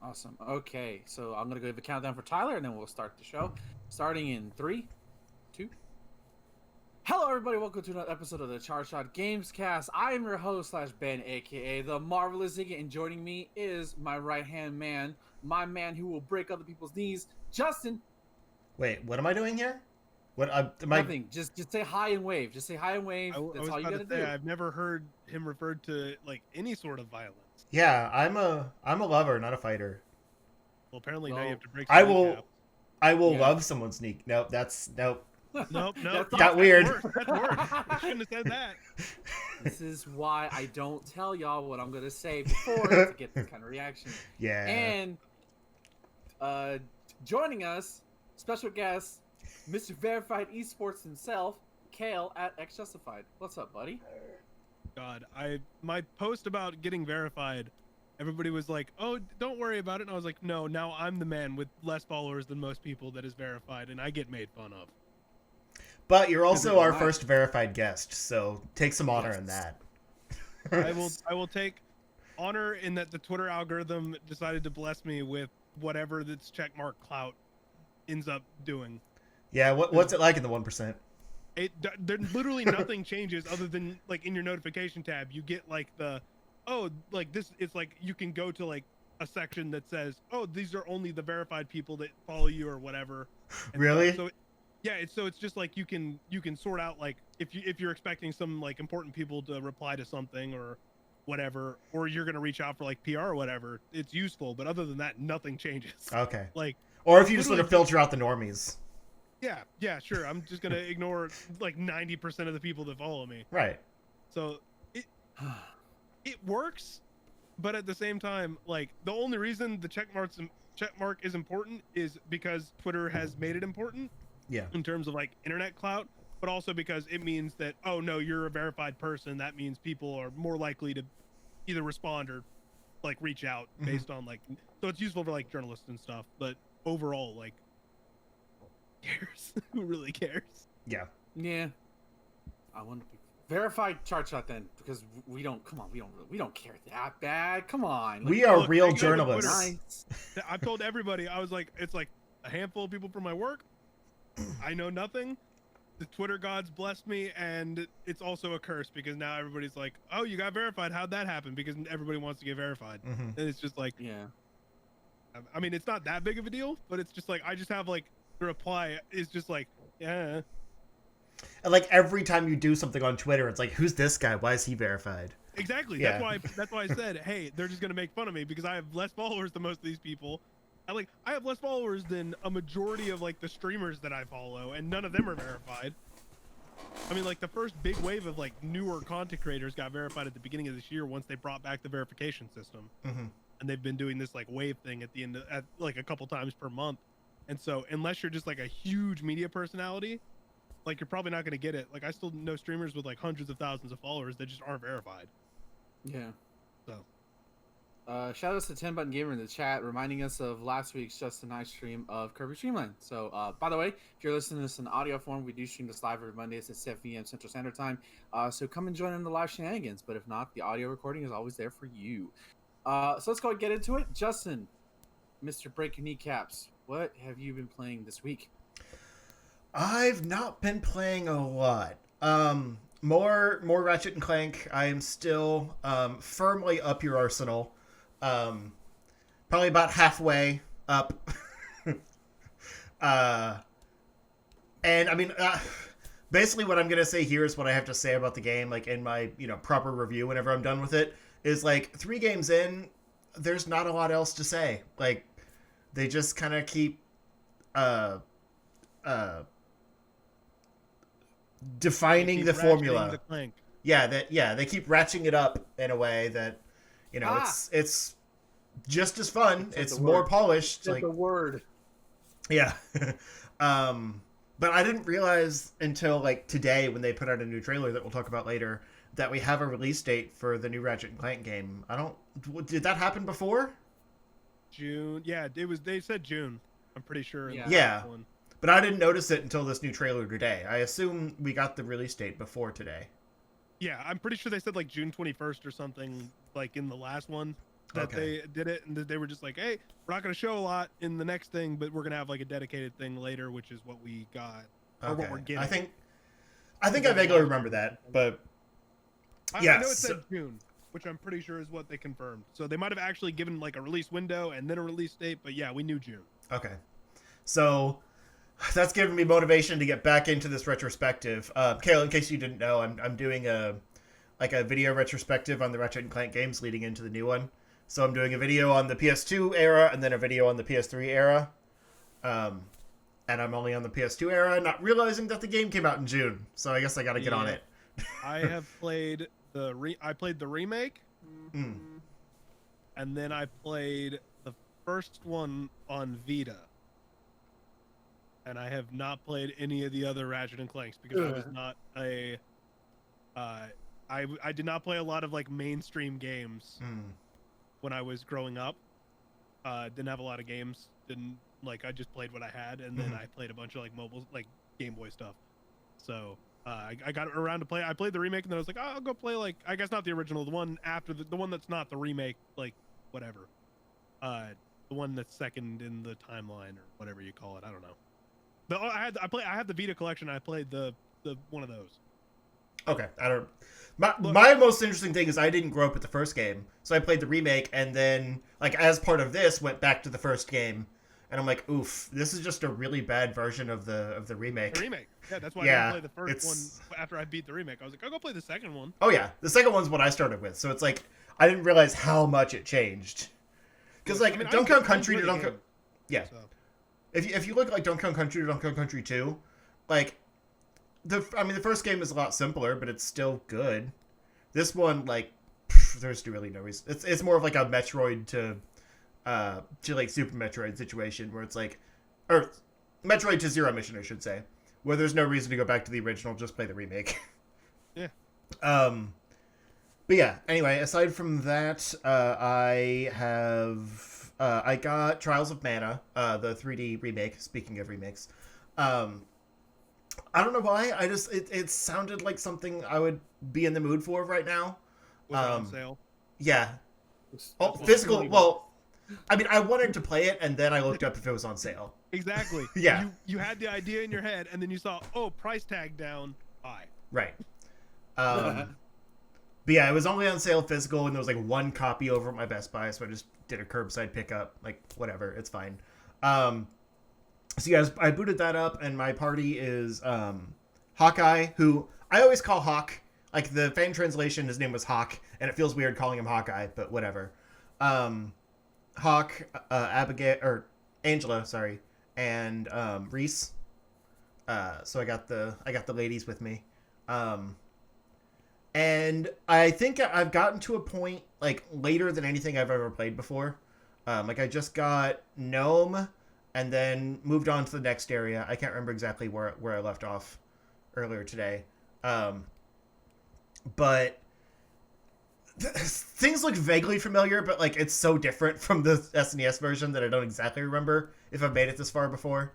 Awesome. Okay, so I'm gonna give a countdown for Tyler, and then we'll start the show. Starting in 3, 2. Hello, everybody. Welcome to another episode of the Charge Shot Gamescast. I am your host /Ben, aka the Marvelous Ziggy, and joining me is my right-hand man, my man who will break other people's knees, Justin. Wait, what am I doing here? What am I? Nothing. Just say hi and wave. Just say hi and wave. I That's was all you about gotta to say, do. I've never heard him referred to like any sort of violence. Yeah, I'm a lover, not a fighter. Well, apparently now Well, you have to break. I some will kneecaps. I will Yeah. love someone's sneak. Nope, nope. Nope. That's Got weird. That's worse. I shouldn't have said that. This is why I don't tell y'all what I'm gonna say before to get this kind of reaction. Yeah. And joining us, special guest, Mr. Verified Esports himself, Cale at X Justified. What's up, buddy? God, my post about getting verified, everybody was like, "Oh, don't worry about it." And I was like, "No, now I'm the man with less followers than most people that is verified, and I get made fun of." But you're also our Right. first verified guest, so take some honor in that. I will take honor in that the Twitter algorithm decided to bless me with whatever this checkmark clout ends up doing. Yeah, what's it like in the 1%? There literally nothing changes other than like in your notification tab you get like this. It's like you can go to like a section that says, oh, these are only the verified people that follow you or whatever. And Really? so yeah, it's just like you can sort out like if you're expecting some like important people to reply to something or whatever, or you're gonna reach out for like PR or whatever, it's useful. But other than that, nothing changes. Okay. Like, Or if you just want to literally filter out the normies. yeah, sure. I'm just gonna ignore like 90% of the people that follow me. Right. So it works, but at the same time, like the only reason the checkmark is important is because Twitter has made it important Yeah. in terms of like internet clout, but also because it means that, oh no, you're a verified person. That means people are more likely to either respond or like reach out based on like, so it's useful for like journalists and stuff. But overall, like, who cares? Who really cares? Yeah. Yeah. I want to be verified chart shot then, because we don't. Come on, we don't care that bad. Come on. We are look, real I go to journalists. Nice. I've told everybody, I was like, it's like a handful of people from my work. I know nothing. The Twitter gods blessed me, and it's also a curse because now everybody's like, oh, you got verified. How'd that happen? Because everybody wants to get verified. Mhm. And it's just like, Yeah. I mean, it's not that big of a deal, but it's just like, I just have like, the reply is just like, yeah. And like every time you do something on Twitter, it's like, who's this guy? Why is he verified? Exactly. Yeah. That's why I said, hey, they're just gonna make fun of me because I have less followers than most of these people. I have less followers than a majority of like the streamers that I follow, and none of them are verified. I mean, like the first big wave of like newer content creators got verified at the beginning of this year once they brought back the verification system, Mm-hmm. and they've been doing this like wave thing at the end at like a couple times per month. And so unless you're just like a huge media personality, like you're probably not gonna get it. Like I still know streamers with like hundreds of thousands of followers that just aren't verified. Yeah. So Shout outs to 10 Button Gamer in the chat, reminding us of last week's Just a Nice stream of Kirby Streamline. So, by the way, if you're listening to this in audio form, we do stream this live every Mondays at 7 p.m. Central Standard Time. So come and join in the live shenanigans. But if not, the audio recording is always there for you. So let's go and get into it. Justin, Mr. Break Your Kneecaps, what have you been playing this week? I've not been playing a lot. More Ratchet and Clank. I am still firmly up your arsenal. Probably about halfway up. And I mean, basically what I'm gonna say here is what I have to say about the game, like in my proper review whenever I'm done with it. Is like 3 games in, there's not a lot else to say. Like they just kind of keep defining the formula. The clank. They keep ratcheting it up in a way that it's just as fun. It's more polished. Just like the word. Yeah. But I didn't realize until like today when they put out a new trailer that we'll talk about later that we have a release date for the new Ratchet and Clank game. Did that happen before? June. Yeah, they said June. I'm pretty sure. In the Yeah. last one. But I didn't notice it until this new trailer today. I assume we got the release date before today. Yeah, I'm pretty sure they said like June 21st or something like in the last one. that they did it, and that they were just like, hey, we're not going to show a lot in the next thing, but we're going to have like a dedicated thing later, which is what we got, or what we're getting. I think I vaguely remember that, but I know it said June, which I'm pretty sure is what they confirmed. So they might have actually given like a release window and then a release date, but yeah, we knew June. Okay, so that's given me motivation to get back into this retrospective. Cale, in case you didn't know, I'm doing a video retrospective on the Ratchet and Clank games leading into the new one. So I'm doing a video on the PS2 era and then a video on the PS3 era. And I'm only on the PS2 era, not realizing that the game came out in June. So I guess I got to get on it. I have played the remake, and then I played the first one on Vita. And I have not played any of the other Ratchet and Clanks because I was not a I did not play a lot of like mainstream games when I was growing up. Didn't have a lot of games. I just played what I had, and then I played a bunch of like mobile, like Game Boy stuff. So I got around to play. I played the remake, and then I was like, oh, I'll go play like, I guess not the original, the one after the one that's not the remake, like whatever. The one that's second in the timeline or whatever you call it. I don't know. I have the Vita collection. I played the one of those. Okay, I don't. My most interesting thing is I didn't grow up with the first game, so I played the remake, and then like as part of this, went back to the first game, and I'm like, oof, this is just a really bad version of the remake. The remake, yeah, that's why I didn't play the first one after I beat the remake. I was like, I'll go play the second one. Oh yeah, the second one's what I started with, so it's like I didn't realize how much it changed. Because like Donkey Kong Country to Donkey Kong, yeah. So. If you look at like Donkey Kong Country to Donkey Kong Country 2, like the first game is a lot simpler, but it's still good. This one, like, there's really no reason. It's more of like a Metroid to like Super Metroid situation where it's like, or Metroid to Zero Mission, I should say, where there's no reason to go back to the original, just play the remake. Yeah. But yeah. Anyway, aside from that, I got Trials of Mana, the 3D remake. Speaking of remakes, I don't know why. It sounded like something I would be in the mood for right now. Was it on sale? Yeah. Oh, physical. Well, I mean, I wanted to play it, and then I looked up if it was on sale. Exactly. Yeah. You had the idea in your head, and then you saw, oh, price tag down. Buy. Right. But yeah, it was only on sale physical, and there was like one copy over at my Best Buy, so I just did a curbside pickup. Like, whatever, it's fine. So yeah, I booted that up, and my party is Hawkeye, who I always call Hawk. Like, the fan translation, his name was Hawk, and it feels weird calling him Hawkeye, but whatever. Hawk, Abigail, or Angela, sorry, and Reese. So I got the ladies with me. And I think I've gotten to a point, like, later than anything I've ever played before. Like, I just got Gnome, and then moved on to the next area. I can't remember exactly where I left off earlier today. But things look vaguely familiar, but like it's so different from the SNES version that I don't exactly remember if I've made it this far before.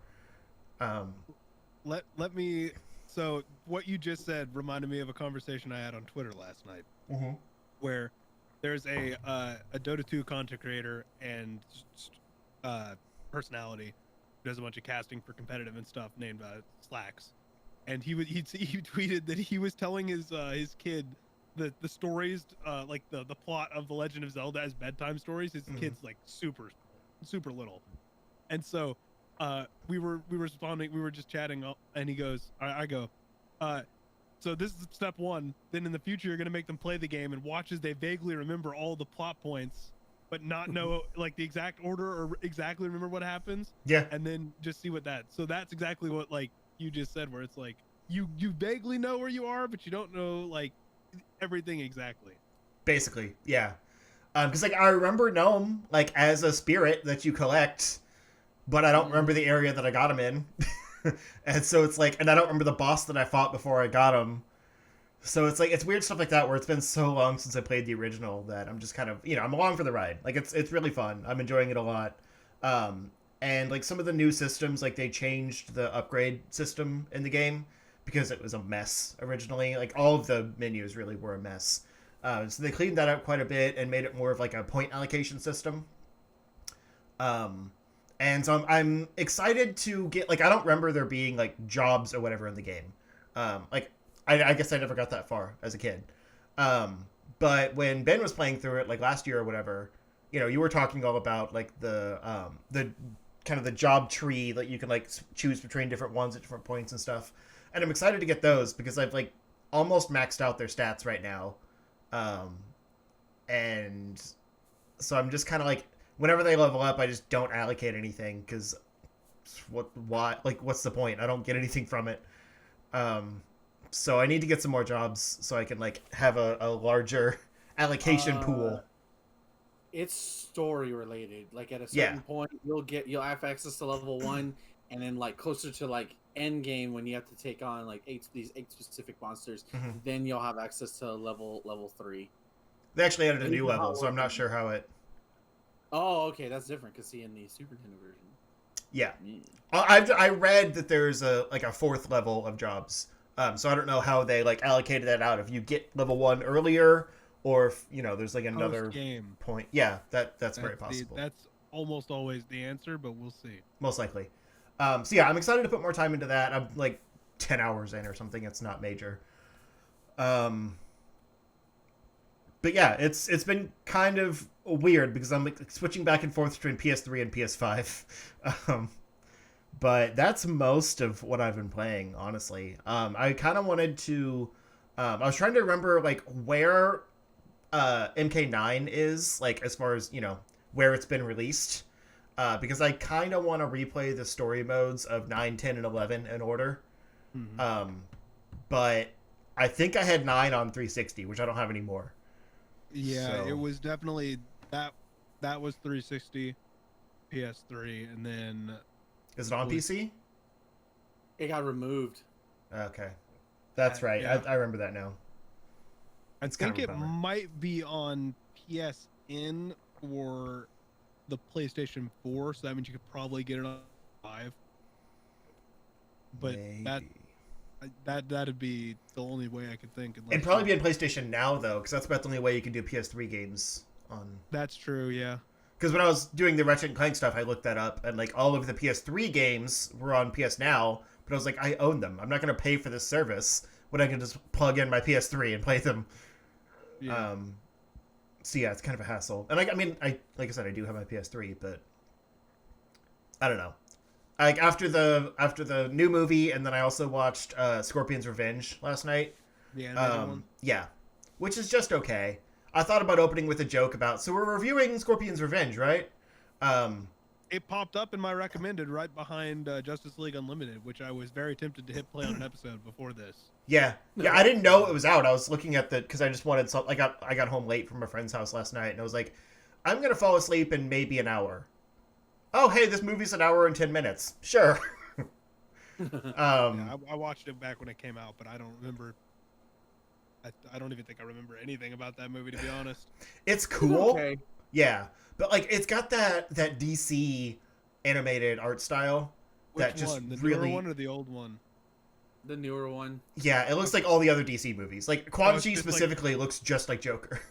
Let me. So what you just said reminded me of a conversation I had on Twitter last night, where there's a Dota 2 content creator and personality who does a bunch of casting for competitive and stuff named Slacks, and he tweeted that he was telling his kid the stories, like the plot of The Legend of Zelda as bedtime stories. His kid's like super little, and so we were responding, we were just chatting, and he goes, I go, so this is step one. Then in the future, you're gonna make them play the game and watch as they vaguely remember all the plot points, but not know like the exact order or exactly remember what happens. Yeah. And then just see what that. So that's exactly what like you just said, where it's like you vaguely know where you are, but you don't know like everything exactly. Basically, yeah. Because like I remember Gnome like as a spirit that you collect, but I don't remember the area that I got him in. And so it's like, and I don't remember the boss that I fought before I got him. So it's like, it's weird stuff like that where it's been so long since I played the original that I'm just kind of, I'm along for the ride. Like it's really fun. I'm enjoying it a lot. And like some of the new systems, like they changed the upgrade system in the game because it was a mess originally. Like all of the menus really were a mess. So they cleaned that up quite a bit and made it more of like a point allocation system. And so I'm excited to get, like, I don't remember there being like jobs or whatever in the game. Like I guess I never got that far as a kid. But when Ben was playing through it like last year or whatever, you know, you were talking all about like the kind of the job tree that you can like choose between different ones at different points and stuff. And I'm excited to get those because I've like almost maxed out their stats right now. And so I'm just kind of like, whenever they level up, I just don't allocate anything because what's the point? I don't get anything from it. So I need to get some more jobs so I can like have a larger allocation pool. It's story related. Like at a certain point, you'll have access to level 1, and then like closer to like end game when you have to take on like these eight specific monsters, then you'll have access to level 3. They actually added a new level, so I'm not sure how it. Oh, okay, that's different because see in the Super Nintendo version. Yeah, I read that there's a 4th level of jobs. So I don't know how they like allocated that out. If you get level 1 earlier, or if you know there's like another game point. Yeah, that's very possible. That's almost always the answer, but we'll see. Most likely. So yeah, I'm excited to put more time into that. I'm like 10 hours in or something. It's not major. But yeah, it's been kind of weird because I'm like switching back and forth between PS3 and PS5. But that's most of what I've been playing, honestly. I kind of wanted to. I was trying to remember like where MK9 is, like as far as you know where it's been released, because I kind of want to replay the story modes of 9, 10, and 11 in order. But I think I had 9 on 360, which I don't have anymore. Yeah, So- it was definitely that was 360, PS3, and then Is it on PC? It got removed. Okay, that's right. Yeah. I remember that now. I It's kind think of it a bummer. might be on PSN or the PlayStation 4, so that means you could probably get it on 5. But Maybe. that'd be the only way I could think. It'd probably be on PlayStation Now though, because that's about the only way you can do PS3 games on. That's true, yeah. Because when I was doing the Ratchet and Clank stuff, I looked that up, and like all of the PS3 games were on PS Now. But I was like, I own them. I'm not going to pay for this service when I can just plug in my PS3 and play them. Yeah. So yeah, it's kind of a hassle. And like I said, I do have my PS3, but I don't know. Like after the new movie, and then I also watched Scorpion's Revenge last night. The animated one. Yeah, which is just okay. I thought about opening with a joke about, so we're reviewing Scorpion's Revenge, right? It popped up in my recommended right behind Justice League Unlimited, which I was very tempted to hit play on an episode before this. Yeah, I didn't know it was out. I was looking at because I just wanted some. I got home late from a friend's house last night, and I was like, I'm gonna fall asleep in maybe an hour. Oh, hey, this movie's an hour and 10 minutes. Sure. Yeah, I watched it back when it came out, but I don't remember. I don't even think I remember anything about that movie, to be honest. It's cool. Okay. Yeah, but like it's got that DC animated art style Which that just one? The really newer one or the old one? The newer one. Yeah, it looks like all the other DC movies. Like it's Quan Chi just like- specifically looks just like Joker.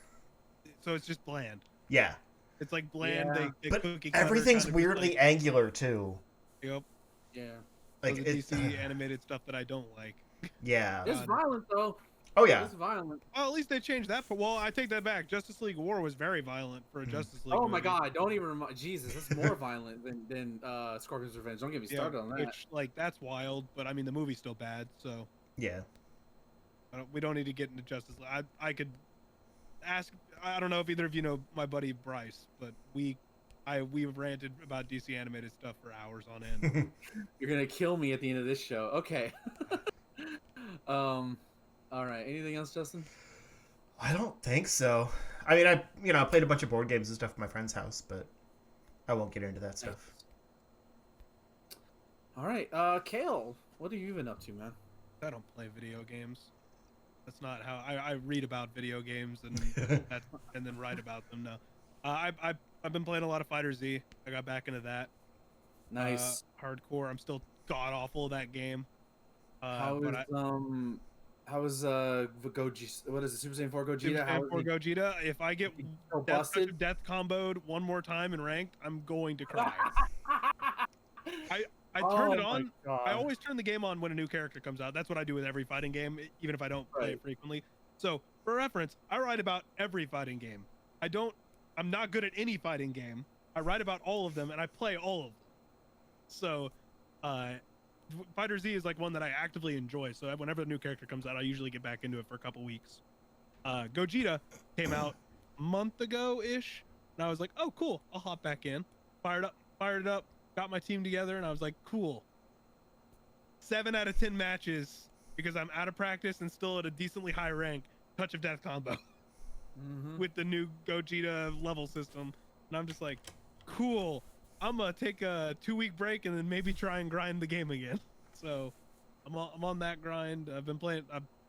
So it's just bland. Yeah, It's like bland. Yeah. They but cookie cutter everything's kind of weirdly like, angular too. Yep. Yeah. Like So the it's DC animated stuff that I don't like. yeah. It's violent though. Oh yeah. It's violent. Well, at least they changed that. Well, I take that back. Justice League War was very violent for a Justice League. Oh my movie. god! Don't even remind. Jesus, that's more violent than Scorpion's Revenge. Don't get me Yeah, started on that. which like that's wild. But I mean, the movie's still bad, so Yeah. we don't need to get into Justice League. I could ask. I don't know if either of you know my buddy Bryce, but we've ranted about DC animated stuff for hours on end. You're gonna kill me at the end of this show. Okay. All right. Anything else, Justin? I don't think so. I mean, I played a bunch of board games and stuff at my friend's house, but I won't get into that stuff. All right. Cale, what have you been up to, man? I don't play video games. That's not how I read about video games and and then write about them. No, I've been playing a lot of Fighter Z. I got back into that. Nice. Hardcore. I'm still god awful at that game. How but is How was Goji? What is it? Super Saiyan 4 Super Gogeta? How Saiyan 4 Gogeta. If I get so Touch busted? of Death comboed one more time in ranked, I'm going to cry. I turn it Oh my on. I god! always turn the game on when a new character comes out. That's what I do with every fighting game, even if I don't play it frequently. So for reference, I write about every fighting game. I'm not good at any fighting game. I write about all of them and I play all of them. So Fighter Z is like one that I actively enjoy. So whenever a new character comes out, I usually get back into it for a couple weeks. Gogeta came out a month ago ish, and I was like, oh cool, I'll hop back in. Fired it up, got my team together, and I was like, cool. 7 out of 10 matches because I'm out of practice and still at a decently high rank. Touch of Death combo with the new Gogeta level system, and I'm just like, cool. I'm gonna take a 2-week break and then maybe try and grind the game again. So I'm on that grind. I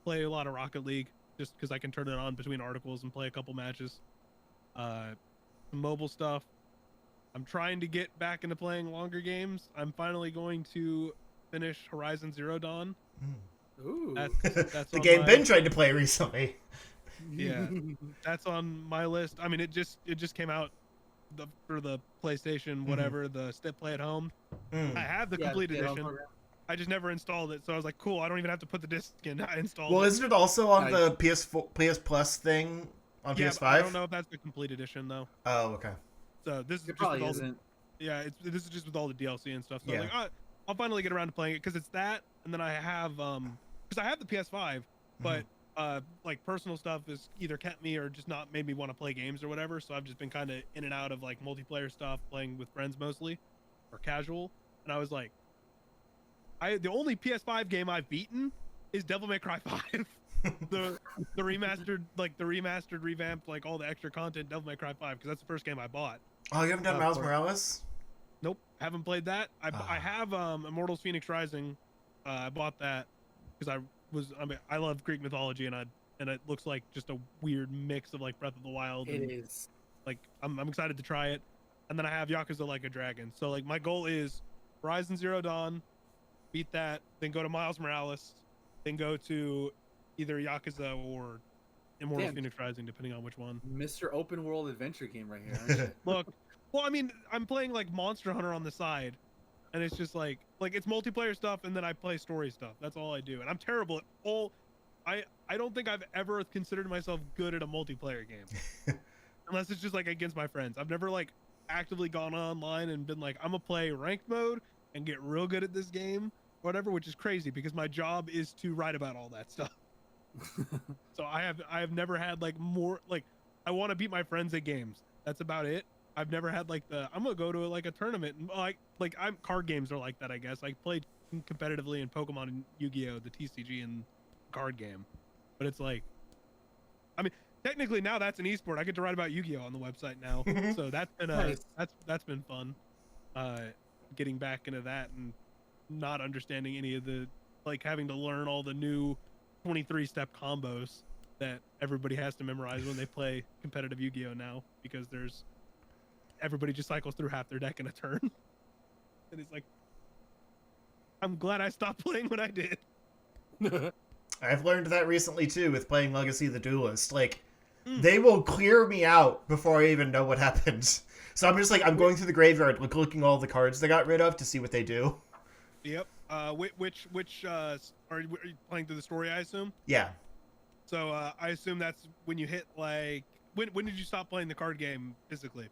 play a lot of Rocket League just because I can turn it on between articles and play a couple matches. Some mobile stuff. I'm trying to get back into playing longer games. I'm finally going to finish Horizon Zero Dawn. Ooh. That's the game Ben tried to play recently. Yeah, that's on my list. I mean, it just came out for the PlayStation, whatever, the Play at Home. I have the complete edition. I just never installed it, so I was like, cool, I don't even have to put the disc in. I installed it. Well, isn't it also on the PS Plus thing on PS5? I don't know if that's the complete edition, though. Oh, okay. So this is It probably isn't. This is just with all the DLC and stuff. So I'm like, I'll finally get around to playing it because it's that, and then I have because I have the PS5, but like personal stuff has either kept me or just not made me want to play games or whatever. So I've just been kind of in and out of like multiplayer stuff, playing with friends mostly, or casual. And I was like, the only PS5 game I've beaten is Devil May Cry 5. the remastered, revamped, like all the extra content Devil May Cry 5, because that's the first game I bought. Oh, you haven't done Miles Morales? Nope, haven't played that. I have Immortals Phoenix Rising. I bought that because I love Greek mythology, and it looks like just a weird mix of like Breath of the Wild. It is. Like I'm excited to try it. And then I have Yakuza Like a Dragon. So like my goal is Horizon Zero Dawn, beat that, then go to Miles Morales, then go to either Yakuza or Immortals Phoenix Rising, depending on which one. Mr. Open World Adventure game right here. Aren't you? Look, well, I mean, I'm playing like Monster Hunter on the side, and it's just like it's multiplayer stuff, and then I play story stuff. That's all I do, and I'm terrible at all. I don't think I've ever considered myself good at a multiplayer game, unless it's just like against my friends. I've never like actively gone online and been like, I'm gonna play ranked mode and get real good at this game, or whatever, which is crazy because my job is to write about all that stuff. So I have never had like more like I want to beat my friends at games. That's about it. I've never had like I'm gonna go to like a tournament and I'm card games are like that, I guess. I played competitively in Pokemon and Yu-Gi-Oh, the TCG and card game, but it's like, I mean, technically now that's an esport. I get to write about Yu-Gi-Oh on the website now, so that's been Nice. that's been fun. Getting back into that and not understanding any of the like having to learn all the new 23-step combos that everybody has to memorize when they play competitive Yu-Gi-Oh now, because everybody just cycles through half their deck in a turn. And it's like, I'm glad I stopped playing when I did. I've learned that recently too with playing Legacy of the Duelist. Like, they will clear me out before I even know what happened. So I'm just like, I'm going through the graveyard, like looking all the cards they got rid of to see what they do. Yep. Which are you playing through the story, I assume? Yeah. So I assume that's when you hit like when did you stop playing the card game physically?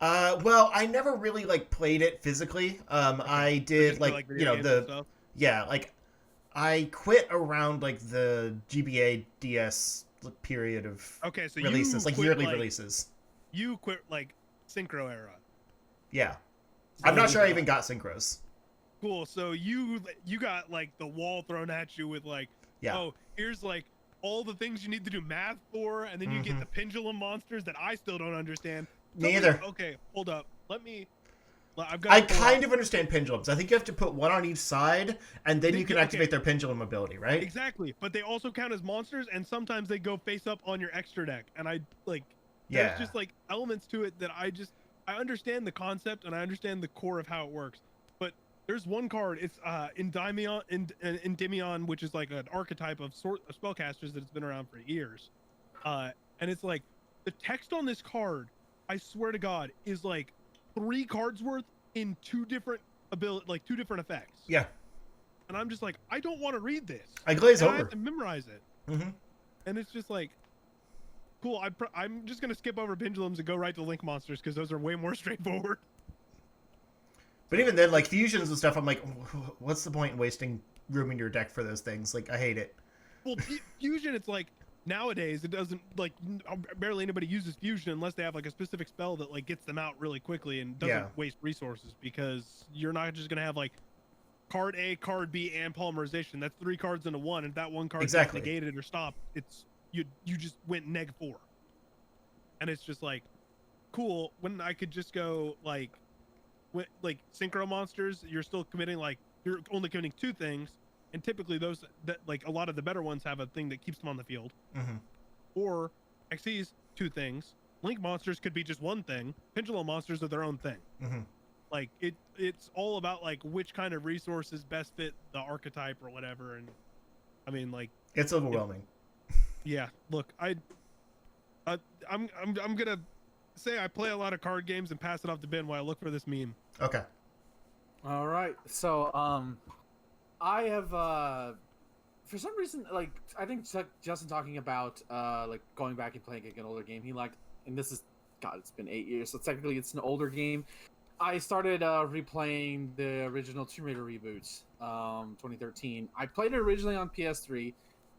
Well, I never really like played it physically. I did like like I quit around like the GBA DS period of releases, like yearly releases. You quit like Synchro era. Yeah. I'm not sure I even got Synchros. Cool. So you got like the wall thrown at you with like, oh, here's like all the things you need to do math for, and then you get the pendulum monsters that I still don't understand. Neither. Okay, hold up. I kind of understand pendulums. I think you have to put one on each side, and then you can activate their pendulum ability, right? Exactly. But they also count as monsters, and sometimes they go face up on your extra deck. And I like, there's just like elements to it that I understand the concept and I understand the core of how it works. But There's one card. It's Endymion, which is like an archetype of spellcasters that's been around for years. And it's like the text on this card, I swear to God, is like 3 cards worth in 2 different two different effects. Yeah. And I'm just like, I don't want to read this. I glaze over. I have to memorize it. Mm-hmm. And it's just like, cool. I'm just gonna skip over pendulums and go right to link monsters because those are way more straightforward. But even then, like fusions and stuff, I'm like, what's the point in wasting room in your deck for those things? Like, I hate it. Well, fusion, it's like nowadays it doesn't like barely anybody uses fusion unless they have like a specific spell that like gets them out really quickly and doesn't waste resources, because you're not just gonna have like card A, card B, and polymerization. That's 3 cards into one, and if that one card gets negated or stopped, it's you just went -4. And it's just like, cool, when I could just go like synchro monsters, you're still committing, like you're only committing 2 things, and typically those that like a lot of the better ones have a thing that keeps them on the field. Mm-hmm. Or XC's 2 things. Link monsters could be just 1 thing. Pendulum monsters are their own thing. Mm-hmm. Like it's all about like which kind of resources best fit the archetype or whatever. And I mean, like, it's overwhelming. Yeah, look, I'm gonna say I play a lot of card games and pass it off to Ben while I look for this meme. Okay. All right. So, I have, for some reason, like, I think Justin talking about, like, going back and playing an older game he liked, and this is, God, it's been 8 years, so technically it's an older game. I started, replaying the original Tomb Raider reboots, 2013. I played it originally on PS3,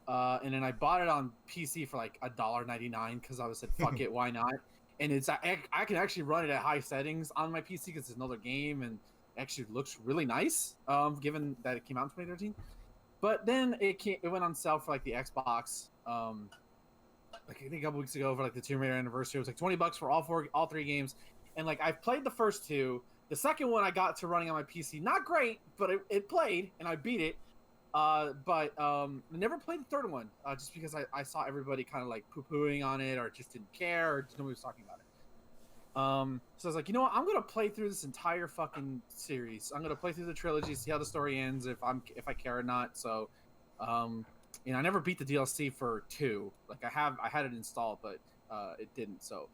and then I bought it on PC for, like, $1.99, because I was said, fuck it, why not? And it's I can actually run it at high settings on my PC because it's another game and actually looks really nice, given that it came out in 2013. But then it went on sale for like the Xbox, like I think a couple weeks ago for like the Tomb Raider anniversary. It was like $20 for all 3 games, and like I've played the first 2. The second one I got to running on my PC, not great, but it played and I beat it. But I never played the 3rd one, just because I saw everybody kind of like poo-pooing on it, or just didn't care, or just nobody was talking about it. So I was like, you know what? I'm gonna play through this entire fucking series. I'm gonna play through the trilogy, see how the story ends, if I care or not. So, you know, I never beat the DLC for 2. Like I had it installed, but it didn't. So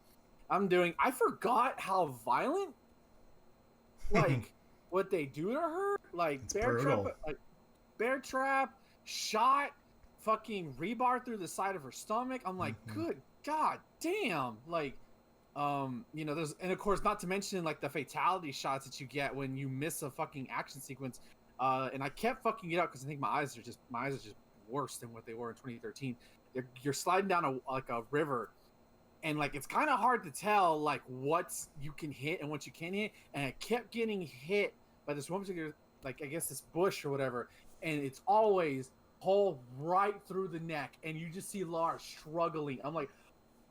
I forgot how violent, like what they do to her, like it's bear brutal. trap, like bear trap, shot, fucking rebar through the side of her stomach. I'm like, good god damn, like. You know, and of course, not to mention like the fatality shots that you get when you miss a fucking action sequence. And I kept fucking it up because I think my eyes are just worse than what they were in 2013. You're sliding down a river, and like it's kind of hard to tell like what you can hit and what you can't hit. And I kept getting hit by this one particular, like I guess this bush or whatever, and it's always hole right through the neck, and you just see Lara struggling. I'm like.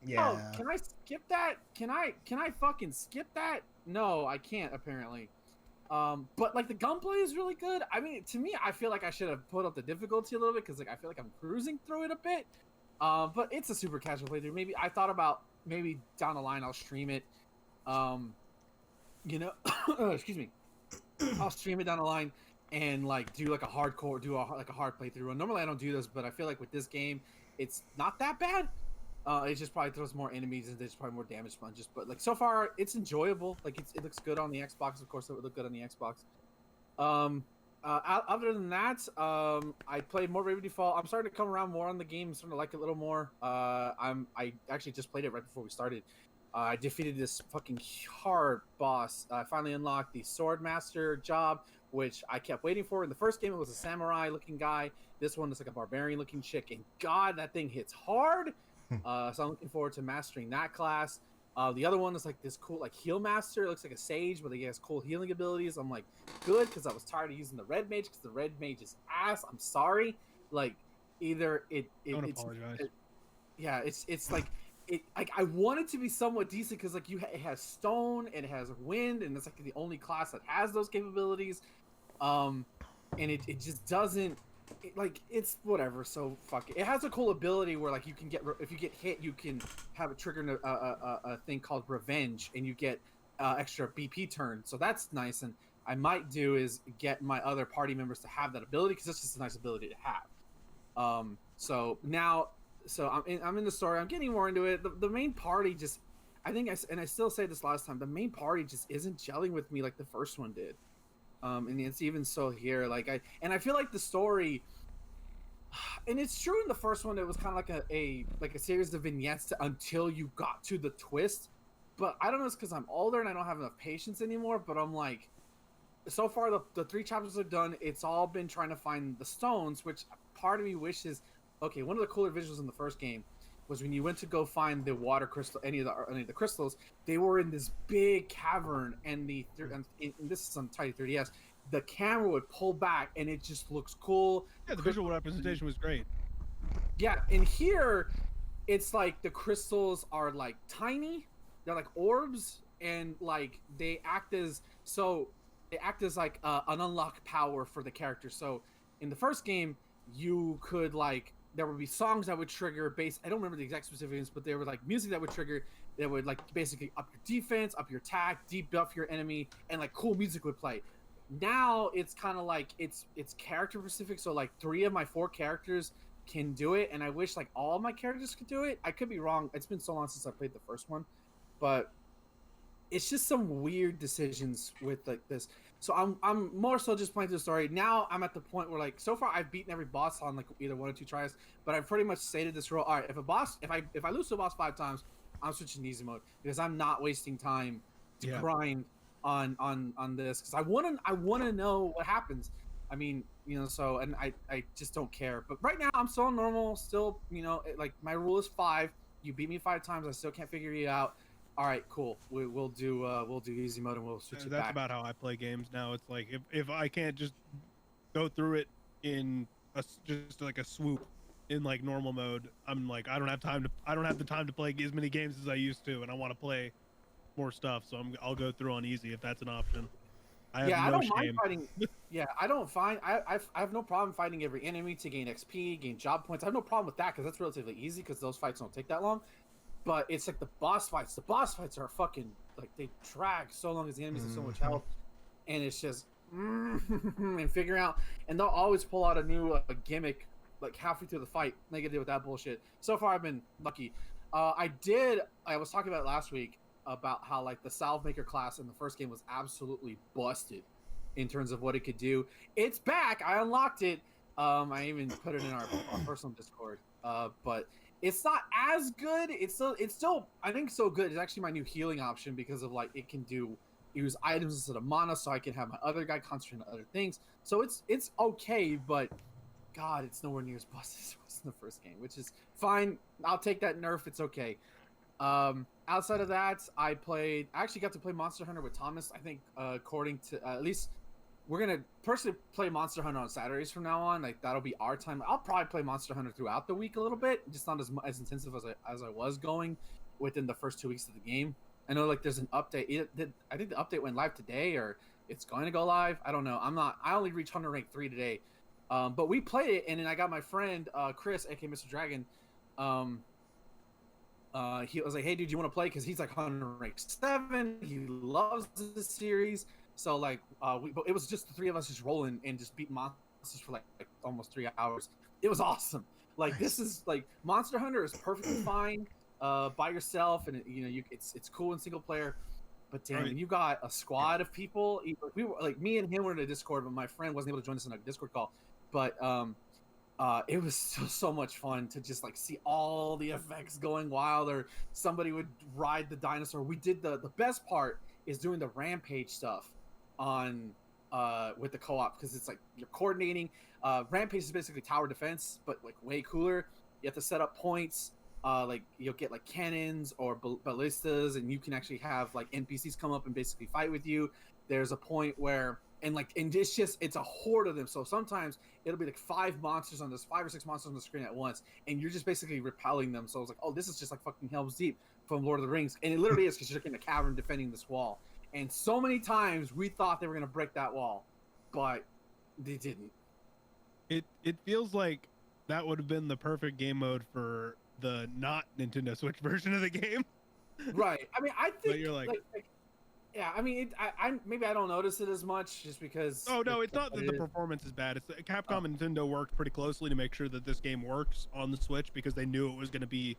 Yeah. Oh, can I skip that? Can I fucking skip that? No, I can't apparently. But like the gunplay is really good. I mean, to me, I feel like I should have put up the difficulty a little bit because like I feel like I'm cruising through it a bit. But it's a super casual playthrough. Maybe I thought about maybe down the line I'll stream it. You know, excuse me. I'll stream it down the line and like do like a hard playthrough. And normally I don't do this, but I feel like with this game, it's not that bad. It just probably throws more enemies and there's probably more damage sponges. But like so far, it's enjoyable. Like it looks good on the Xbox. Of course, it would look good on the Xbox. Other than that, I played more Bravely Default. I'm starting to come around more on the game. I'm starting to like it a little more. I actually just played it right before we started. I defeated this fucking hard boss. I finally unlocked the Sword Master job, which I kept waiting for. In the first game, it was a samurai-looking guy. This one is like a barbarian-looking chick, and God, that thing hits hard. So I'm looking forward to mastering that class. The other one is like this cool like heal master. It looks like a sage, but he has cool healing abilities. I'm like, good, because I was tired of using the red mage because the red mage is ass. I'm sorry. Like either Don't apologize. Yeah, it's like it. Like I want it to be somewhat decent because like it has stone and it has wind, and it's like the only class that has those capabilities. And it just doesn't. It's whatever, so fuck it. It has a cool ability where like you can if you get hit, you can have it trigger a thing called revenge, and you get extra BP turn. So that's nice. And I might do is get my other party members to have that ability, because it's just a nice ability to have. So now, I'm in the story. I'm getting more into it. The main party just, I think, and I still say this last time, the main party just isn't gelling with me like the first one did. And it's even so here. Like I feel like the story, and it's true in the first one, it was kind of like a series of vignettes until you got to the twist. But I don't know, it's because I'm older and I don't have enough patience anymore. But I'm like, so far the 3 chapters are done. It's all been trying to find the stones, which part of me wishes. Okay, one of the cooler visuals in the first game was when you went to go find the water crystal, any of the crystals. They were in this big cavern, and and this is on tiny 3DS. The camera would pull back, and it just looks cool. Yeah, the visual representation was great. Yeah, and here, it's like the crystals are like tiny. They're like orbs, and like they act as like an unlocked power for the character. So in the first game, you could like, there would be songs that would trigger base. I don't remember the exact specifics, but there were like music that would trigger that would like basically up your defense, up your attack, debuff your enemy, and like cool music would play. Now it's kind of like it's character specific. So like 3 of my 4 characters can do it, and I wish like all my characters could do it. I could be wrong. It's been so long since I played the first one, but it's just some weird decisions with like this. So I'm more so just playing through the story. Now I'm at the point where like, so far I've beaten every boss on like either 1 or 2 tries, but I've pretty much stated this rule. All right, if I lose to a boss 5 times, I'm switching to easy mode, because I'm not wasting time to grind on this, because I wanna know what happens. I mean, so, and I just don't care. But right now I'm still normal, still, like my rule is 5. You beat me 5 times, I still can't figure you out. All right, cool. We'll do easy mode, and we'll switch it back. That's about how I play games now. It's like if I can't just go through it in just like a swoop in like normal mode, I'm like, I don't have the time to play as many games as I used to, and I want to play more stuff. So I'll go through on easy if that's an option. I don't mind fighting. Yeah, I have no problem fighting every enemy to gain XP, gain job points. I have no problem with that, because that's relatively easy, because those fights don't take that long. But it's like the boss fights. The boss fights are fucking, like, they drag so long as the enemies have so much health, and it's just and figuring out. And they'll always pull out a new gimmick like halfway through the fight. They can deal with that bullshit. So far, I've been lucky. I was talking about it last week about how like the Salve Maker class in the first game was absolutely busted in terms of what it could do. It's back. I unlocked it. I even put it in our personal Discord. But it's not as good. It's still I think so good. It's actually my new healing option, because of like it can use items instead of mana, so I can have my other guy concentrate on other things. So it's okay, but God, it's nowhere near as busted as it was in the first game, which is fine. I'll take that nerf. It's okay. Outside of that, I actually got to play Monster Hunter with Thomas. I think according to at least we're gonna personally play Monster Hunter on Saturdays from now on. Like that'll be our time. I'll probably play Monster Hunter throughout the week a little bit, just not as intensive as I was going within the first 2 weeks of the game. I know like there's an update. I think the update went live today, or it's going to go live. I don't know. I only reached Hunter rank 3 today, but we played it, and then I got my friend Chris, aka Mr. Dragon. He was like, "Hey, dude, you want to play?" Because he's like Hunter rank 7. He loves this series. So like, it was just the 3 of us just rolling and just beat monsters for like almost 3 hours. It was awesome. Like this is like Monster Hunter is perfectly fine by yourself, and it's cool in single player. But damn, when you got a squad of people, we were like me and him were in a Discord, but my friend wasn't able to join us in a Discord call. But it was so much fun to just like see all the effects going wild, or somebody would ride the dinosaur. We did the best part is doing the rampage stuff on with the co-op, because it's like you're coordinating. Rampage is basically tower defense, but like way cooler. You have to set up points. Like you'll get like cannons or ballistas, and you can actually have like NPCs come up and basically fight with you. There's a point where and it's a horde of them. So sometimes it'll be like 5 or 6 monsters on the screen at once, and you're just basically repelling them. So I was like, oh, this is just like fucking Helm's Deep from Lord of the Rings, and it literally is, because you're in a cavern defending this wall. And so many times we thought they were gonna break that wall, but they didn't. It feels like that would have been the perfect game mode for the not Nintendo Switch version of the game. Right. I mean, I think but you're like Yeah, I mean, maybe I don't notice it as much just because. Oh no, it's not that the performance is bad. It's that Capcom and Nintendo worked pretty closely to make sure that this game works on the Switch because they knew it was going to be.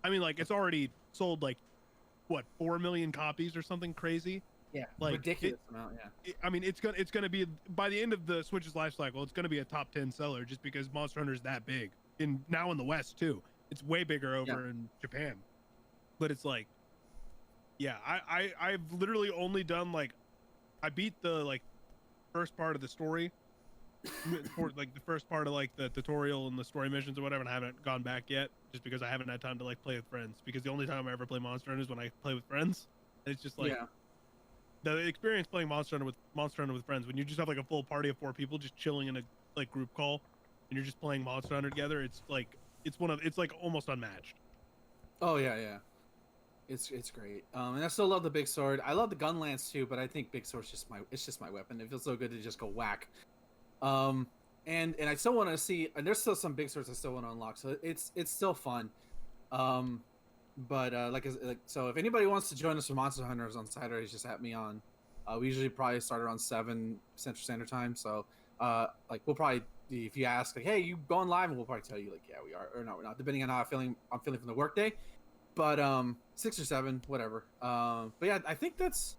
I mean, like it's already sold like what 4 million copies or something crazy. Yeah, like ridiculous amount. Yeah. I mean, it's gonna be by the end of the Switch's life cycle, it's gonna be a top 10 seller just because Monster Hunter is that big. Now in the West too, it's way bigger over in Japan. But it's like, yeah, I've literally only done like, I beat the like first part of the story, for like the first part of like the tutorial and the story missions or whatever, and I haven't gone back yet just because I haven't had time to like play with friends. Because the only time I ever play Monster Hunter is when I play with friends. And it's just like. Yeah. The experience playing Monster Hunter with friends, when you just have like a full party of 4 people just chilling in a like group call and you're just playing Monster Hunter together, it's like almost unmatched. Oh yeah. It's great. And I still love the big sword. I love the gun lance too, but I think big sword's just my weapon. It feels so good to just go whack. And I still want to see, and there's still some big swords I still want to unlock. So it's still fun. But so if anybody wants to join us for Monster Hunters on Saturdays, just at me on. We usually probably start around 7 Central Standard Time. So like we'll probably, if you ask like, hey, you going live, and we'll probably tell you like, yeah, we are, or no, we're not, depending on how I'm feeling from the workday. But 6 or 7, whatever. But yeah, I think that's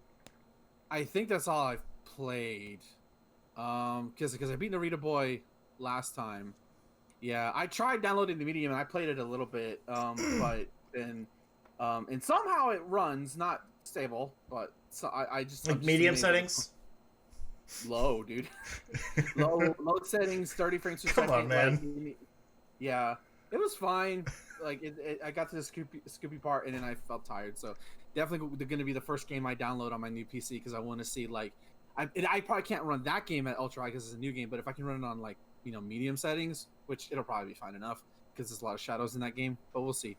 all I've played. Because I beat Narita Boy last time. Yeah, I tried downloading the medium and I played it a little bit, but then and somehow it runs not stable, but so I just like medium settings. Low, dude. low settings, 30 frames per second. Come on, man. Like, yeah, it was fine. Like I got to the Scoopy part and then I felt tired. So definitely going to be the first game I download on my new PC because I want to see like I probably can't run that game at ultra high because it's a new game, but if I can run it on like medium settings, which it'll probably be fine enough because there's a lot of shadows in that game, but we'll see.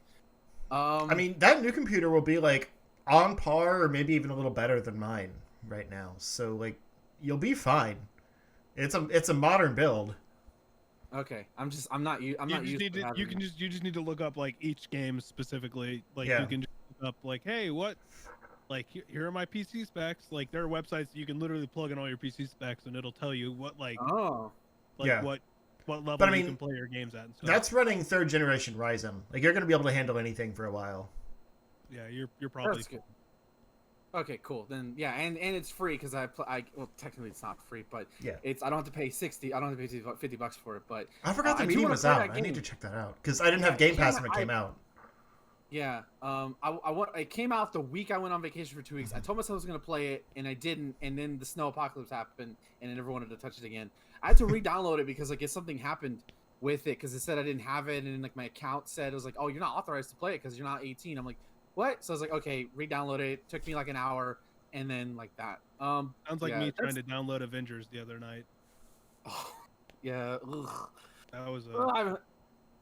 I mean, that new computer will be like on par or maybe even a little better than mine right now. So like you'll be fine. It's a modern build. Okay, I'm not used to you just need to look up like each game specifically. Like you can just look up like, hey, what, like here are my PC specs. Like there are websites that you can literally plug in all your PC specs and it'll tell you what like what level but, I mean, you can play your games at. And stuff. That's running 3rd generation Ryzen. Like you're gonna be able to handle anything for a while. Yeah, you're probably good. Okay, cool. Then yeah, and it's free because well technically it's not free, but yeah, I don't have to pay $60. I don't have to pay $50 for it. But I forgot the medium was out. I need to check that out because I didn't have Game Pass when it came out. Yeah, it came out the week I went on vacation for 2 weeks. I told myself I was gonna play it, and I didn't. And then the snow apocalypse happened, and I never wanted to touch it again. I had to re-download it because like something happened with it because it said I didn't have it, and then like my account said it was like, oh, you're not authorized to play it because you're not 18. I'm like, what? So I was like, okay, re-download it. It took me like an hour, and then like that. Sounds like me trying to download Avengers the other night. Oh, yeah. Ugh. That was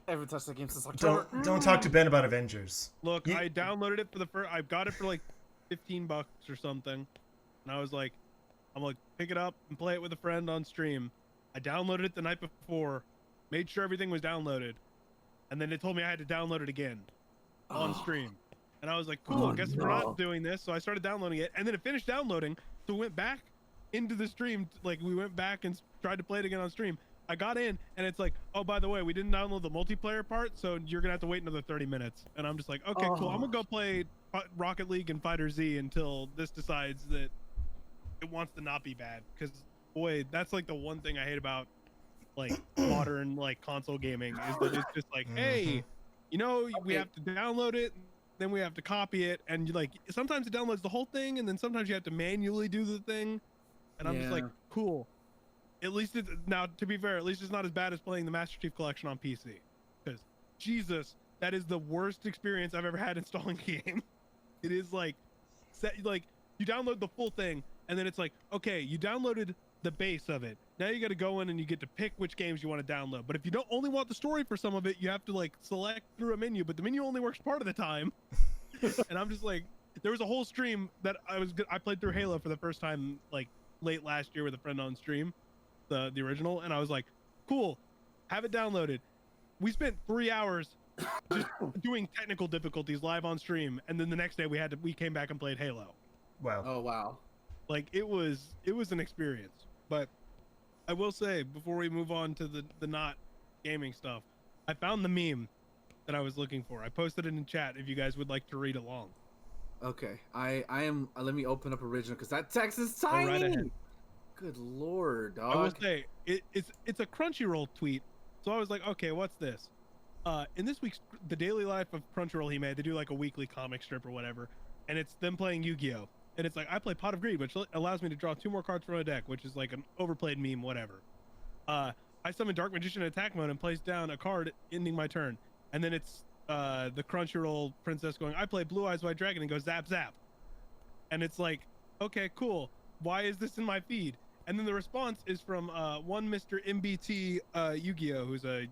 I haven't touched the game since October. Don't talk to Ben about Avengers. Look, I downloaded it for the first. I got it for like $15 or something, and I was like, pick it up and play it with a friend on stream. I downloaded it the night before, made sure everything was downloaded, and then it told me I had to download it again on stream. And I was like, cool, I guess we're not doing this. So I started downloading it, and then it finished downloading. So we went back into the stream. Like, we went back and tried to play it again on stream. I got in, and it's like, oh, by the way, we didn't download the multiplayer part, so you're going to have to wait another 30 minutes. And I'm just like, okay, cool. I'm going to go play Rocket League and Fighter Z until this decides that it wants to not be bad. Because, boy, that's, like, the one thing I hate about, like, modern, like, console gaming is that it's just like, hey, we have to download it, then we have to copy it, and like sometimes it downloads the whole thing, and then sometimes you have to manually do the thing, and I'm just like, cool. At least now, to be fair, at least it's not as bad as playing the Master Chief Collection on PC, because Jesus, that is the worst experience I've ever had installing a game. It is like you download the full thing, and then it's like, okay, you downloaded the base of it. Now you got to go in and you get to pick which games you want to download. But if you don't only want the story for some of it, you have to like select through a menu, but the menu only works part of the time. And I'm just like, there was a whole stream that I played through Halo for the first time like late last year with a friend on stream, the original, and I was like, cool, have it downloaded. We spent 3 hours just doing technical difficulties live on stream, and then the next day we came back and played Halo. Wow. Oh wow. Like it was an experience. But I will say before we move on to the not gaming stuff, I found the meme that I was looking for. I posted it in chat if you guys would like to read along. Okay, I am. Let me open up original because that text is Go tiny. right ahead. Good lord, dog. I will say it's a Crunchyroll tweet. So I was like, okay, what's this? In this week's The Daily Life of Crunchyroll he made, they do like a weekly comic strip or whatever, and it's them playing Yu-Gi-Oh! And it's like, I play Pot of Greed, which allows me to draw 2 more cards from a deck, which is like an overplayed meme, whatever. I summon Dark Magician in attack mode and place down a card ending my turn. And then it's the Crunchyroll princess going, I play Blue Eyes White Dragon, and goes zap zap. And it's like, okay, cool. Why is this in my feed? And then the response is from one Mr. MBT Yu-Gi-Oh, who's a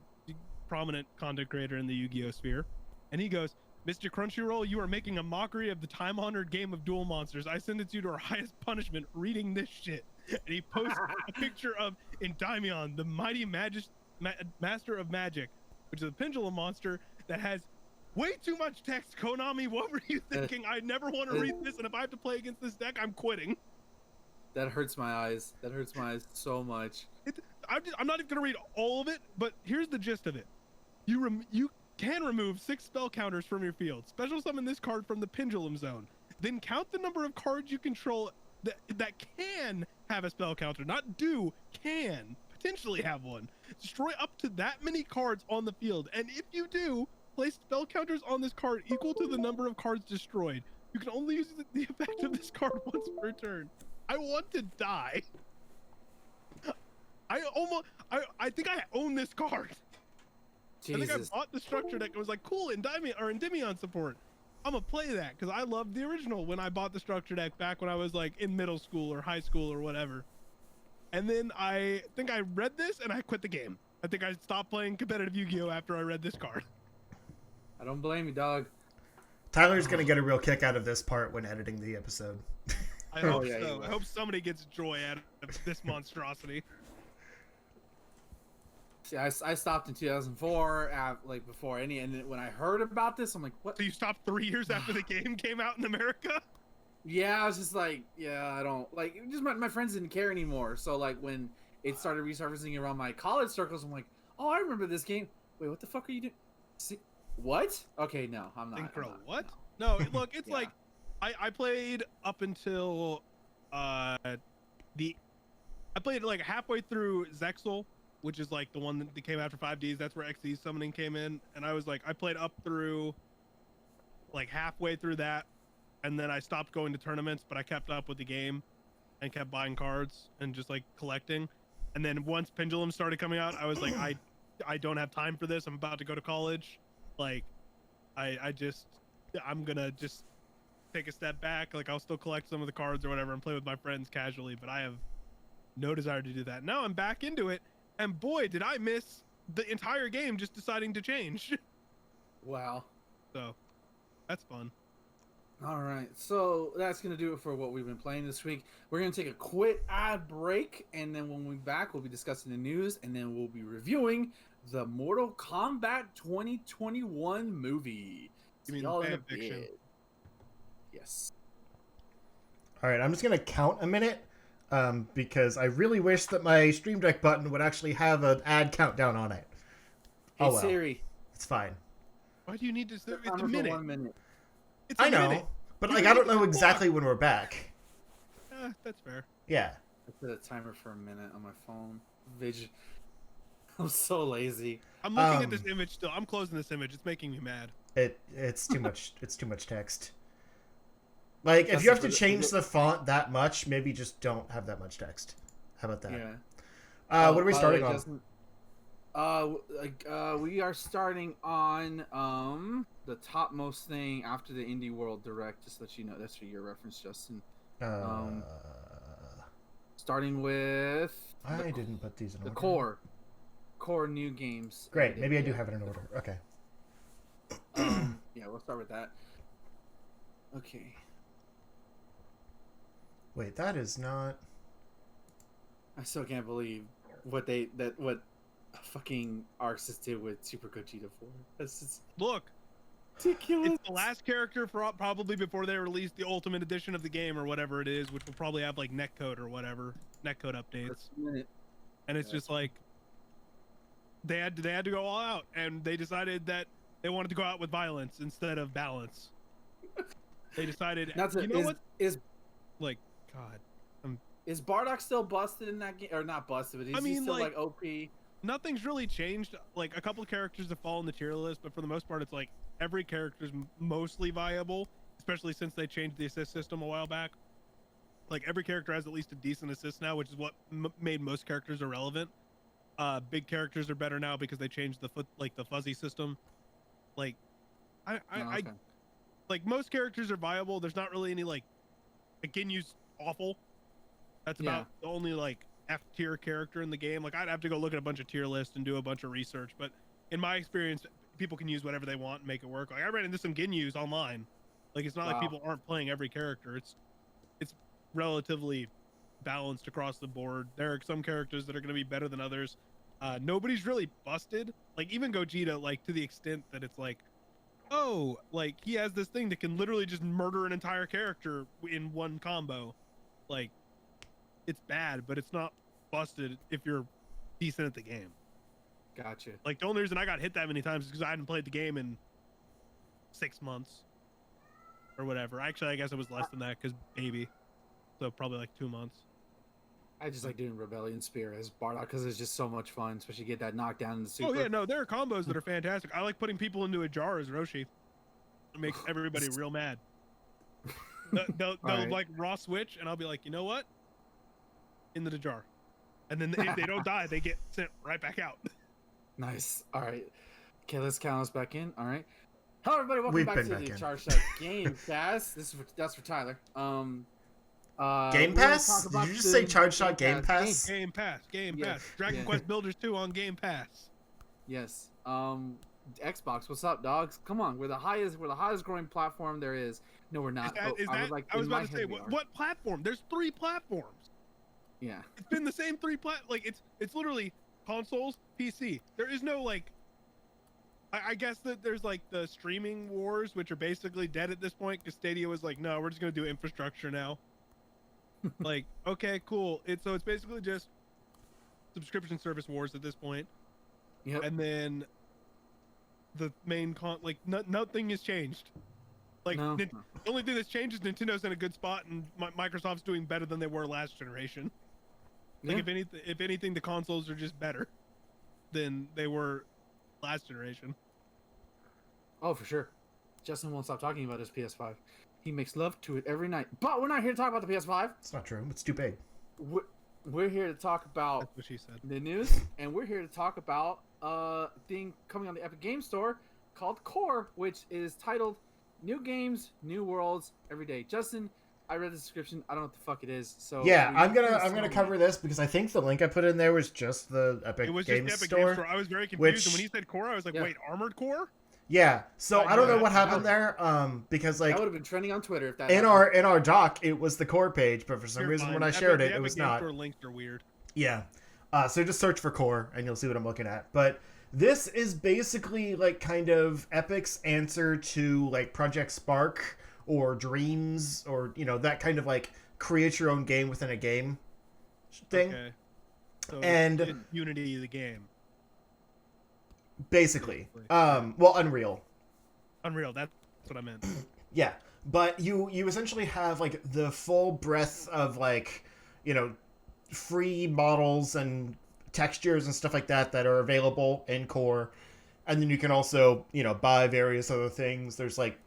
prominent content creator in the Yu-Gi-Oh sphere. And he goes, Mr. Crunchyroll, you are making a mockery of the time-honored game of Duel Monsters. I sentence you to our highest punishment reading this shit. And he posts a picture of Endymion, the mighty master of magic, which is a pendulum monster that has way too much text. Konami, what were you thinking? I never want to read this, and if I have to play against this deck, I'm quitting. That hurts my eyes. That hurts my eyes so much. I'm not even gonna read all of it, but here's the gist of it. You can remove 6 spell counters from your field. Special summon this card from the Pendulum Zone. Then count the number of cards you control that can have a spell counter. Not can potentially have one. Destroy up to that many cards on the field, and if you do, place spell counters on this card equal to the number of cards destroyed. You can only use the effect of this card once per turn. I want to die. I think I own this card. Jesus. I think I bought the structure deck. It was like, cool, Endymion support. I'm gonna play that because I loved the original when I bought the structure deck back when I was like in middle school or high school or whatever. And then I think I read this and I quit the game. I think I stopped playing competitive Yu-Gi-Oh after I read this card. I don't blame you, dog. Tyler's gonna get a real kick out of this part when editing the episode. I hope yeah, so. I hope somebody gets joy out of this monstrosity. See, I stopped in 2004, like before any, and then when I heard about this, I'm like, what? So you stopped 3 years after the game came out in America? Yeah, I was just like, yeah, I don't like. Just my friends didn't care anymore. So like when it started resurfacing around my college circles, I'm like, oh, I remember this game. Wait, what the fuck are you doing? See, what? Okay, no, I'm not. Synchro, I'm not, what? No, look, it's Yeah. like I played up until I played like halfway through Zexal, which is like the one that came after 5Ds. That's where XD summoning came in, and I was like, I played up through like halfway through that, and then I stopped going to tournaments, but I kept up with the game and kept buying cards and just like collecting. And then once Pendulum started coming out, I was like, I don't have time for this. I'm about to go to college. Like, I'm gonna just take a step back. Like, I'll still collect some of the cards or whatever and play with my friends casually, but I have no desire to do that. Now I'm back into it, and boy, did I miss the entire game just deciding to change. Wow. So that's fun. All right, so that's gonna do it for what we've been playing this week. We're gonna take a quick ad break, and then when we're back, we'll be discussing the news, and then we'll be reviewing the Mortal Kombat 2021 movie. You mean See y'all in a fan fiction? bit. Yes. All right, I'm just gonna count a minute because I really wish that my Stream Deck button would actually have an ad countdown on it. Hey Oh well, Siri. it's fine. Why do you need to? It's a Timer for minute. 1 minute. It's a I know, minute. but You like can I don't make it know a exactly when we're back. That's fair. Yeah. I put a timer for a minute on my phone. I'm so lazy. I'm looking at this image still. I'm closing this image. It's making me mad. It's too much. It's too much text. Like if That's you have the- to change the font that much, maybe just don't have that much text. How about that? Yeah. What are we By the starting way, on? Justin, we are starting on the topmost thing after the Indie World Direct. Just to let you know, that's for your reference, Justin. Starting with I didn't put these in the order. core new games. Great. Maybe I do have it in order. Okay. Yeah, we'll start with that. Okay. Wait, that is not. I still can't believe what fucking Arxis did with Super Gogeta 4. That's just... Look, ridiculous. It's the last character for probably before they release the ultimate edition of the game or whatever it is, which will probably have like netcode or whatever, netcode updates. And it's just like they had to go all out, and they decided that they wanted to go out with violence instead of balance. They decided, you know what? Is like, God. Is Bardock still busted in that game, or not busted? But is he still like OP? Nothing's really changed. Like a couple of characters have fallen the tier list, but for the most part, it's like every character is mostly viable, especially since they changed the assist system a while back. Like every character has at least a decent assist now, which is what made most characters irrelevant. Big characters are better now because they changed the fuzzy system. Like, I like most characters are viable. There's not really any like Ginyu's awful. That's about the only like F tier character in the game. Like I'd have to go look at a bunch of tier lists and do a bunch of research, but in my experience, people can use whatever they want and make it work. Like I ran into some Ginyus online. Like it's not like people aren't playing every character. It's relatively balanced across the board. There are some characters that are going to be better than others. Nobody's really busted. Like even Gogeta, like to the extent that it's like, oh, like he has this thing that can literally just murder an entire character in one combo. Like it's bad, but it's not busted if you're decent at the game. Gotcha. Like the only reason I got hit that many times is because I hadn't played the game in 6 months or whatever. Actually, I guess it was less than that because baby, so probably like 2 months. I just like doing Rebellion Spear as Bardock because it's just so much fun, especially get that knockdown in the super. Oh yeah, no, there are combos that are fantastic. I like putting people into a jar as Roshi. It makes everybody real mad. They'll like raw switch, and I'll be like, you know what? Into the jar, and then if they don't die, they get sent right back out. Nice. All right. Okay, let's count us back in. All right. Hello, everybody. Welcome We've back been to back the in. Chargeshot Gamecast. That's for Tyler. Game Pass? Did you just say Chargeshot Game Pass? Game Pass. Yeah. Dragon Quest Builders 2 on Game Pass. Yes. Xbox. What's up, dogs? Come on. We're the highest growing platform there is. No, we're not. I was about to say what platform? There's 3 platforms. Yeah. It's been the same 3 like it's literally consoles, PC. There is no like I guess that there's like the streaming wars, which are basically dead at this point because Stadia was like, no, we're just gonna do infrastructure now. Like, okay, cool. It's basically just subscription service wars at this point. Yep. And then the main nothing has changed. Like the only thing that's changed is Nintendo's in a good spot and Microsoft's doing better than they were last generation. Like if anything, the consoles are just better than they were last generation. Oh, for sure. Justin won't stop talking about his PS5. He makes love to it every night. But we're not here to talk about the PS5. It's not true. It's too big. We're here to talk about That's what she said. the news, and we're here to talk about a thing coming on the Epic Games Store called Core, which is titled New Games, New Worlds, Every Day. Justin, I read the description. I don't know what the fuck it is. So yeah, I'm gonna cover this because I think the link I put in there was just the Epic Games Store. I was very confused, and when he said Core, I was like, wait, Armored Core? Yeah, so I don't know what happened there, because like that would have been trending on Twitter if that in our doc it was the Core page, but for some reason when I shared it, it was not. Store links are weird. Yeah, so just search for Core and you'll see what I'm looking at. But this is basically like kind of Epic's answer to like Project Spark or Dreams or that kind of like create your own game within a game thing. Okay. So and it's Unity the game. Basically. Unreal. Unreal, that's what I meant. Yeah. But you essentially have like the full breadth of like, free models and textures and stuff like that are available in Core. And then you can also, buy various other things. There's like,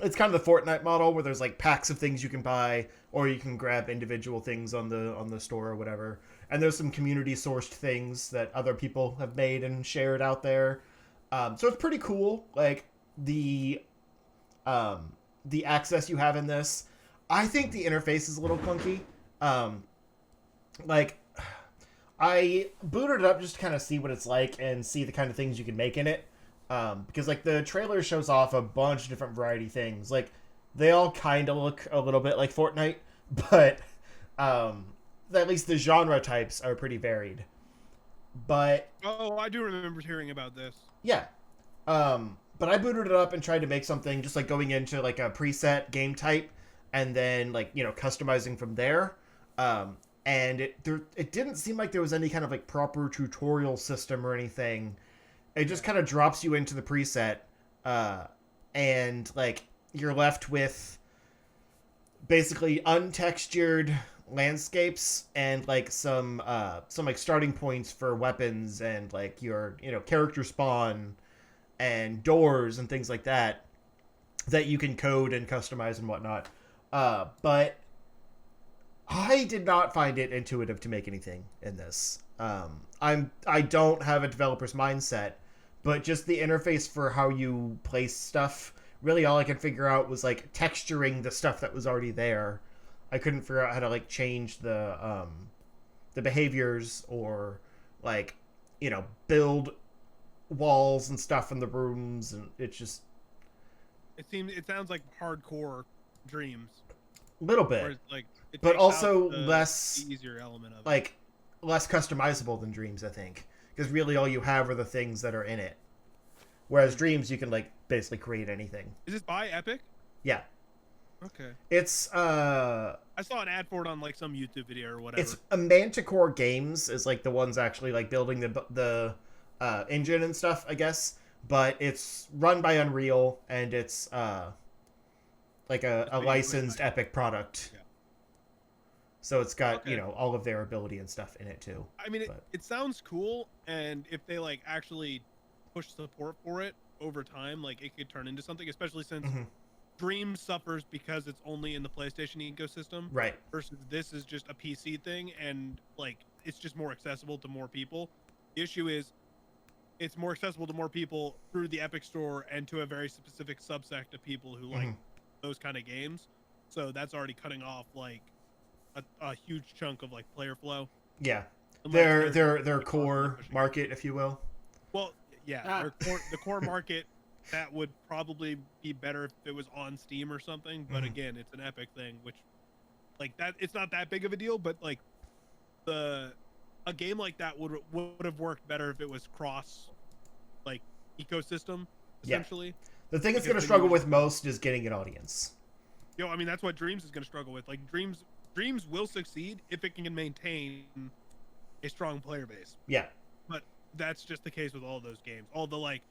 it's kind of the Fortnite model where there's like packs of things you can buy, or you can grab individual things on the store or whatever. And there's some community sourced things that other people have made and shared out there. So it's pretty cool. Like the access you have in this. I think the interface is a little clunky. Like I booted it up just to kind of see what it's like and see the kind of things you can make in it. Because like the trailer shows off a bunch of different variety things. Like they all kind of look a little bit like Fortnite, but at least the genre types are pretty varied. But I do remember hearing about this. Yeah. But I booted it up and tried to make something just like going into like a preset game type and then like, customizing from there. And it didn't seem like there was any kind of like proper tutorial system or anything. It just kind of drops you into the preset. And like you're left with basically untextured landscapes and like some like starting points for weapons and like your character spawn and doors and things like that you can code and customize and whatnot. But I did not find it intuitive to make anything in this. I don't have a developer's mindset, but just the interface for how you place stuff, really all I could figure out was like texturing the stuff that was already there. I couldn't figure out how to like change the behaviors or like, build walls and stuff in the rooms, and it sounds like hardcore Dreams. Little bit. Where, like, but also less easier element of like less customizable than Dreams, I think, because really all you have are the things that are in it. Whereas Dreams, you can like basically create anything. Is this by Epic? Yeah. Okay. It's I saw an ad for it on like some YouTube video or whatever. It's a Manticore Games is like the ones actually like building the engine and stuff, I guess. But it's run by Unreal and it's like a licensed Epic product. Yeah. So it's got, all of their ability and stuff in it too. I mean, it sounds cool, and if they like actually push support for it over time, like it could turn into something, especially since Dreams suffers because it's only in the PlayStation ecosystem. Right. Versus this is just a PC thing, and like it's just more accessible to more people. The issue is it's more accessible to more people through the Epic Store and to a very specific subsect of people who like those kind of games. So that's already cutting off like a huge chunk of like player flow. Yeah. Their core market, if you will. Well, yeah, the core market that would probably be better if it was on Steam or something, but again, it's an Epic thing, which like that it's not that big of a deal, but like a game like that would have worked better if it was cross like ecosystem essentially. Yeah. The thing it's going to struggle with most is getting an audience. I mean that's what Dreams is going to struggle with. Like Dreams will succeed if it can maintain a strong player base. Yeah. But that's just the case with all those games. All the like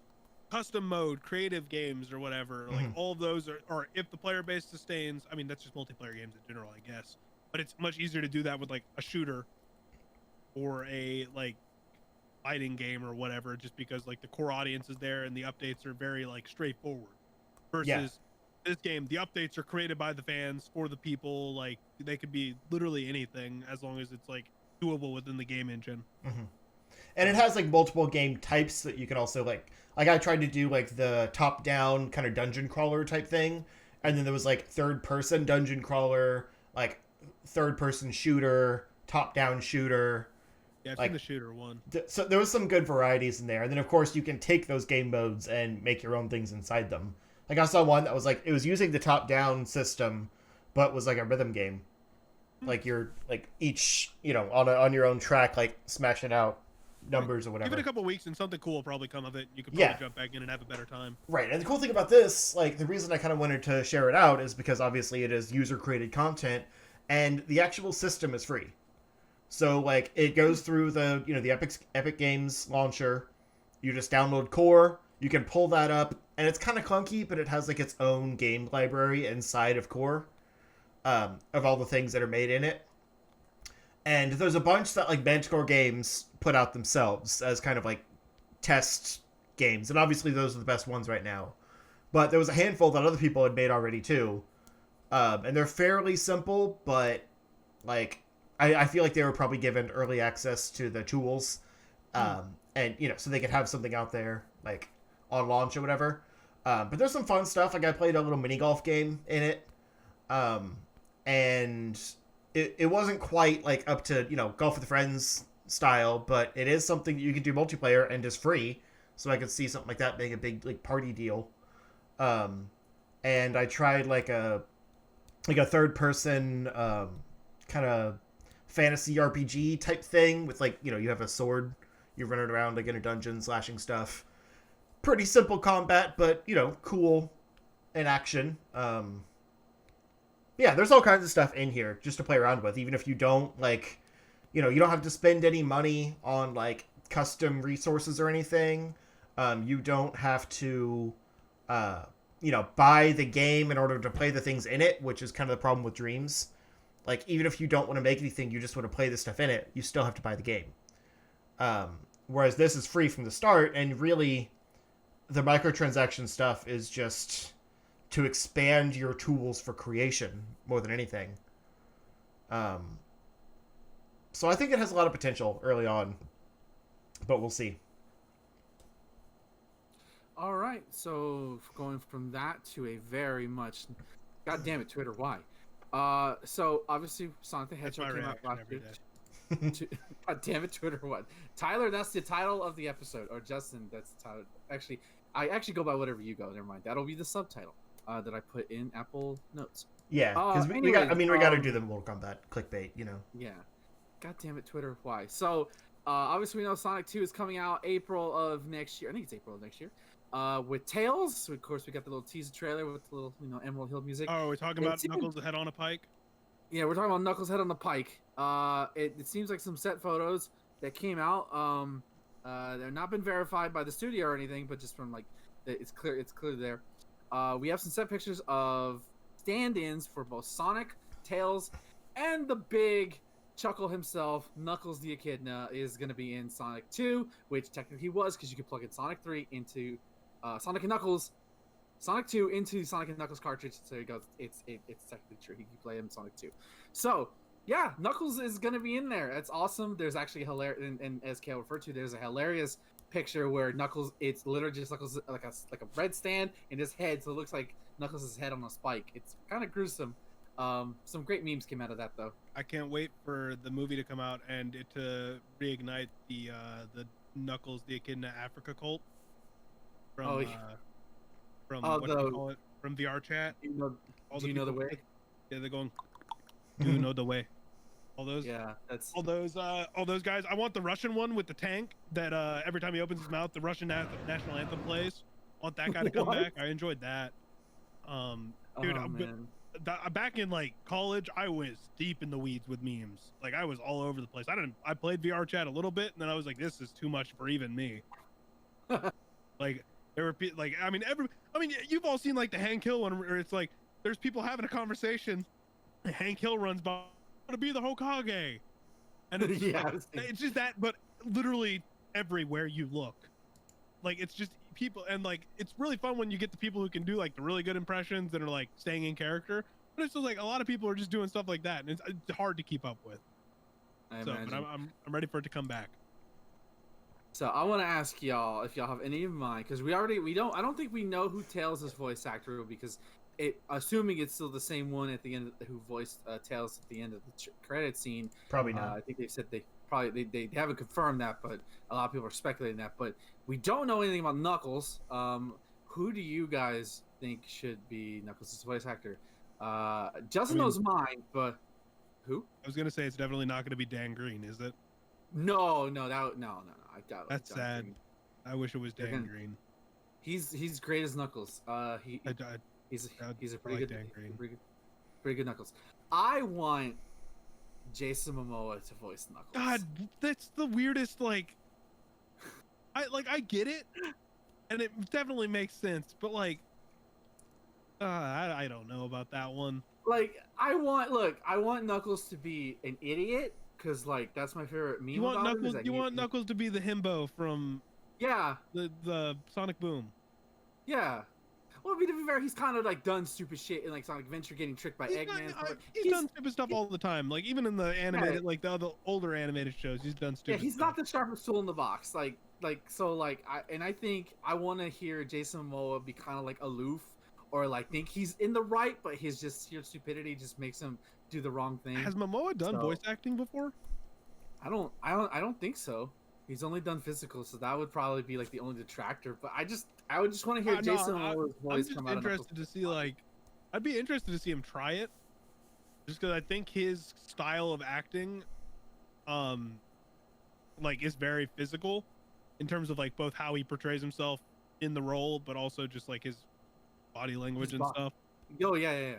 custom mode, creative games or whatever, like all of those are if the player base sustains, I mean that's just multiplayer games in general, I guess. But it's much easier to do that with like a shooter or a like fighting game or whatever, just because like the core audience is there and the updates are very like straightforward. Versus this game, the updates are created by the fans for the people, like they could be literally anything as long as it's like doable within the game engine. And it has like multiple game types that you can also like I tried to do like the top down kind of dungeon crawler type thing, and then there was like third person dungeon crawler, like third person shooter, top down shooter. Yeah, I've seen the shooter one. So there was some good varieties in there, and then of course you can take those game modes and make your own things inside them. Like I saw one that was like it was using the top down system, but was like a rhythm game. Like you're like each on your own track, like smashing out numbers or whatever. Give it a couple weeks and something cool will probably come of it. You can probably jump back in and have a better time. Right, and the cool thing about this, like the reason I kind of wanted to share it out is because obviously it is user created content, and the actual system is free. So like it goes through the the Epic Games launcher. You just download Core. You can pull that up, and it's kind of clunky, but it has like its own game library inside of Core, of all the things that are made in it. And there's a bunch that like Manticore Games put out themselves as kind of like test games, and obviously those are the best ones right now. But there was a handful that other people had made already too, and they're fairly simple, but like I feel like they were probably given early access to the tools, and so they could have something out there like on launch or whatever. But there's some fun stuff. Like I played a little mini golf game in it, and it wasn't quite like up to Golf with Friends style, but it is something that you can do multiplayer and is free. So I could see something like that being a big like party deal. And I tried like a third person kind of fantasy RPG type thing with like you have a sword, you're running around like in a dungeon slashing stuff. pretty simple combat, but cool in action. Yeah, there's all kinds of stuff in here just to play around with, even if you don't like, you don't have to spend any money on like custom resources or anything. You don't have to, buy the game in order to play the things in it, which is kind of the problem with Dreams. Like, even if you don't want to make anything, you just want to play the stuff in it, you still have to buy the game. Whereas this is free from the start, and really, the microtransaction stuff is just to expand your tools for creation more than anything. So I think it has a lot of potential early on, but we'll see. All right, so going from that to a very much, God damn it, Twitter, why? So obviously Sonic the Hedgehog came out last week. God damn it, Twitter, what? Tyler, that's the title of the episode, or Justin, that's the title. Actually, I actually go by whatever you go. Never mind, that'll be the subtitle that I put in Apple Notes. Yeah, because we got to do the Mortal Kombat clickbait, Yeah. God damn it, Twitter, why? So obviously we know Sonic 2 is coming out April of next year. I think it's April of next year. With Tails, so of course we got the little teaser trailer with the little Emerald Hill music. Oh, we're talking about Knuckles' head on a pike. Yeah, we're talking about Knuckles' head on the pike. It seems like some set photos that came out. They're not been verified by the studio or anything, but just from like it's clear there. We have some set pictures of stand-ins for both Sonic, Tails, and the big Chuckle himself, Knuckles the Echidna, is going to be in Sonic 2, which technically he was because you could plug in Sonic 3 into Sonic and Knuckles, Sonic 2 into Sonic and Knuckles cartridge. So he goes, it's technically true. He can play him in Sonic 2. So yeah, Knuckles is going to be in there. That's awesome. There's actually hilarious, and as Cale referred to, there's a hilarious picture where Knuckles, it's literally just Knuckles like a bread stand in his head, so it looks like Knuckles' head on a spike. It's kind of gruesome. Some great memes came out of that though. I can't wait for the movie to come out and it to reignite the Knuckles the Echidna Africa cult from from VR chat. Do you know the way? Yeah, they're going. Do you know the way? All those. Yeah, that's all those guys. I want the Russian one with the tank that every time he opens his mouth, the Russian national anthem plays. I want that guy to come back. I enjoyed that. Dude, back in like college, I was deep in the weeds with memes. Like I was all over the place. I played VR chat a little bit, and then I was like, this is too much for even me. Like there were like you've all seen like the Hank Hill one where it's like there's people having a conversation. Hank Hill runs by to be the Hokage, and it's, it's just that, but literally everywhere you look, like it's just people, and like it's really fun when you get the people who can do like the really good impressions and are like staying in character. But it's just like a lot of people are just doing stuff like that, and it's hard to keep up with. But I'm ready for it to come back. So I want to ask y'all if y'all have any in mind, because I don't think we know who Tails' voice actor will be, because assuming it's still the same one at the end who voiced Tails at the end of the credit scene. Probably not. I think they've said they haven't confirmed that, but a lot of people are speculating that. But we don't know anything about Knuckles. Who do you guys think should be Knuckles' voice actor? Justin knows mine, but who? I was gonna say it's definitely not gonna be Dan Green, is it? No. I doubt it. That's sad. Green. I wish it was Dan Green. He's great as Knuckles. He's a pretty good Knuckles. I want Jason Momoa to voice Knuckles. God, that's the weirdest. Like, I get it, and it definitely makes sense. But like, I don't know about that one. Like, I want Knuckles to be an idiot, because like that's my favorite meme. You want Knuckles to be the himbo from the Sonic Boom. Yeah. Well, to be fair, he's kind of like done stupid shit in like Sonic Adventure, getting tricked by Eggman. He's done stupid stuff all the time. Like even in the animated, like the other older animated shows, he's done stupid. Yeah, he's not the sharpest tool in the box. I think I want to hear Jason Momoa be kind of like aloof, or like think he's in the right, but his just sheer stupidity just makes him do the wrong thing. Has Momoa done voice acting before? I don't think so. He's only done physical, so that would probably be like the only detractor. But I would just want to hear Jason Momoa's voice come out. I'm interested to see I'd be interested to see him try it, just because I think his style of acting, like is very physical, in terms of like both how he portrays himself in the role, but also just like his body language and stuff. Oh yeah.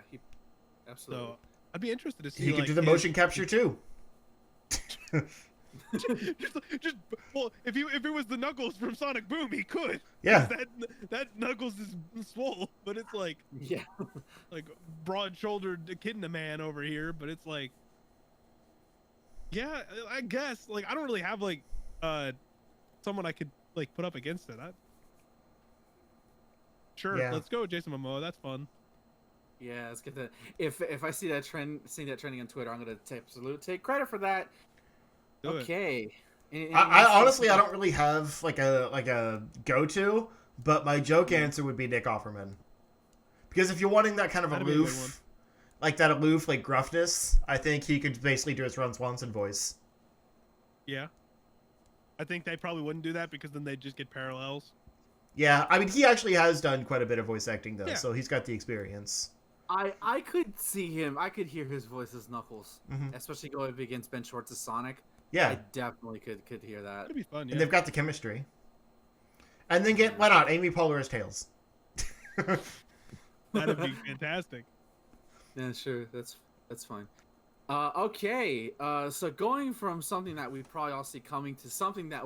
Absolutely. So I'd be interested to see. He could do the motion capture too. just well, if it was the Knuckles from Sonic Boom, he could. Yeah. That Knuckles is swole, but it's like like broad-shouldered echidna man over here. But it's like, yeah, I guess like I don't really have like someone I could like put up against it. Sure, let's go, Jason Momoa. That's fun. Yeah, let's get that. If I see that trending on Twitter, I'm gonna take credit for that. Okay. I honestly, I don't really have like a go-to, but my joke answer would be Nick Offerman, because if you're wanting that kind of aloof, like gruffness, I think he could basically do his Ron Swanson voice. Yeah, I think they probably wouldn't do that because then they'd just get parallels. Yeah, I mean, he actually has done quite a bit of voice acting though, so he's got the experience. I could see him. I could hear his voice as Knuckles, especially going up against Ben Schwartz's Sonic. Yeah, I definitely could hear that. That'd be fun. Yeah. And they've got the chemistry. And then why not Amy Poehler as Tails? That'd be fantastic. Yeah, sure. That's fine. Okay. So going from something that we probably all see coming to something that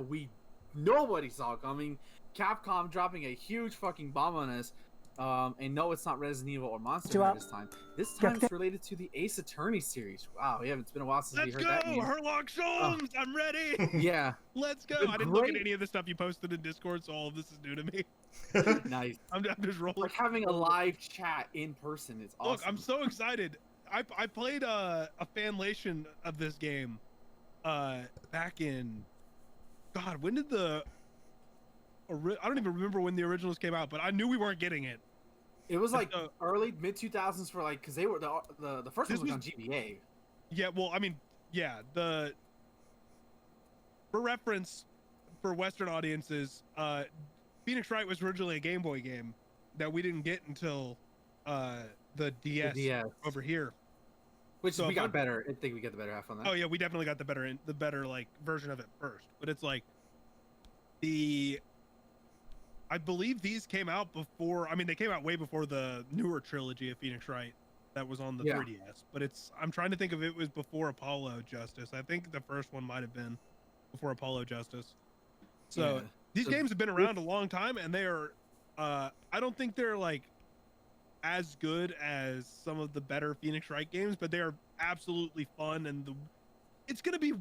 nobody saw coming, Capcom dropping a huge fucking bomb on us. And no, it's not Resident Evil or Monster Hunter this time. This time it's related to the Ace Attorney series. Wow, it's been a while since we heard that name. Herlock Sholmes, I'm ready. Yeah. Let's go. I didn't look at any of the stuff you posted in Discord, so all of this is new to me. Nice. I'm just rolling. Like having a live chat in person is awesome. Look, I'm so excited. I played a fanlation of this game back in, God, when did I don't even remember when the originals came out, but I knew we weren't getting it. It was like early mid 2000s for like, because they were the first one was on GBA. Yeah, well, I mean, yeah, for reference for Western audiences, Phoenix Wright was originally a Game Boy game that we didn't get until the DS over here. Which we got better. I think we got the better half on that. Oh yeah, we definitely got the better like version of it first. But it's like I believe these came out before. I mean, they came out way before the newer trilogy of Phoenix Wright that was on the 3DS. But I'm trying to think if it was before Apollo Justice. I think the first one might have been before Apollo Justice. So these games have been around a long time, and they are. I don't think they're like as good as some of the better Phoenix Wright games, but they are absolutely fun. And it's gonna be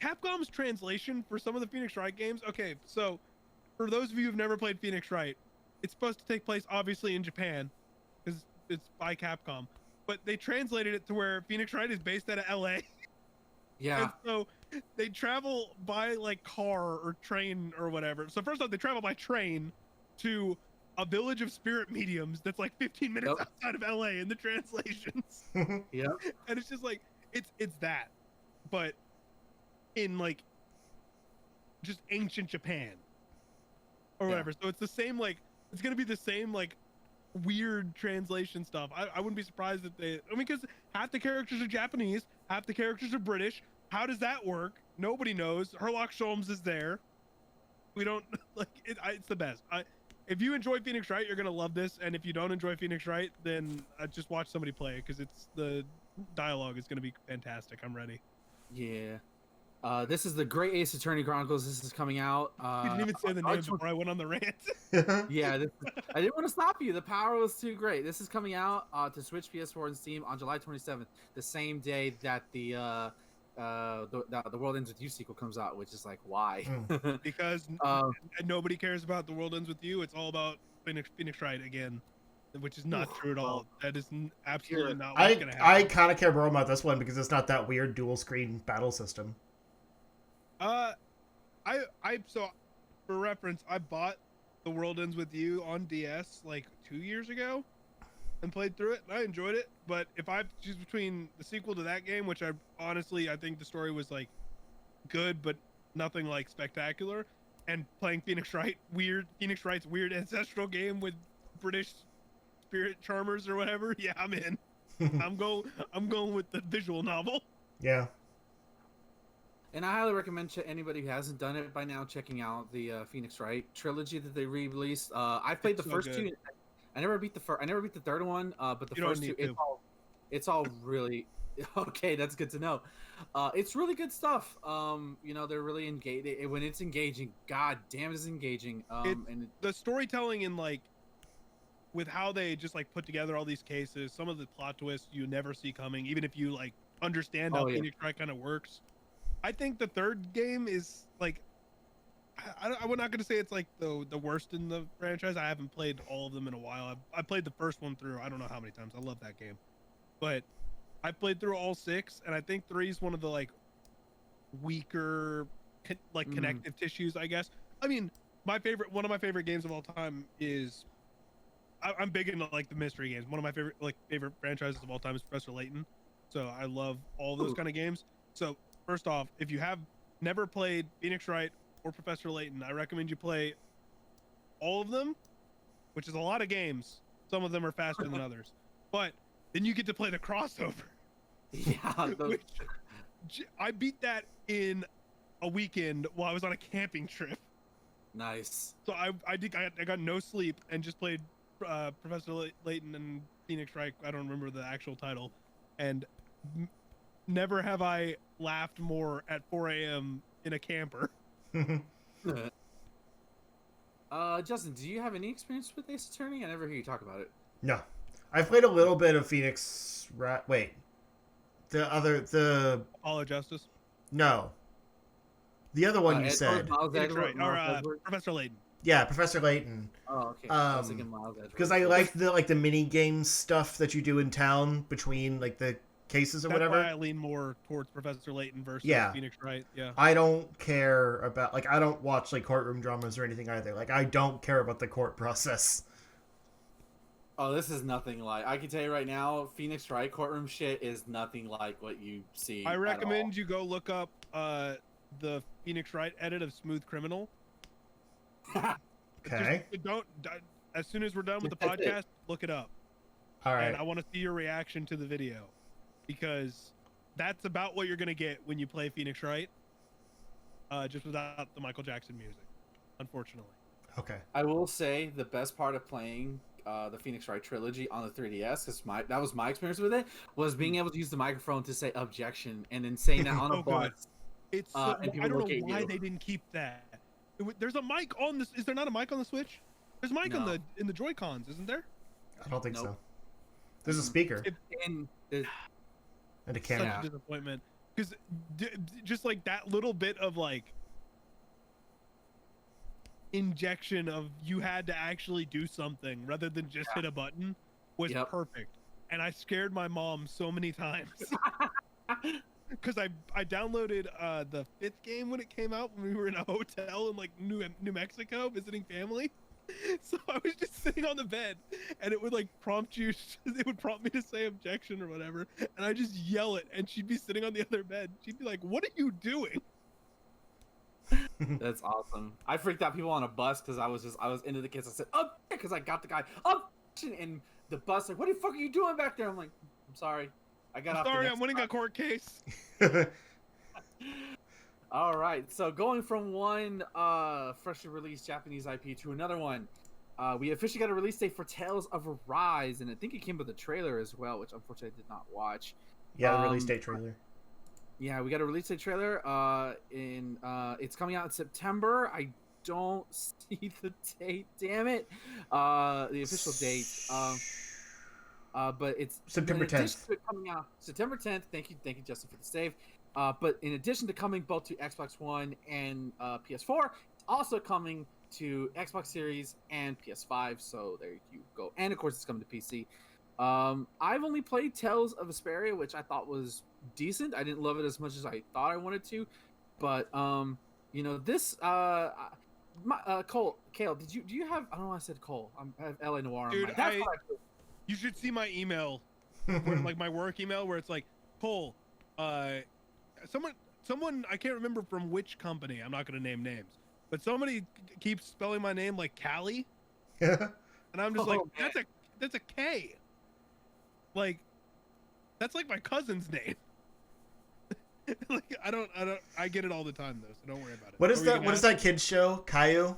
Capcom's translation for some of the Phoenix Wright games. Okay, so. For those of you who've never played Phoenix Wright, it's supposed to take place obviously in Japan because it's by Capcom, but they translated it to where Phoenix Wright is based out of LA. Yeah. And so they travel by like car or train or whatever. So first off, they travel by train to a village of spirit mediums that's like 15 minutes outside of LA in the translations. Yeah. And it's just like it's that, but in like just ancient Japan. Or whatever. So it's the same, like, it's going to be the same, like, weird translation stuff. I wouldn't be surprised if because half the characters are Japanese, half the characters are British. How does that work? Nobody knows. Herlock Sholmes is there. We don't, like, it's the best. If you enjoy Phoenix Wright, you're going to love this. And if you don't enjoy Phoenix Wright, then just watch somebody play it because the dialogue is going to be fantastic. I'm ready. Yeah. This is the Great Ace Attorney Chronicles. This is coming out. You didn't even say the name before I went on the rant. Yeah, I didn't want to stop you. The power was too great. This is coming out to Switch, PS4, and Steam on July 27th, the same day that the World Ends With You sequel comes out, which is like, why? Because nobody cares about The World Ends With You. It's all about Phoenix Wright again, which is not true at all. That is absolutely not what's going to happen. I kind of care more about this one because it's not that weird dual screen battle system. So for reference, I bought The World Ends With You on DS like 2 years ago and played through it, and I enjoyed it. But if I choose between the sequel to that game, which I think the story was like good but nothing like spectacular, and playing Phoenix Wright's weird ancestral game with British spirit charmers or whatever, yeah, I'm in. I'm going with the visual novel. Yeah. And I highly recommend anybody who hasn't done it by now checking out the Phoenix Wright trilogy that they re-released. I played It's the so first good. two. I never beat the first. I never beat the third one. But the You don't first two, need to. it's all really okay. That's good to know. It's really good stuff. They're really engaged. When it's engaging, god damn, it's engaging. The storytelling in like with how they just like put together all these cases, some of the plot twists you never see coming, even if you like understand how Oh, yeah. Phoenix Wright kind of works. I think the third game is like I'm not going to say it's like the worst in the franchise. I haven't played all of them in a while. I played the first one through. I don't know how many times. I love that game, but I played through all 6, and I think 3 is one of the like weaker connective tissues, I guess. I mean, one of my favorite games of all time is I'm big into like the mystery games. One of my favorite franchises of all time is Professor Layton. So I love all those kind of games. So first off, if you have never played Phoenix Wright or Professor Layton, I recommend you play all of them, which is a lot of games. Some of them are faster than others, but then you get to play the crossover. Yeah, Which I beat that in a weekend while I was on a camping trip. nice. So I got no sleep and just played Professor Layton and Phoenix Wright. I don't remember the actual title, and never have I laughed more at 4 a.m. in a camper. Justin, do you have any experience with Ace Attorney? I never hear you talk about it. No. I played a little bit of Phoenix Wright. Wait. The Apollo Justice. No. The other one you Edward, said. Miles Phoenix Edward, Wright, or Miles Edward? Professor Layton. Yeah, Professor Layton. Oh, okay. I was thinking Miles Edward. Because I like the mini game stuff that you do in town between like the cases or That's whatever. why I lean more towards Professor Layton versus Phoenix Wright. Yeah. I don't care about I don't watch like courtroom dramas or anything either. Like I don't care about the court process. Oh, this is nothing like. I can tell you right now, Phoenix Wright courtroom shit is nothing like what you see. I recommend you go look up the Phoenix Wright edit of Smooth Criminal. Okay. Don't as soon as we're done with the podcast, look it up. All right. And I want to see your reaction to the video, because that's about what you're gonna get when you play Phoenix Wright, just without the Michael Jackson music, unfortunately. Okay. I will say the best part of playing the Phoenix Wright trilogy on the 3DS, because that was my experience with it, was being able to use the microphone to say objection and then saying that on a bus. It's and I people don't look know at why you. they didn't keep that. There's a mic on this. Is there not a mic on the Switch? There's a mic No. in the Joy-Cons, isn't there? I don't think Nope. so. There's a speaker And and a Such camera. a disappointment, because just like that little bit of like injection of you had to actually do something rather than just hit a button was perfect. And I scared my mom so many times. Because I downloaded the 5th game when it came out, when we were in a hotel in like New Mexico visiting family. So I was just sitting on the bed, and it would like prompt you. It would prompt me to say objection or whatever, and I just yell it, and she'd be sitting on the other bed. She'd be like, "What are you doing?" That's awesome. I freaked out people on a bus because I was into the kids. I said, "Oh," because I got the guy objection, and the bus like, "What the fuck are you doing back there?" I'm like, "I'm sorry, I got off." Sorry, I'm winning a court case. All right, so going from one freshly released Japanese IP to another one, we officially got a release date for Tales of Arise, and I think it came with a trailer as well, which unfortunately I did not watch. Yeah, the release date trailer. Yeah, we got a release date trailer. It's coming out in September. I don't see the date. Damn it, the official date. But it's September 10th. Coming out September 10th. Thank you, Justin, for the save. But in addition to coming both to Xbox One and PS4, it's also coming to Xbox Series and PS5. So there you go. And of course, it's coming to PC. I've only played Tales of Vesperia, which I thought was decent. I didn't love it as much as I thought I wanted to, but this Cale, do you have? I don't know why I said Cole. I have LA Noir. Dude, That's you should see my email, where, like my work email, where it's like, Cole, someone I can't remember from which company. I'm not going to name names, but somebody keeps spelling my name like Cale, and I'm just like, that's a K. Like, that's like my cousin's name. Like I get it all the time though, so don't worry about it. What is that? What is that kid's show? Caillou?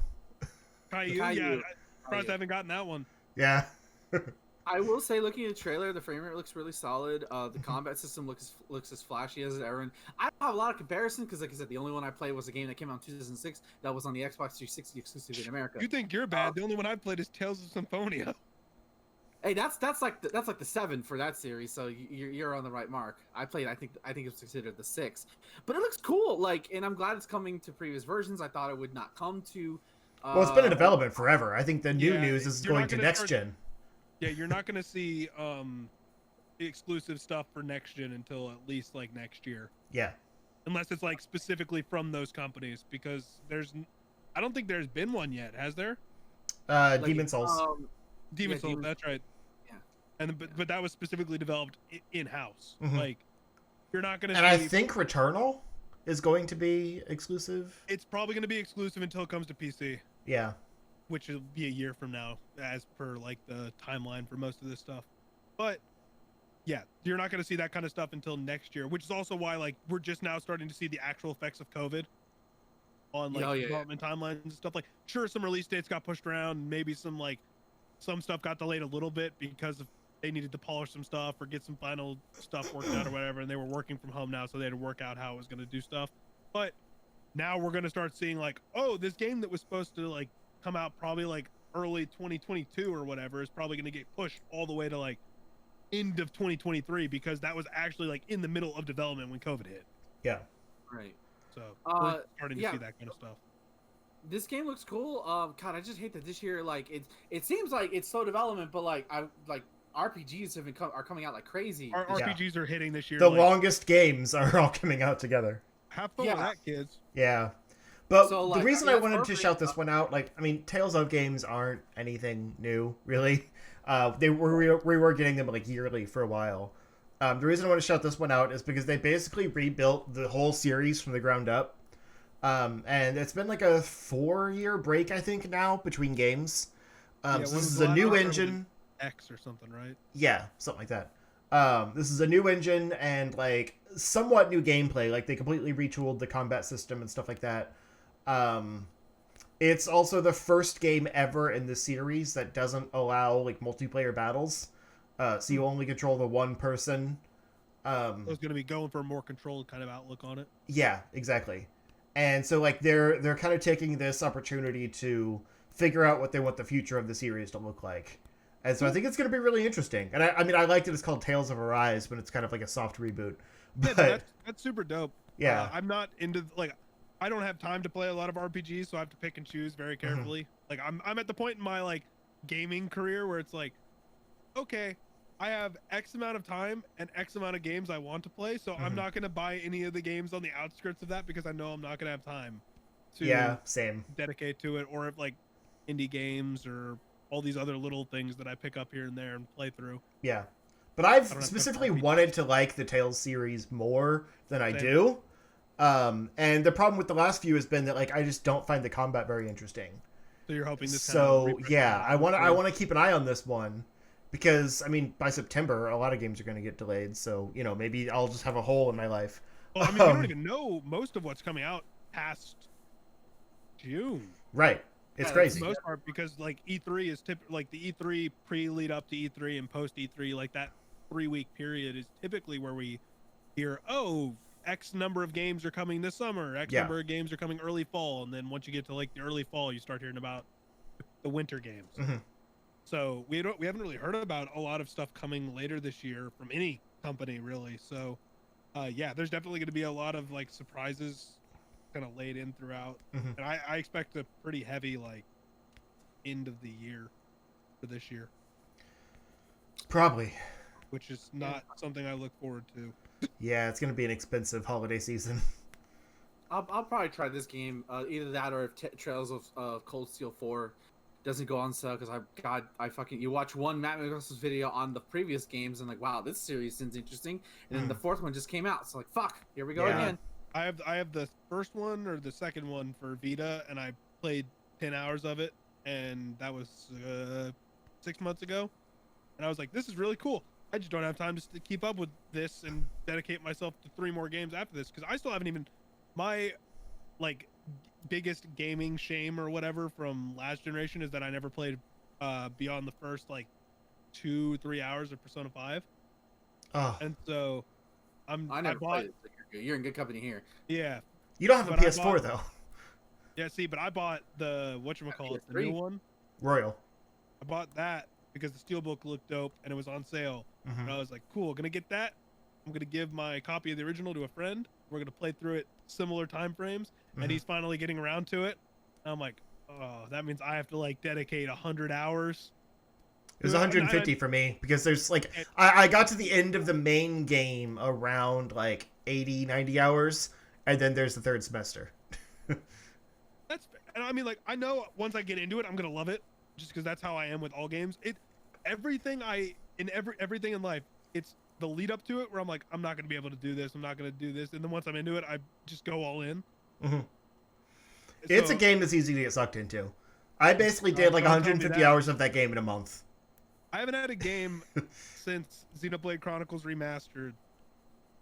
Caillou? Caillou. Yeah, surprised I haven't gotten that one. Yeah. I will say, looking at the trailer, the frame rate looks really solid. The combat system looks as flashy as ever. And I don't have a lot of comparison because, like I said, the only one I played was a game that came out in 2006 that was on the Xbox 360 exclusive in America. You think you're bad? The only one I've played is Tales of Symphonia. Hey, that's like the 7 for that series, so you're on the right mark. I think it was considered the 6, but it looks cool. Like, and I'm glad it's coming to previous versions. I thought it would not come to. Well, it's been in development forever. I think the new news is going to next gen. Yeah, you're not going to see exclusive stuff for next gen until at least like next year. Yeah. Unless it's like specifically from those companies, because I don't think there's been one yet, has there? Demon Souls. Demon Souls, that's right. Yeah. And but that was specifically developed in house. Like, you're not going to. And I think Returnal is going to be exclusive. It's probably going to be exclusive until it comes to PC. Yeah. Which will be a year from now, as per like the timeline for most of this stuff. But yeah, you're not going to see that kind of stuff until next year, which is also why like we're just now starting to see the actual effects of COVID on like development timelines and stuff. Like, sure, some release dates got pushed around, maybe some stuff got delayed a little bit because they needed to polish some stuff or get some final stuff worked out or whatever, and they were working from home now, so they had to work out how it was going to do stuff. But now we're going to start seeing like, oh, this game that was supposed to like come out probably like early 2022 or whatever is probably going to get pushed all the way to like end of 2023 because that was actually like in the middle of development when COVID hit. Yeah. Right. So we're starting to see that kind of stuff. This game looks cool. God, I just hate that this year, like it seems like it's slow development, but like RPGs are coming out like crazy. RPGs are hitting this year. The longest games are all coming out together. Have fun with that, kids. Yeah. But So, the reason I wanted to shout this one out, like, I mean, Tales of games aren't anything new, really. We were getting them like yearly for a while. The reason I want to shout this one out is because they basically rebuilt the whole series from the ground up. And it's been like a 4-year break, I think, now between games. So this is a new engine. X or something, right? Yeah, something like that. This is a new engine and like somewhat new gameplay. Like they completely retooled the combat system and stuff like that. It's also the first game ever in the series that doesn't allow like multiplayer battles. So you only control the one person. I was going to be going for a more controlled kind of outlook on it. Yeah, exactly. And so like they're kind of taking this opportunity to figure out what they want the future of the series to look like. And so I think it's going to be really interesting. And I mean, I liked it. It's called Tales of Arise, but it's kind of like a soft reboot. But yeah, that's super dope. Yeah. I'm not into like, I don't have time to play a lot of RPGs, so I have to pick and choose very carefully. Like I'm at the point in my like gaming career where it's like, okay, I have X amount of time and X amount of games I want to play, so I'm not going to buy any of the games on the outskirts of that because I know I'm not going to have time to dedicate to it, or if like indie games or all these other little things that I pick up here and there and play through. Yeah. But I've specifically wanted to like the Tales series more than I do. And the problem with the last few has been that like I just don't find the combat very interesting. So you're hoping this I want to keep an eye on this one because I mean by September a lot of games are going to get delayed, so you know maybe I'll just have a hole in my life. Well, I mean, we don't even know most of what's coming out past June. Right. It's crazy. For the most part, because like E3 is like the E3 pre-lead up to E3 and post E3, like that 3-week period is typically where we hear, oh, X number of games are coming this summer, X number of games are coming early fall, and then once you get to like the early fall, you start hearing about the winter games. So we haven't really heard about a lot of stuff coming later this year from any company really. So yeah, there's definitely going to be a lot of like surprises kind of laid in throughout, and I expect a pretty heavy like end of the year for this year, probably, which is not something I look forward to. Yeah, it's gonna be an expensive holiday season. I'll probably try this game, either that or if Trails of Cold Steel 4 doesn't go on sale, because you watch one Matt McGruss's video on the previous games and like, wow, this series seems interesting, and then the fourth one just came out, so like, fuck, here we go again. I have the first one or the second one for Vita, and I played 10 hours of it, and that was 6 months ago. And I was like, this is really cool. I just don't have time to keep up with this and dedicate myself to 3 more games after this because I still haven't even my like biggest gaming shame or whatever from last generation is that I never played beyond the first like 2-3 hours of Persona 5. Oh, And so I never played it. So you're in good company here. Yeah. you don't have a But I PS4 bought- though. Yeah, see, but I bought the whatchamacallit, the PS3. new one. Royal. I bought that because the steelbook looked dope and it was on sale. Mhm. And I was like, cool, gonna get that. I'm gonna give my copy of the original to a friend. We're gonna play through it similar time frames, Mhm. and he's finally getting around to it. And I'm like, oh, that means I have to like dedicate 100 hours. It was And I- 150 for me because there's like I got to the end of the main game around like 80, 90 hours, and then there's the third semester. And I mean, like, I know once I get into it, I'm gonna love it, just because that's how I am with all games. Everything in life, it's the lead up to it where I'm like, I'm not gonna be able to do this. I'm not gonna do this, and then once I'm into it, I just go all in. Mhm. It's a So- game that's easy to get sucked into. I basically did like Don't tell me 150 that. hours of that game in a month. I haven't had a game since Xenoblade Chronicles Remastered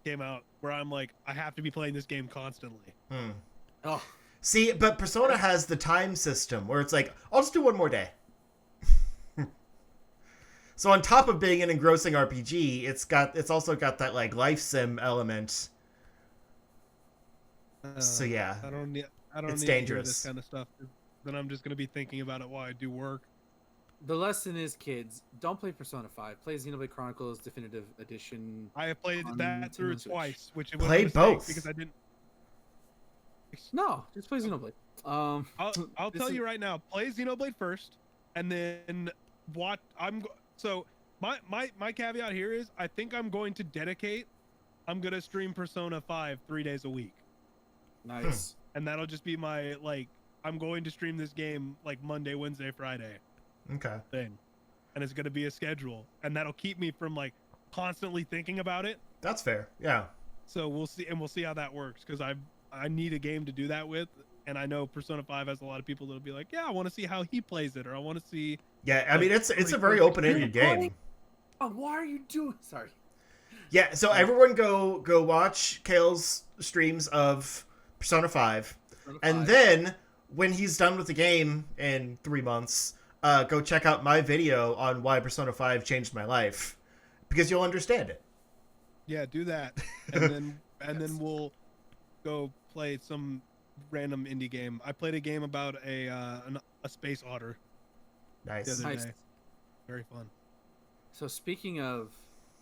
came out where I'm like, I have to be playing this game constantly. Hmm. Oh, See, but Persona has the time system where it's like, I'll just do one more day. So on top of being an engrossing RPG, it's also got that like life sim element. So yeah, I don't need. I don't It's need dangerous. to do this kind of stuff. Then I'm just gonna be thinking about it while I do work. the lesson is, kids, don't play Persona 5. Play Xenoblade Chronicles Definitive Edition. I have played On that through Nintendo Switch. twice, which it was Play a mistake both. because I didn't. No, just play Xenoblade. I'll this tell is- you right now. Play Xenoblade first, and then watch. So my caveat here is I think I'm going to dedicate. I'm gonna stream Persona 5 3 days a week, Nice. and that'll just be my like. I'm going to stream this game like Monday, Wednesday, Friday okay. thing, and it's gonna be a schedule, and that'll keep me from like constantly thinking about it. That's fair. Yeah. So we'll see how that works because I need a game to do that with, and I know Persona 5 has a lot of people that'll be like, yeah, I want to see how he plays it, or I want to see. Yeah, I mean it's a Like, very like, open-ended you're game. playing- Oh, why are you doing? Sorry. Yeah, so everyone go watch Cale's streams of Persona 5. Persona And 5. then when he's done with the game in 3 months, go check out my video on why Persona 5 changed my life, because you'll understand it. Yeah, do that, and then we'll go play some random indie game. I played a game about a space otter Nice. the other Nice. day. Very fun. So speaking of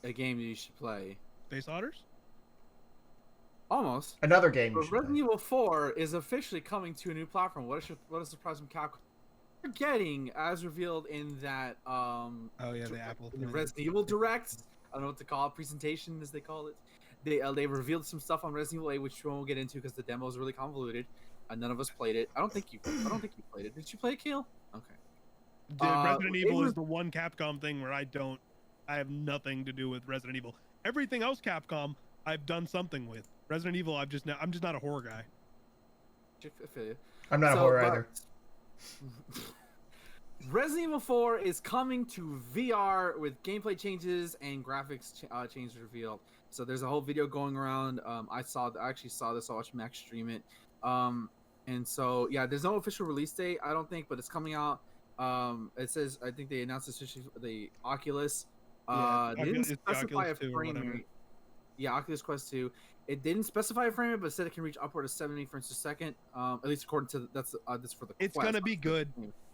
a game you should play, Space otters? almost. Another game you But should Resident play. Evil 4 is officially coming to a new platform. What a surprise from Capcom. We're getting, as revealed in that Oh yeah, the Apple. in the Resident Evil Direct. I don't know what to call it, presentation as they call it. They revealed some stuff on Resident Evil 8, which we won't get into because the demo is really convoluted. None of us played it. I don't think you played it. Did you play it, Cale? Okay. Resident it Evil was- is the one Capcom thing where I have nothing to do with Resident Evil. Everything else Capcom, I've done something with. Resident Evil, I'm just not a horror guy. I feel you. I'm not a horror either. Resident Evil 4 is coming to VR with gameplay changes and graphics changes revealed. So there's a whole video going around. I actually saw this. I watched Max stream it. And so yeah, there's no official release date, I don't think, but it's coming out. It says, I think they announced this the Oculus. Yeah, They didn't it's the specify Oculus 2 a or frame whatever. rate. Yeah, Oculus Quest 2. It didn't specify a frame rate, but said it can reach upward of 70 frames per second. At least according to that's for the. It's Quest. gonna be good.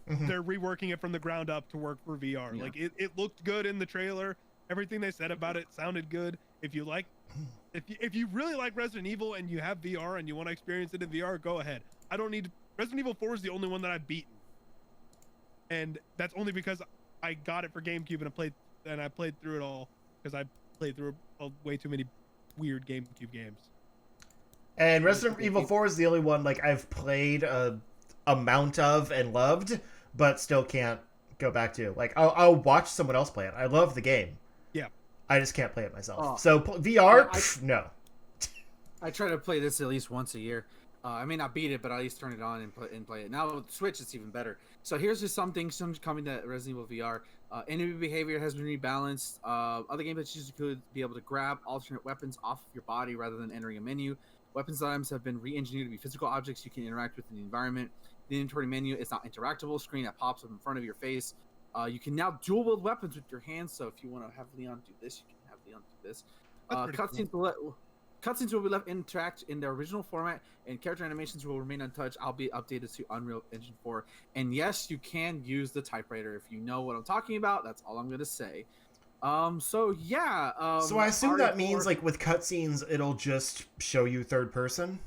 Mhm. They're reworking it from the ground up to work for VR. Yeah. Like it looked good in the trailer. Everything they said about it sounded good. If you really like Resident Evil and you have VR and you want to experience it in VR, go ahead. I don't need Resident Evil 4 is the only one that I've beaten, and that's only because I got it for GameCube and I played through it all because I played through way too many weird GameCube games. And Resident Evil 4 is the only one like I've played a amount of and loved, but still can't go back to. Like I'll watch someone else play it. I love the game. Yeah. I just can't play it myself. Oh. So VR, I- no. I try to play this at least once a year. I may not beat it, but at least turn it on and play it. Now with Switch, it's even better. So here's just some coming to Resident Evil VR. Enemy behavior has been rebalanced. Other gameplay users could be able to grab alternate weapons off of your body rather than entering a menu. Weapons items have been re-engineered to be physical objects you can interact with in the environment. The inventory menu is not interactable. Screen that pops up in front of your face. You can now dual wield weapons with your hands. So if you want to have Leon do this, you can have Leon do this. Cutscenes will be left intact in their original format, and character animations will remain untouched, albeit updated to Unreal Engine 4. And yes, you can use the typewriter. If you know what I'm talking about, that's all I'm going to say. So yeah. So I assume that means, like, with cutscenes, it'll just show you third person?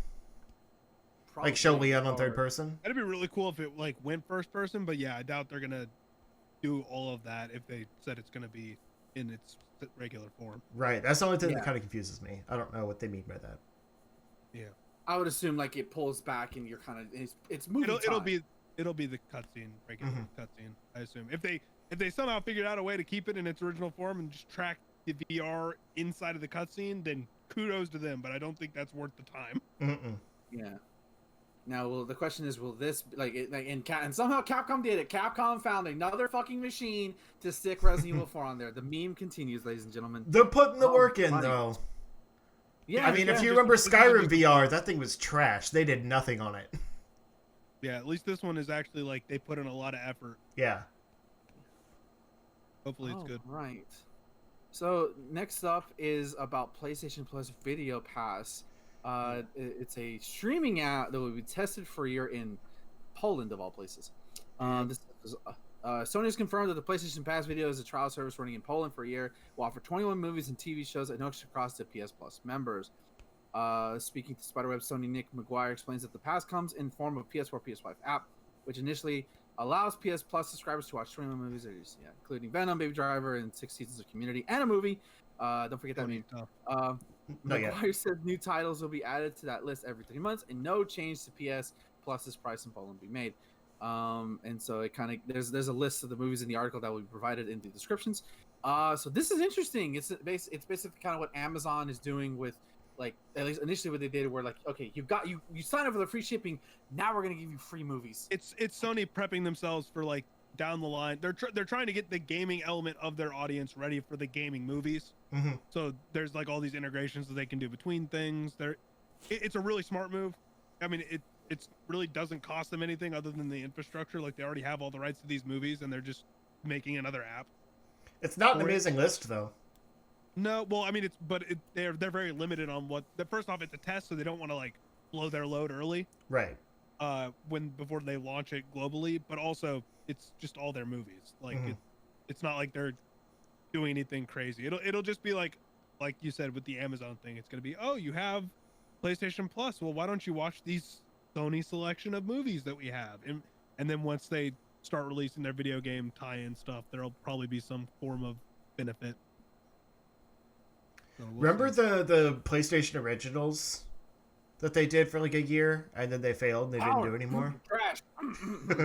Like, show Leon on third person? That'd be really cool if it, like, went first person, but yeah, I doubt they're going to do all of that if they said it's going to be in its regular form. Right. That's the only thing that kind of confuses me. I don't know what they mean by that. Yeah. I would assume like it pulls back and you're kind of it's movie time. It'll be the cutscene, regular cutscene. I assume if they somehow figured out a way to keep it in its original form and just track the VR inside of the cutscene, then kudos to them. But I don't think that's worth the time. Yeah. Now, well, the question is, will this and somehow Capcom did it. Capcom found another fucking machine to stick Resident Evil 4 on there. The meme continues, ladies and gentlemen. They're putting the work in, though. Yeah, I mean, if you remember Skyrim VR, that thing was trash. They did nothing on it. Yeah, at least this one is actually like they put in a lot of effort. Yeah. Hopefully it's good. Right. So next up is about PlayStation Plus Video Pass. It's a streaming app that will be tested for a year in Poland, of all places. Sony has confirmed that the PlayStation Pass Video is a trial service running in Poland for a year. Will offer 21 movies and TV shows at no extra cost to PS Plus members. Speaking to Spiderweb, Sony Nick McGuire explains that the pass comes in form of PS4, PS5 app, which initially allows PS Plus subscribers to watch streaming movies, including Venom, Baby Driver, and 6 seasons of Community, and a movie. Don't forget that name. McGuire says new titles will be added to that list every 3 months, and no change to PS Plus's price in Poland will be made. And so it kind of there's a list of the movies in the article that will be provided in the descriptions. So this is interesting. It's basically kind of what Amazon is doing with, like, at least initially what they did, where like, okay, you sign up for the free shipping, now we're gonna give you free movies. It's Sony prepping themselves for, like, down the line. They're trying to get the gaming element of their audience ready for the gaming movies. So there's like all these integrations that they can do between things. It's a really smart move. I mean, it really doesn't cost them anything other than the infrastructure. Like, they already have all the rights to these movies, and they're just making another app. It's not an amazing list, though. No, well, I mean, they're very limited on what. First off, it's a test, so they don't want to, like, blow their load early. Right. Before they launch it globally, but also it's just all their movies. Like, it's not like they're doing anything crazy. It'll just be like you said with the Amazon thing. It's gonna be, oh, you have PlayStation Plus. Well, why don't you watch these Sony selection of movies that we have? And then once they start releasing their video game tie-in stuff, there'll probably be some form of benefit. So Remember the PlayStation Originals that they did for like a year, and then they failed and they didn't do anymore? Trash.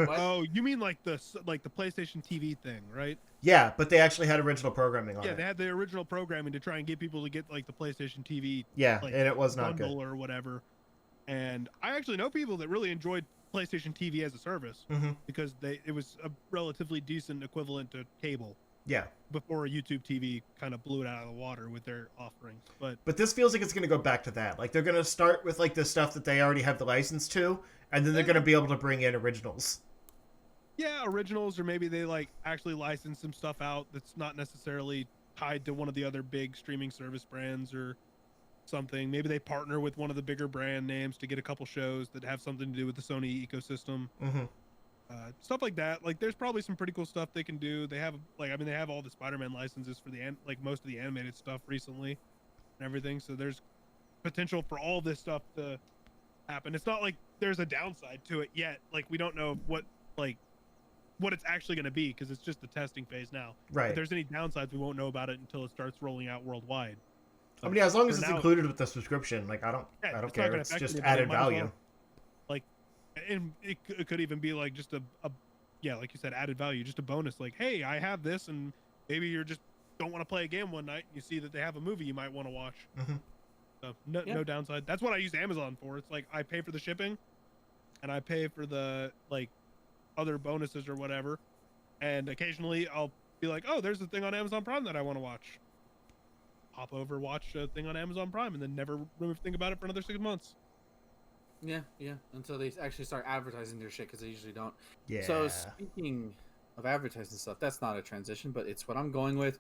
Oh, you mean like the PlayStation TV thing, right? Yeah, but they actually had original programming on it. Yeah, they had the original programming to try and get people to get, like, the PlayStation TV. Yeah, like, and it was not good. Or whatever. And I actually know people that really enjoyed PlayStation TV as a service because it was a relatively decent equivalent to cable. Yeah. Before YouTube TV kind of blew it out of the water with their offerings. But this feels like it's going to go back to that. Like, they're going to start with, like, the stuff that they already have the license to, and then they're going to be able to bring in originals. Yeah, originals, or maybe they, like, actually license some stuff out that's not necessarily tied to one of the other big streaming service brands or something. Maybe they partner with one of the bigger brand names to get a couple shows that have something to do with the Sony ecosystem. Stuff like that. Like, there's probably some pretty cool stuff they can do. They have, like, I mean, they have all the Spider-Man licenses for most of the animated stuff recently and everything. So there's potential for all this stuff to happen. It's not like there's a downside to it yet. Like, we don't know what it's actually going to be because it's just the testing phase now. Right. If there's any downsides, we won't know about it until it starts rolling out worldwide. So, I mean, as long as it's included with the subscription, like, I don't care. It's just added value. Like, and it could even be like just a like you said, added value, just a bonus. Like, hey, I have this, and maybe you just don't want to play a game one night, and you see that they have a movie you might want to watch. So no downside. That's what I use Amazon for. It's like I pay for the shipping, and I pay for the like other bonuses or whatever. And occasionally I'll be like, oh, there's a thing on Amazon Prime that I want to watch. Hop over, watch a thing on Amazon Prime, and then never think about it for another 6 months. Yeah, until they actually start advertising their shit, because they usually don't. Yeah. So speaking of advertising stuff, that's not a transition, but it's what I'm going with.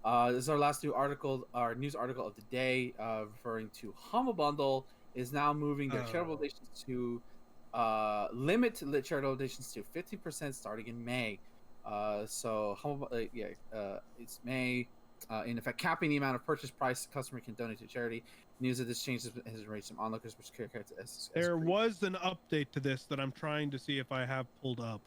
This is our last news article of the day, referring to Humble Bundle is now moving their charitable donations to limit charitable donations to 50% starting in May. So Humble, it's May. In effect, capping the amount of purchase price the customer can donate to charity. News of this change has raised some onlookers, which characterized as there was an update to this that I'm trying to see if I have pulled up.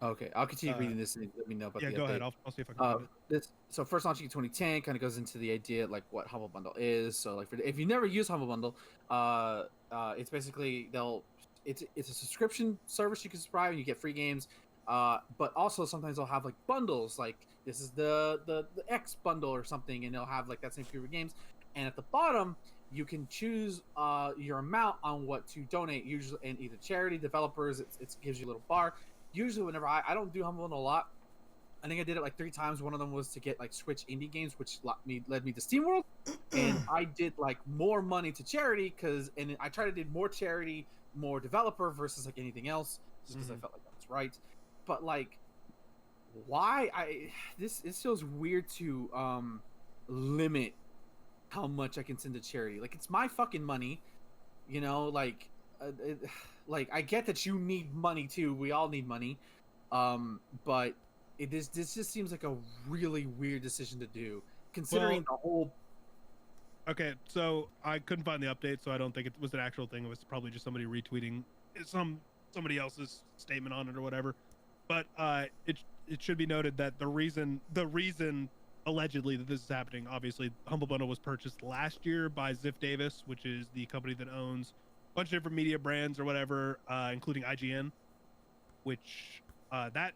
Okay, I'll continue reading this and let me know about the update. Yeah, go ahead. I'll see if I can find it. So first launching in 2010 kind of goes into the idea like what Humble Bundle is. So like if you never use Humble Bundle, it's basically it's a subscription service you can subscribe and you get free games. But also sometimes they'll have like bundles, like this is the X bundle or something, and they'll have like that same few games. And at the bottom, you can choose your amount on what to donate, usually in either charity, developers. It gives you a little bar. Usually, whenever I don't do Humble Bundle a lot. I think I did it like 3 times. One of them was to get like Switch indie games, which led me to SteamWorld, and I did like more money to charity and I tried to do more charity, more developer versus like anything else, just because I felt like that was right. But like, why this feels weird to limit how much I can send to charity. Like it's my fucking money, you know. Like, like I get that you need money too. We all need money, but this just seems like a really weird decision to do, considering the whole. Okay, so I couldn't find the update, so I don't think it was an actual thing. It was probably just somebody retweeting somebody else's statement on it or whatever. But it should be noted that the reason allegedly that this is happening, obviously Humble Bundle was purchased last year by Ziff Davis, which is the company that owns a bunch of different media brands or whatever, including IGN, which that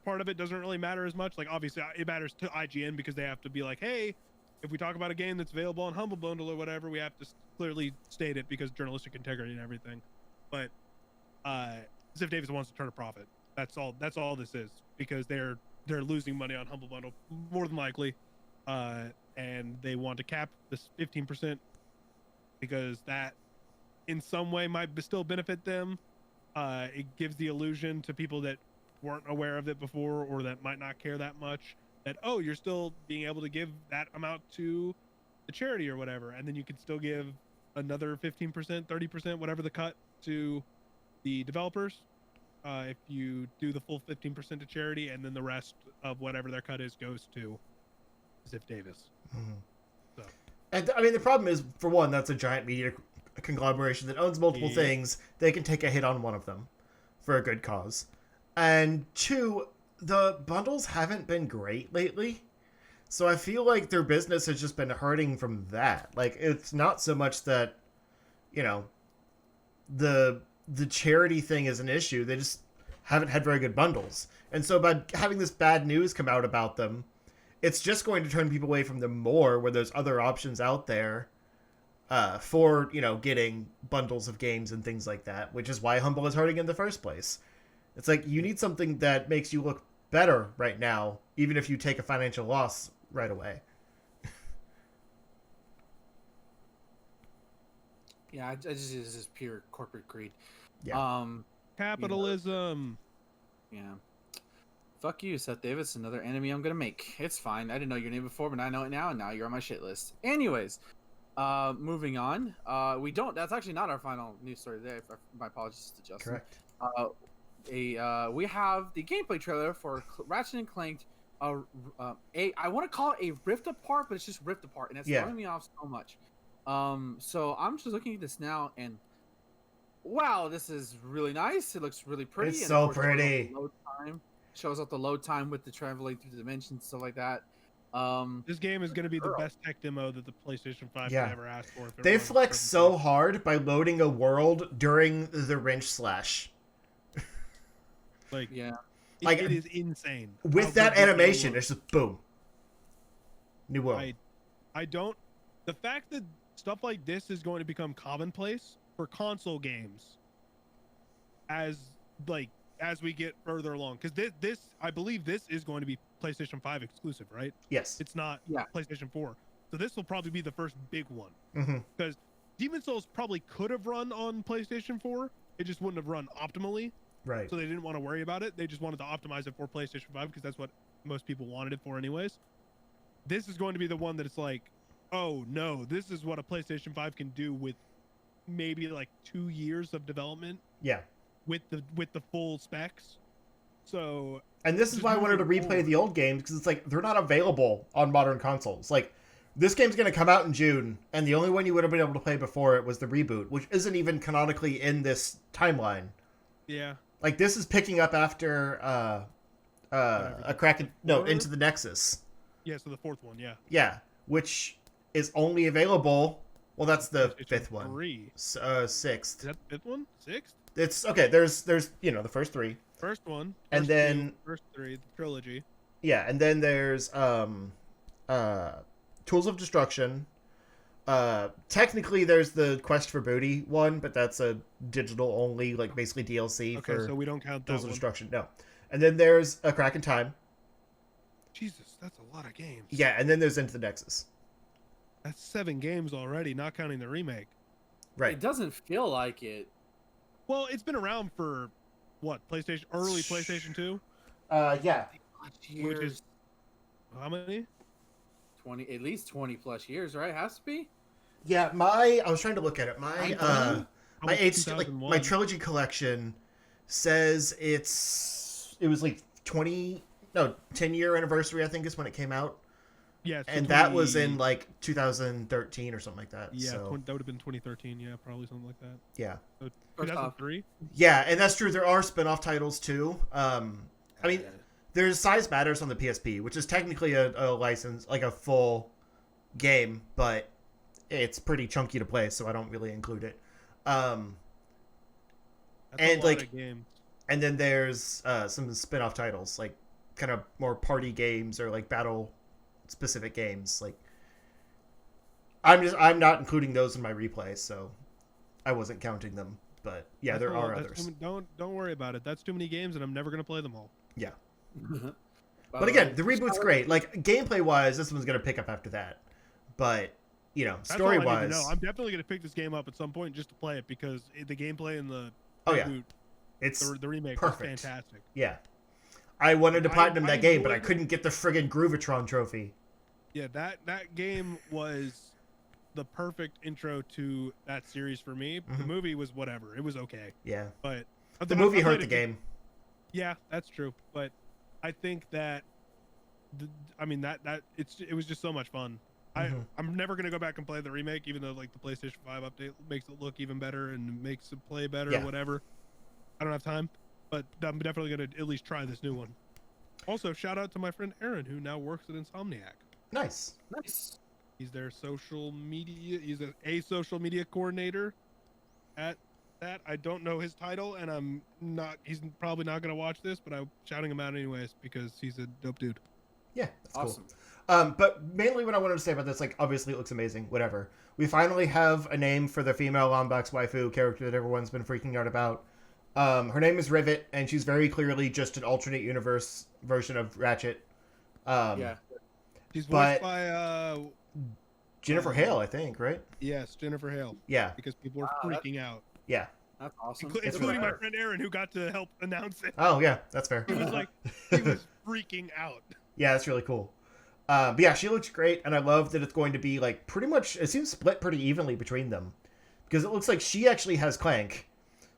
part of it doesn't really matter as much. Like obviously it matters to IGN because they have to be like, hey, if we talk about a game that's available on Humble Bundle or whatever, we have to clearly state it because journalistic integrity and everything. But Ziff Davis wants to turn a profit. That's all this is, because they're losing money on Humble Bundle more than likely, and they want to cap this 15% because that in some way might still benefit them. It gives the illusion to people that weren't aware of it before or that might not care that much that, oh, you're still being able to give that amount to the charity or whatever, and then you can still give another 15%, 30%, whatever the cut to the developers. If you do the full 15% to charity, and then the rest of whatever their cut is goes to Ziff Davis. Mm-hmm. So. And I mean, the problem is, for one, that's a giant media conglomeration that owns multiple things. They can take a hit on one of them for a good cause. And 2, the bundles haven't been great lately. So I feel like their business has just been hurting from that. Like, it's not so much that, you know, the charity thing is an issue. They just haven't had very good bundles. And so by having this bad news come out about them, it's just going to turn people away from them more, where there's other options out there for, you know, getting bundles of games and things like that, which is why Humble is hurting in the first place. It's like, you need something that makes you look better right now, even if you take a financial loss right away. Yeah, it's just pure corporate greed. Yeah. Capitalism. Yeah. Fuck you, Seth Davis. Another enemy I'm gonna make. It's fine. I didn't know your name before, but I know it now, and now you're on my shit list. Anyways, moving on. That's actually not our final news story today. My apologies to Justin. Correct. We have the gameplay trailer for Ratchet and Clank. I want to call it a Rift Apart, but it's just Rift Apart, and it's throwing me off so much. So I'm just looking at this now, and wow, this is really nice. It looks really pretty. It's and so pretty. Shows up the load time with the traveling through the dimensions, stuff like that. This game is going to be the best tech demo that the PlayStation 5 could ever ask for. They flex so hard by loading a world during the wrench slash. Like, yeah, it is insane. With that animation, it's just boom. New world. I don't. The fact that stuff like this is going to become commonplace for console games as we get further along, because this I believe this is going to be PlayStation 5 exclusive, right? Yes. It's not Yeah. PlayStation 4, so this will probably be the first big one, Mm-hmm. because Demon Souls probably could have run on PlayStation 4, it just wouldn't have run optimally, Right. so they didn't want to worry about it. They just wanted to optimize it for PlayStation 5 because that's what most people wanted it for anyways. This is going to be the one that it's like, oh no, this is what a PlayStation 5 can do with maybe like 2 years of development Yeah. with the full specs. So, And this is why I wanted to replay the old games, because it's like they're not available on modern consoles. Like, this game's going to come out in June, and the only one you would have been able to play before it was the reboot, which isn't even canonically in this timeline. yeah. Like, this is picking up after a Kraken... No, Into the Nexus. Yeah, so the fourth one, yeah. Yeah, which is only available... Well, that's the PlayStation fifth one. 3. Sixth. Is that the fifth one? Sixth? It's... Okay, there's the first three. First one. And First then... two, first three, the trilogy. Yeah, and then there's Tools of Destruction. Technically there's the Quest for Booty one, but that's a digital only, like basically DLC Okay, for so we don't count that Tools of one. Destruction. No. And then there's A Crack in Time. Jesus, that's a lot of games. Yeah, and then there's Into the Nexus. That's 7 games already, not counting the remake. Right. It doesn't feel like it. Well, it's been around for what? Early PlayStation 2? Yeah. Years, Which is how many? 20, at least 20 plus years, right? Has to be. Yeah, I was trying to look at it. My Probably my my 2001. trilogy collection says it was like 10-year anniversary, I think, is when it came out. Yeah, so And that was in like 2013 or something like that. Yeah, So, that would have been 2013. Yeah, probably something like that. yeah. So First off. 2003. Yeah, and that's true. There are spin-off titles too. I mean, there's Size Matters on the PSP, which is technically a license, like a full game, but it's pretty chunky to play, so I don't really include it. That's And, a lot like, of games. And then there's some spin-off titles, like kind of more party games or like battle-specific games. Like, I'm not including those in my replay, so I wasn't counting them. But yeah, there are others. Don't worry about it. That's too many games, and I'm never gonna play them all. Yeah. By But the again, way, the reboot's great. Like, gameplay-wise, this one's going to pick up after that. But, you know, That's all I need to story-wise... know. I'm definitely gonna pick this game up at some point just to play it because the gameplay in the Oh, yeah. reboot, It's the remake perfect. was fantastic. Yeah. I wanted to platinum I that game, but I enjoyed it. couldn't get the friggin' Groovatron trophy. Yeah, that game was the perfect intro to that series for me. The Mhm. movie was whatever. It was okay, Yeah. but The movie I hurt played the it- game. Yeah, that's true. But I think that, it was just so much fun. Mhm. I'm never gonna go back and play the remake, even though like the PlayStation 5 update makes it look even better and makes it play better Yeah. or whatever. I don't have time, but I'm definitely gonna at least try this new one. Also, shout out to my friend Aaron, who now works at Insomniac. Nice. Nice. He's their social media. He's a social media coordinator at that. I don't know his title, and I'm not. He's probably not gonna watch this, but I'm shouting him out anyways because he's a dope dude. Yeah, that's Awesome. cool. But mainly what I wanted to say about this, like, obviously it looks amazing, whatever. We finally have a name for the female Lombax waifu character that everyone's been freaking out about. Her name is Rivet, and she's very clearly just an alternate universe version of Ratchet. Yeah. She's But- voiced by Jennifer Hale, I think, right? yes, Jennifer Hale, Yeah, because people are Wow, freaking out, yeah. That's awesome. including my That's friend Aaron, who got to help announce it. Oh, yeah, that's fair. He was like, he was freaking out. Yeah, that's really cool. But yeah, she looks great, and I love that it's going to be, like, pretty much, it seems split pretty evenly between them. Because it looks like she actually has Clank.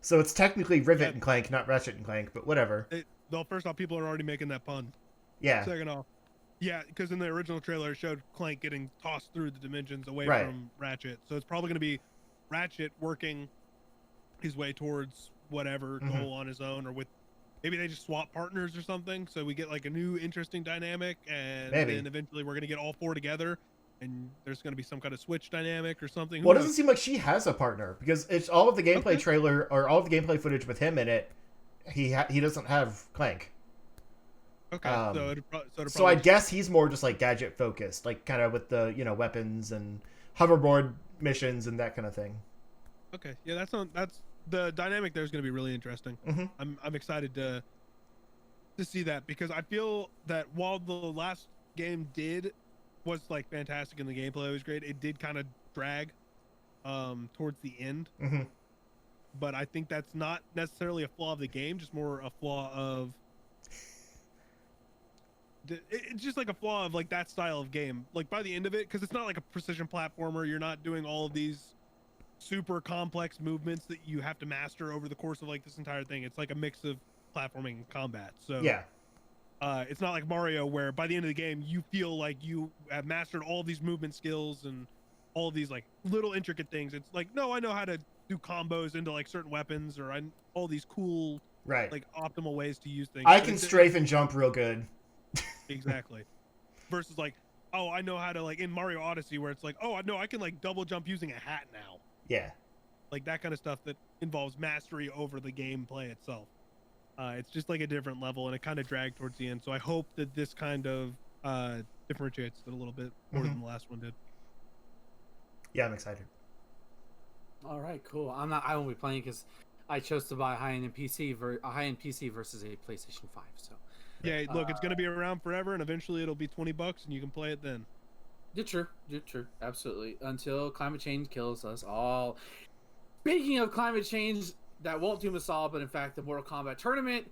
So it's technically Rivet Yeah. and Clank, not Ratchet and Clank, but whatever. Well, first off, people are already making that pun. Yeah, Second off, yeah, because in the original trailer it showed Clank getting tossed through the dimensions away Right. from Ratchet. So it's probably going to be Ratchet working his way towards whatever Mhm. goal on his own, or with maybe they just swap partners or something. So we get like a new interesting dynamic, and Maybe. then eventually we're going to get all four together, and there's going to be some kind of switch dynamic or something. Who well, it knows? doesn't seem like she has a partner, because it's all of the gameplay Okay. trailer, or all of the gameplay footage with him in it, he doesn't have Clank. Okay, um, so it'd So I probably guess he's more just, like, gadget focused, like, kind of with the, weapons and hoverboard, missions and that kind of thing. Okay, yeah, that's the dynamic there is going to be really interesting. Mm-hmm. I'm excited to see that, because I feel that while the last game was like fantastic and the gameplay was great, it did kind of drag towards the end. Mm-hmm. But I think that's not necessarily a flaw of the game, just more a flaw of it's just like a flaw of like that style of game. Like by the end of it, because it's not like a precision platformer, you're not doing all of these super complex movements that you have to master over the course of like this entire thing. It's like a mix of platforming and combat. So yeah, it's not like Mario where by the end of the game you feel like you have mastered all these movement skills and all of these like little intricate things. It's like, no, I know how to do combos into like certain weapons, or all these cool right. like optimal ways to use things. I can strafe and jump real good. Exactly. Versus like, oh, I know how to, like in Mario Odyssey where it's like, oh, I know I can like double jump using a hat now. Yeah. Like that kind of stuff that involves mastery over the gameplay itself. It's just like a different level, and it kind of dragged towards the end. So I hope that this kind of differentiates it a little bit more than the last one did. Yeah, I'm excited. All right, cool. I won't be playing because I chose to buy a high-end PC versus a PlayStation 5. So yeah, look, it's gonna be around forever, and eventually it'll be $20, and you can play it then. You're true, absolutely. Until climate change kills us all. Speaking of climate change, that won't doom us all, but in fact, the Mortal Kombat tournament.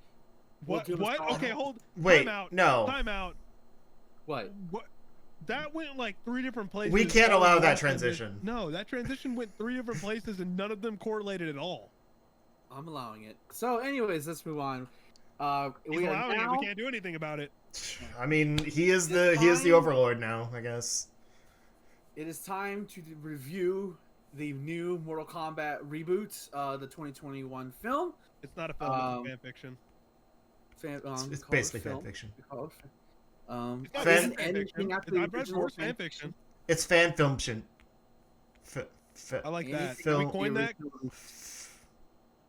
What? Okay, hold. Wait, time out. no. Time out. What? That went like 3 different places. We can't allow that transition. No, that transition went 3 different places, and none of them correlated at all. I'm allowing it. So, anyways, let's move on. He's allowing it. We can't do anything about it. I mean, he is the overlord now, I guess. It is time to review the new Mortal Kombat reboot, the 2021 film. It's not a film, it's fan fiction. It's basically fan fiction. I've read more fan fiction. It's fan filmtion. I like that. Can we coin that?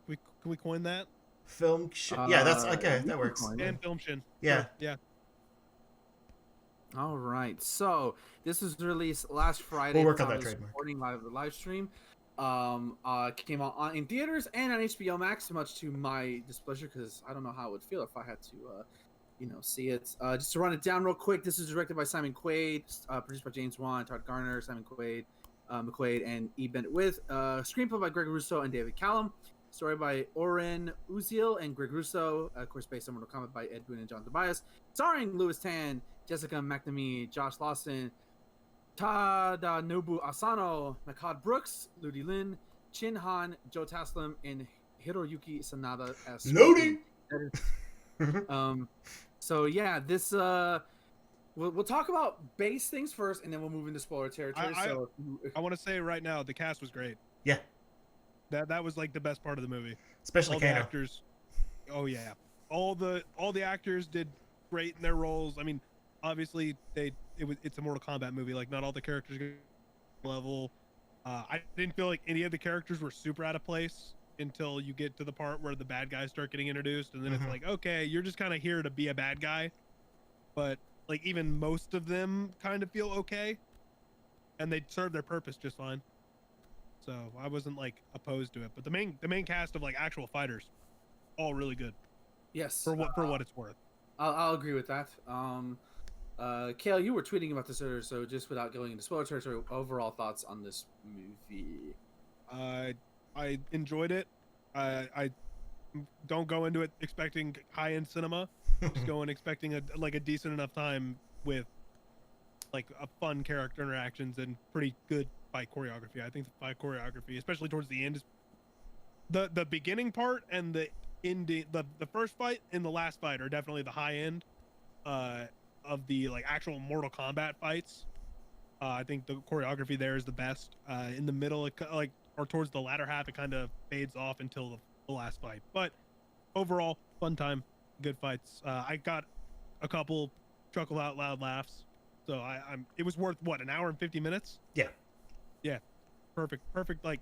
Can we coin that? Film yeah, that's okay. That works. Fan filmtion. Yeah. Yeah. All right. So this was released last Friday. We'll work on that trademark. Supporting the live stream. Came out in theaters and on HBO Max, much to my displeasure, because I don't know how it would feel if I had to, see it. Just to run it down real quick, this is directed by Simon Quaid, produced by James Wan, Todd Garner, Simon Quaid, McQuaid, and E. Bennett with screenplay by Greg Russo and David Callum, story by Oren Uziel and Greg Russo, of course based on Mortal Kombat by Ed Boon and John Tobias, starring Louis Tan, Jessica McNamee, Josh Lawson, Tadanobu Asano, Makad Brooks, Ludi Lin, Chin Han, Joe Taslim, and Hiroyuki Sanada as Loading. So yeah, this we'll talk about base things first, and then we'll move into spoiler territory. I want to say right now, the cast was great. Yeah. That was like the best part of the movie. Especially the actors. Oh yeah, all the actors did great in their roles. I mean, obviously it's a Mortal Kombat movie. Like not all the characters are level. I didn't feel like any of the characters were super out of place until you get to the part where the bad guys start getting introduced, and then it's like, okay, you're just kind of here to be a bad guy. But like even most of them kind of feel okay, and they serve their purpose just fine. So I wasn't like opposed to it. But the main cast of like actual fighters, all really good. Yes. For what it's worth. I'll agree with that. Cale, you were tweeting about this earlier, so just without going into spoiler territory, overall thoughts on this movie? I enjoyed it. I don't go into it expecting high-end cinema. Just go in expecting a decent enough time with like a fun character interactions and pretty good fight choreography. I think the fight choreography, especially towards the end, is the beginning part and the ending. The first fight and the last fight are definitely the high end of the like actual Mortal Kombat fights. I think the choreography there is the best. In the middle, or towards the latter half, it kind of fades off until the last fight. But overall, fun time, good fights. I got a couple chuckle out loud laughs. So it was worth what, an hour and 50 minutes? Yeah, perfect. Like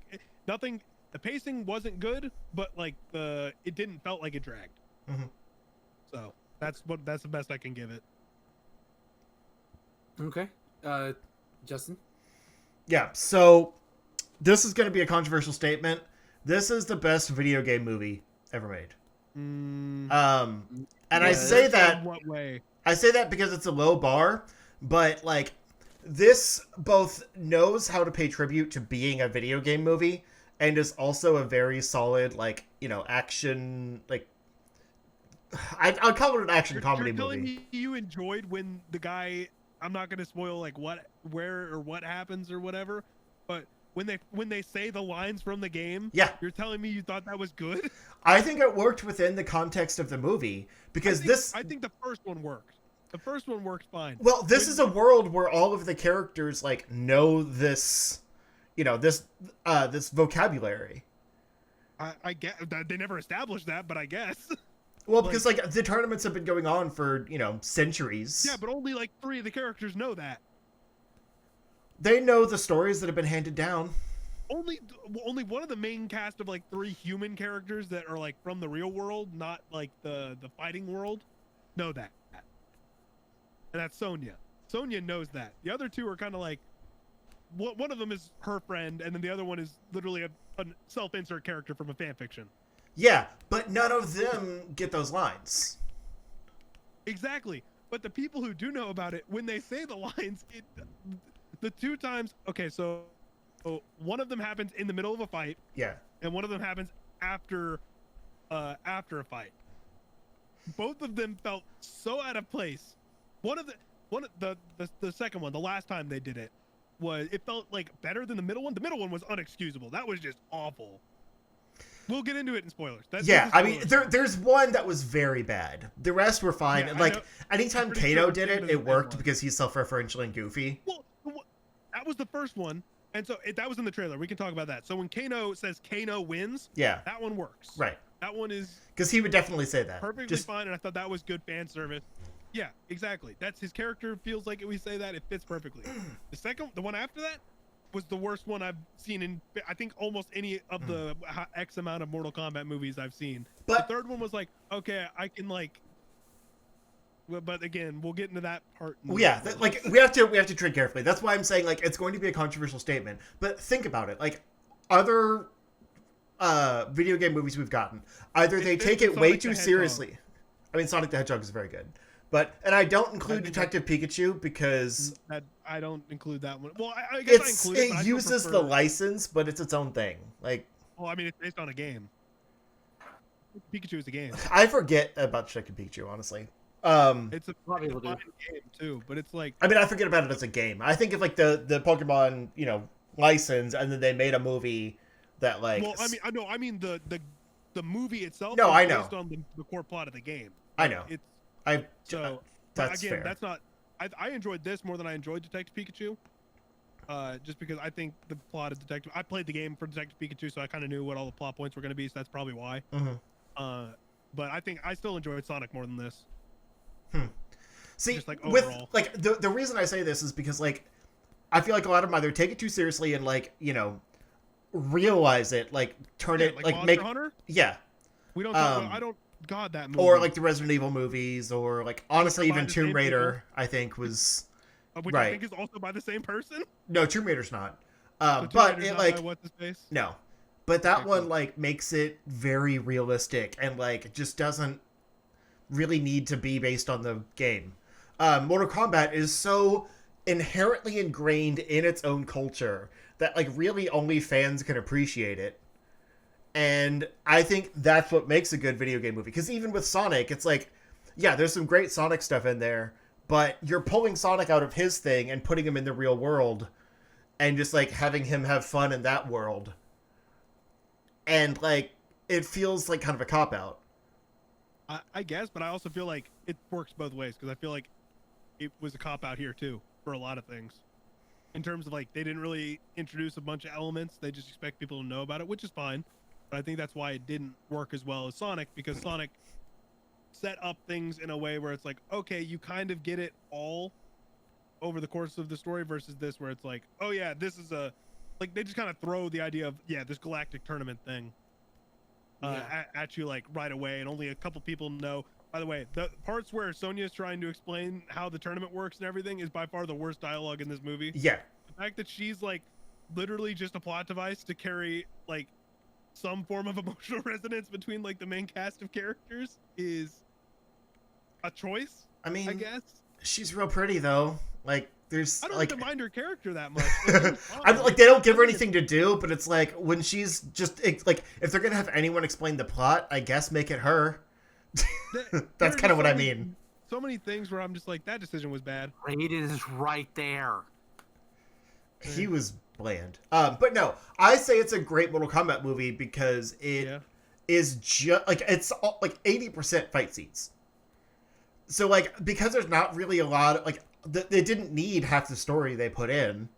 nothing. The pacing wasn't good, but like it didn't felt like it dragged. So that's the best I can give it. Okay, Justin. Yeah. So this is going to be a controversial statement. This is the best video game movie ever made. And I say that in what way? I say that because it's a low bar, but like this both knows how to pay tribute to being a video game movie and is also a very solid like, you know, action like I'll call it an action comedy You're telling movie. me you enjoyed when the guy, I'm not going to spoil like where or what happens or whatever, but when they say the lines from the game, Yeah. you're telling me you thought that was good? I think it worked within the context of the movie because I think the first one worked. The first one worked fine. Well, this is a world where all of the characters like know this, you know, this vocabulary. I get they never established that, but I guess. Well, because like the tournaments have been going on for, you know, centuries. Yeah, but only like 3 of the characters know that. They know the stories that have been handed down. Only one of the main cast of like 3 human characters that are like from the real world, not like the fighting world, know that. And that's Sonya. Sonya knows that. The other 2 are kind of like, one of them is her friend, and then the other one is literally a self-insert character from a fan fiction. Yeah, but none of them get those lines. Exactly. But the people who do know about it, when they say the lines, the 2 times, okay, so one of them happens in the middle of a fight. Yeah. And one of them happens after a fight. Both of them felt so out of place. The second one, the last time they did it, it felt like better than the middle one. The middle one was unexcusable. That was just awful. We'll get into it in spoilers. I mean, there's one that was very bad. The rest were fine. Yeah, and like anytime Kato sure did it worked because he's self-referential and goofy. Well, that was the first one, and so that was in the trailer. We can talk about that. So when Kano says Kano wins, yeah, that one works. Right. That one is because he would definitely say that. Perfectly fine, and I thought that was good fan service. Yeah, exactly. That's his character feels like we say that it fits perfectly. The one after that, was the worst one I've seen in I think almost any of the X amount of Mortal Kombat movies I've seen. But the third one was like, okay, I can like. Well, but again, we'll get into that part. Well, yeah, like we have to tread carefully. That's why I'm saying like it's going to be a controversial statement. But think about it, like other video game movies we've gotten, either they take it way too seriously. I mean, Sonic the Hedgehog is very good. And I don't include Detective Pikachu because I don't include that one. Well, I guess I include it. It uses the license, but it's its own thing. Like, well, I mean, it's based on a game. Pikachu is a game. I forget about Detective Pikachu, honestly. It's a fun game too, but it's like. I mean, I forget about it as a game. I think of like the Pokemon, you know, license, and then they made a movie that like. Well, I mean the movie itself. No, I know. Based on the core plot of the game. I know. That's again, fair. that's not. I enjoyed this more than I enjoyed Detective Pikachu. Just because I think the plot of Detective. I played the game for Detective Pikachu, so I kind of knew what all the plot points were going to be. So that's probably why. Mm-hmm. But I think I still enjoyed Sonic more than this. See, just, like, with overall. like the reason I say this is because like I feel like a lot of them either take it too seriously and like, you know, realize it, like turn it like Monster make Hunter? Yeah. We don't. I don't. God, that movie. Or like the Resident Evil movies, or like honestly even Tomb Raider, people. I think was which right. I think is also by the same person. No, Tomb Raider's not. So but Raider's it not like by what's his face? No, but that Okay, one cool. like makes it very realistic and like just doesn't really need to be based on the game. Mortal Kombat is so inherently ingrained in its own culture that like really only fans can appreciate it. And I think that's what makes a good video game movie. Because even with Sonic, it's like, yeah, there's some great Sonic stuff in there, but you're pulling Sonic out of his thing and putting him in the real world and just like having him have fun in that world. And like, it feels like kind of a cop-out. I guess, but I also feel like it works both ways because I feel like it was a cop-out here too for a lot of things. In terms of like, they didn't really introduce a bunch of elements. They just expect people to know about it, which is fine. But I think that's why it didn't work as well as Sonic, because Sonic set up things in a way where it's like, okay, you kind of get it all over the course of the story versus this where it's like, oh yeah, this is like they just kind of throw the idea of, yeah, this galactic tournament thing at you like right away, and only a couple people know. By the way, the parts where Sonya is trying to explain how the tournament works and everything is by far the worst dialogue in this movie. Yeah. The fact that she's like literally just a plot device to carry like some form of emotional resonance between like the main cast of characters is a choice. I mean, I guess she's real pretty though. Like, there's I don't like, even mind her character that much. I'm like, they don't give her anything to do, but it's like when she's just like, if they're gonna have anyone explain the plot, I guess make it her. That's kind of what I mean. So many things where I'm just like, that decision was bad. Raiden is right there. He was bland. But no, I say it's a great Mortal Kombat movie because it is just like it's like 80% fight scenes. So like because there's not really a lot of, like they didn't need half the story they put in.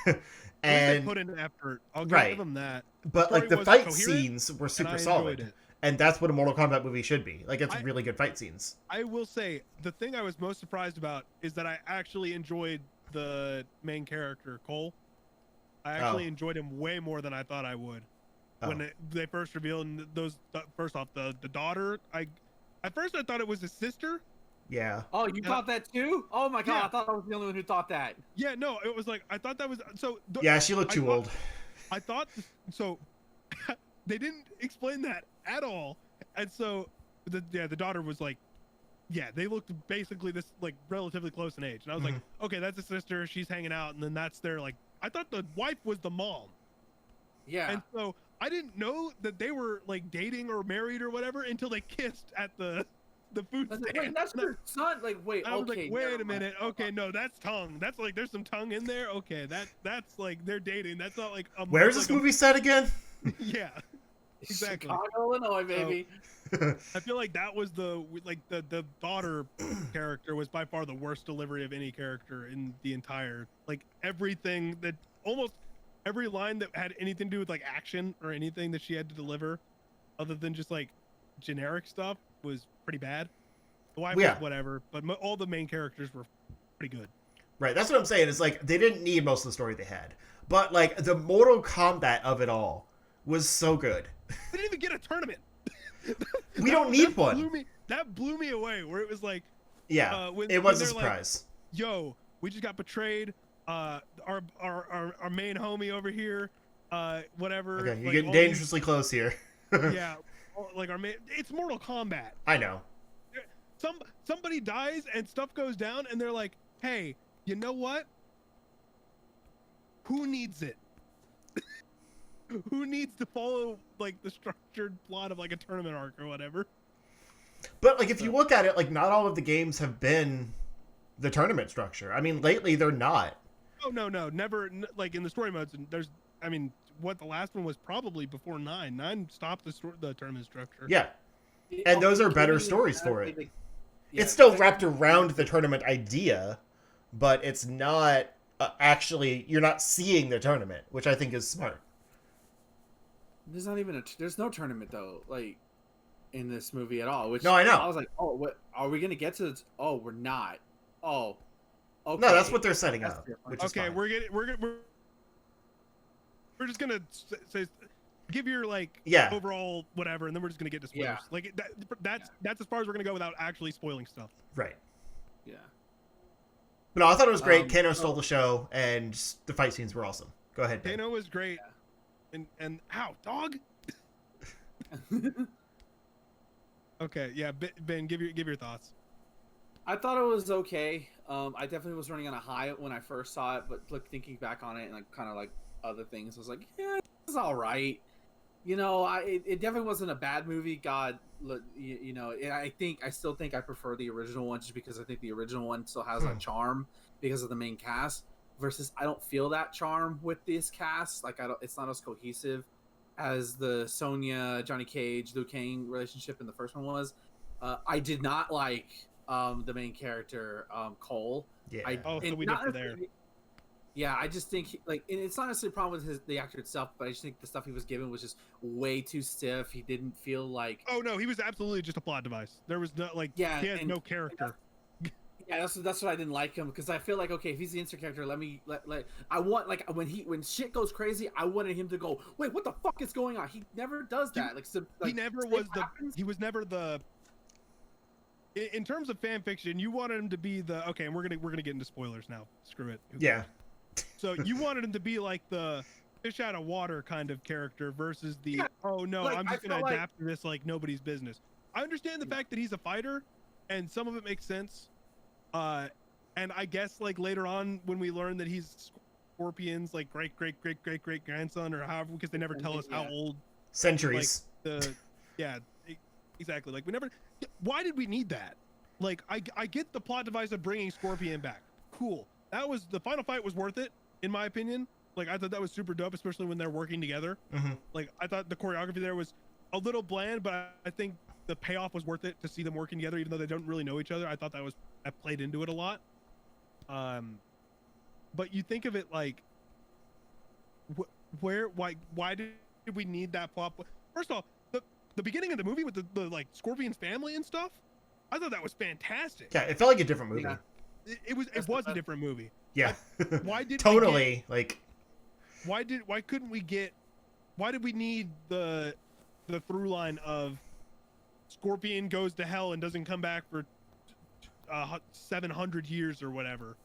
And they put in effort. I'll give them that. But like the fight scenes were super solid. And that's what a Mortal Kombat movie should be. Like, it's really good fight scenes. I will say, the thing I was most surprised about is that I actually enjoyed the main character, Cole. I actually enjoyed him way more than I thought I would. When they first revealed those, first off, the daughter, at first I thought it was his sister. Yeah. Oh, you thought that too? Oh my god, I thought I was the only one who thought that. Yeah, no, it was like, I thought that was, so. Yeah, she looked too old. I thought, so, they didn't explain that at all, and so the daughter was like, they looked basically this like relatively close in age, and I was like, okay, that's a sister, she's hanging out, and then that's their like, I thought the wife was the mom. Yeah. And so I didn't know that they were like dating or married or whatever until they kissed at the food stand. Wait, that's your son. Like, wait, I was okay. like, wait a minute. Okay, no, that's tongue. That's like there's some tongue in there. Okay, that's like they're dating. That's not like a. Where's like this movie set again? Yeah. Exactly. Chicago, Illinois, baby. So, I feel like that was the daughter character was by far the worst delivery of any character in the entire, like everything that almost every line that had anything to do with like action or anything that she had to deliver other than just like generic stuff was pretty bad. The wife was whatever, but all the main characters were pretty good. Right, that's what I'm saying. Is like they didn't need most of the story they had, but like the Mortal Kombat of it all was so good. They didn't even get a tournament. We don't need one. That blew me away. Where it was like, it was a surprise. Like, yo, we just got betrayed. Our main homie over here, whatever. Okay, you're like, getting dangerously close here. Yeah, like our main. It's Mortal Kombat. I know. Somebody dies and stuff goes down, and they're like, hey, you know what? Who needs it? Who needs to follow like the structured plot of like a tournament arc or whatever? But like if you look at it, like not all of the games have been the tournament structure. I mean, lately they're not. Oh no, never. Like in the story modes, there's. I mean, what the last one was probably before 9. 9 stopped the tournament structure. Yeah, and those are better stories for it. It's still wrapped around the tournament idea, but it's not actually. You're not seeing the tournament, which I think is smart. There's not even there's no tournament though, like in this movie at all. Which no, I know. I was like, oh, what are we gonna get to? This? Oh, we're not. Oh, okay. No, that's what they're setting up. Which is okay, fine. we're just gonna say, give your like overall whatever, and then we're just gonna get to spoilers. Yeah. Like that's as far as we're gonna go without actually spoiling stuff. Right. Yeah. But no, I thought it was great. Kano stole the show, and the fight scenes were awesome. Go ahead, Ben. Kano was great. Yeah. And ow, dog. Okay, yeah, Ben, give your thoughts. I thought it was okay. I definitely was running on a high when I first saw it, but thinking back on it and like kind of like other things, I was like, yeah, it's all right. You know, it definitely wasn't a bad movie. God, you know, I still think I prefer the original one just because I think the original one still has a charm because of the main cast. Versus, I don't feel that charm with this cast. Like, it's not as cohesive as the Sonya, Johnny Cage, Liu Kang relationship in the first one was. I did not like the main character, Cole. Yeah. So we differ there. Yeah, I just think it's not necessarily a problem with the actor itself, but I just think the stuff he was given was just way too stiff. He didn't feel like. Oh no, he was absolutely just a plot device. There was no he had no character. Yeah, that's what I didn't like him because I feel like okay, if he's the insert character, I want like when shit goes crazy, I wanted him to go, wait, what the fuck is going on? He never does that. He never was he was never the. In terms of fan fiction, you wanted him to be the and we're gonna get into spoilers now. Screw it. Yeah. So you wanted him to be like the fish out of water kind of character versus the oh no, like, I'm just I gonna felt adapt to this like nobody's business. I understand the fact that he's a fighter, and some of it makes sense. And I guess like later on when we learn that he's Scorpion's like great grandson or however, because they never tell us how old. Centuries. Like exactly. Like we never. Why did we need that? Like I get the plot device of bringing Scorpion back. Cool. That was the final fight was worth it in my opinion. Like I thought that was super dope, especially when they're working together. Mm-hmm. Like I thought the choreography there was a little bland, but I think the payoff was worth it to see them working together, even though they don't really know each other. I thought that played into it a lot. But you think of it like, why did we need that plot? First off, the beginning of the movie with the like Scorpion's family and stuff, I thought that was fantastic. Yeah, it felt like a different movie. Yeah. It was a different movie. Yeah. Why did totally why did we need the through line of Scorpion goes to hell and doesn't come back for 700 years or whatever?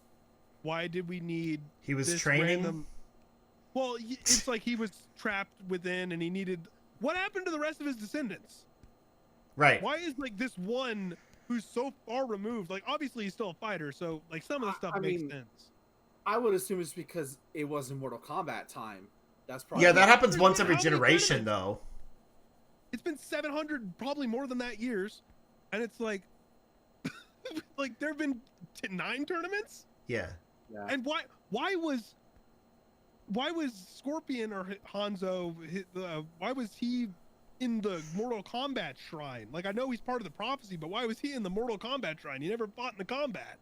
Why did we need he was this training? Well, it's like he was trapped within and he needed. What happened to the rest of his descendants? Right. Why is like this one who's so far removed? Like obviously he's still a fighter, so like some of the stuff makes sense. I would assume it's because it was in Mortal Kombat time. That's probably Yeah, that happens once every How many generation, tournaments? though. It's been 700, probably more than that years, and it's like, like there have been 9 tournaments. Yeah. Yeah. And why was Scorpion or Hanzo? Why was he in the Mortal Kombat shrine? Like I know he's part of the prophecy, but why was he in the Mortal Kombat shrine? He never fought in the combat.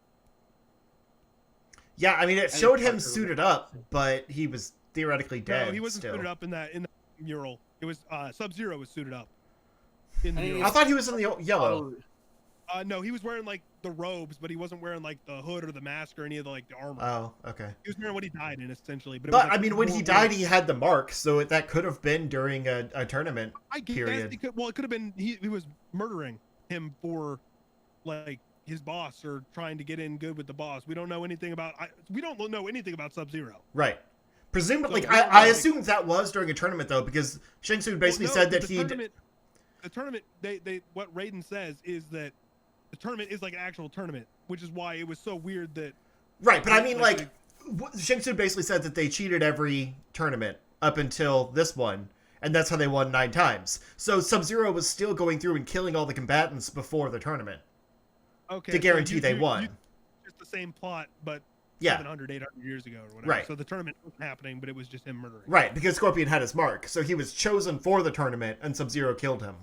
Yeah, I mean, it showed him suited up, but he was theoretically dead. No, he wasn't still. suited up in the mural. It was Sub-Zero was suited up in the mural. I thought he was in the yellow. No, he was wearing like the robes, but he wasn't wearing like the hood or the mask or any of the like the armor. Oh, okay. He was wearing what he died in essentially. But, I mean, when he died, he had the mark, so that could have been during a tournament I guess period. it could have been he was murdering him for like his boss or trying to get in good with the boss. We don't know anything about Sub-Zero. Right. Presumably, So, I assumed that was during a tournament, though, because Shang Tsung basically said that the tournament, they what Raiden says is that the tournament is like an actual tournament, which is why it was so weird that. Right, but I mean, like Shang Tsung basically said that they cheated every tournament up until this one, and that's how they won 9 times. So Sub-Zero was still going through and killing all the combatants before the tournament. Okay. To guarantee they won. Just the same plot, but Yeah. 700, 800 years ago or whatever. Right. So the tournament wasn't happening, but it was just him murdering. Right, because Scorpion had his mark, so he was chosen for the tournament, and Sub-Zero killed him.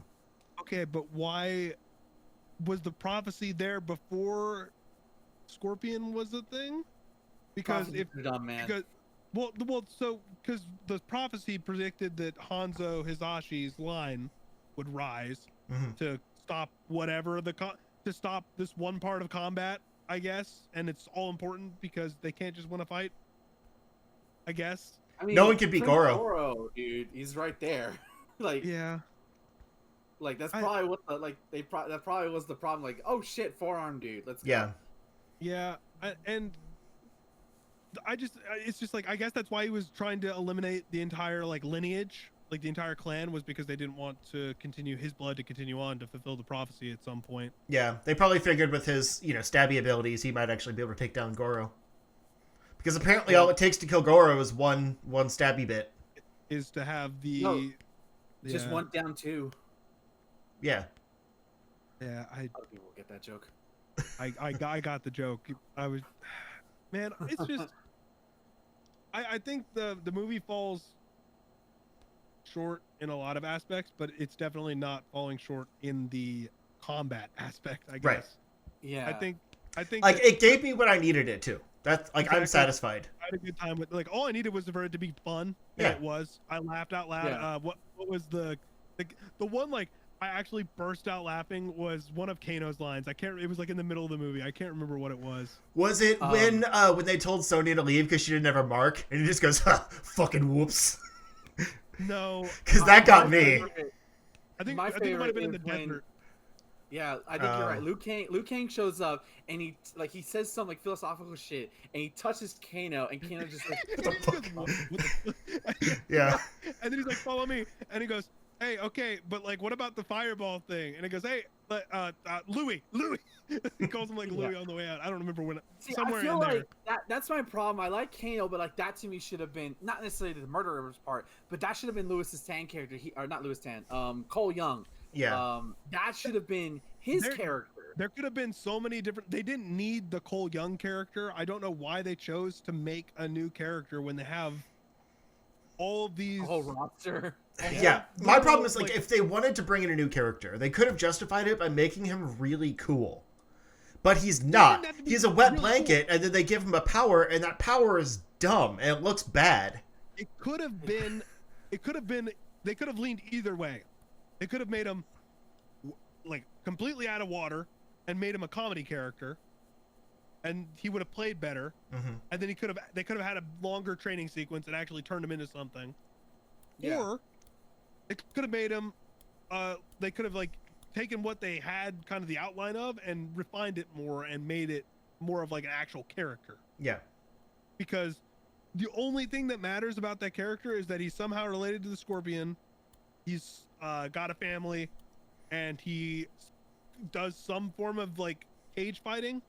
Okay, but why was the prophecy there before Scorpion was a thing? Because because the prophecy predicted that Hanzo Hisashi's line would rise to stop whatever to stop this one part of combat, I guess, and it's all important because they can't just win a fight. I guess. I mean, no one can beat Goro. Goro, dude, he's right there. Like, yeah. Like that's probably what that probably was the problem. Like, oh shit, forearm, dude. Let's go. Yeah. Yeah, and it's just like I guess that's why he was trying to eliminate the entire like lineage, like the entire clan, was because they didn't want to continue his blood to continue on to fulfill the prophecy at some point. Yeah, they probably figured with his stabby abilities, he might actually be able to take down Goro. Because apparently, all it takes to kill Goro is one stabby bit. Is to have just one down 2. Yeah. Yeah, Other people will get that joke. I got the joke. Man, it's just I think the movie falls short in a lot of aspects, but it's definitely not falling short in the combat aspect, I guess. Right. Yeah. I think like it gave me what I needed it to. That's like exactly. I'm satisfied. I had a good time with all I needed was for it to be fun. Yeah. And it was. I laughed out loud. Yeah. What was the one like I actually burst out laughing was one of Kano's lines. It was like in the middle of the movie. I can't remember what it was. Was it when they told Sonya to leave because she didn't have her mark, and he just goes, "Fucking whoops." No, Because that got me. I think it might have been in the desert. Yeah, I think you're right. Liu Kang shows up and he says some like philosophical shit and he touches Kano and Kano just like What the fuck? What the- Yeah. And then he's like, follow me. And he goes, hey, okay, but like, what about the fireball thing? And he goes, hey, Louis. He calls him like Louis on the way out. I don't remember when. See, Somewhere I feel in like there. that's my problem. I like Kano, but like that to me should have been not necessarily the murderer's part, but that should have been Louis Tan character. Or not Louis Tan. Cole Young. Yeah. That should have been his character. There could have been so many different. They didn't need the Cole Young character. I don't know why they chose to make a new character when they have all of these. The whole roster. Yeah. My problem is like if they wanted to bring in a new character, they could have justified it by making him really cool. But he's not. He's a wet blanket, and then they give him a power, and that power is dumb, and it looks bad. It could have been. It could have been. They could have leaned either way. They could have made him like completely out of water and made him a comedy character, and he would have played better. Mm-hmm. And then they could have had a longer training sequence and actually turned him into something. Yeah. Or they could have made him. They could have like taken what they had kind of the outline of and refined it more and made it more of like an actual character. Yeah. Because the only thing that matters about that character is that he's somehow related to the Scorpion. He's got a family, and he does some form of like cage fighting.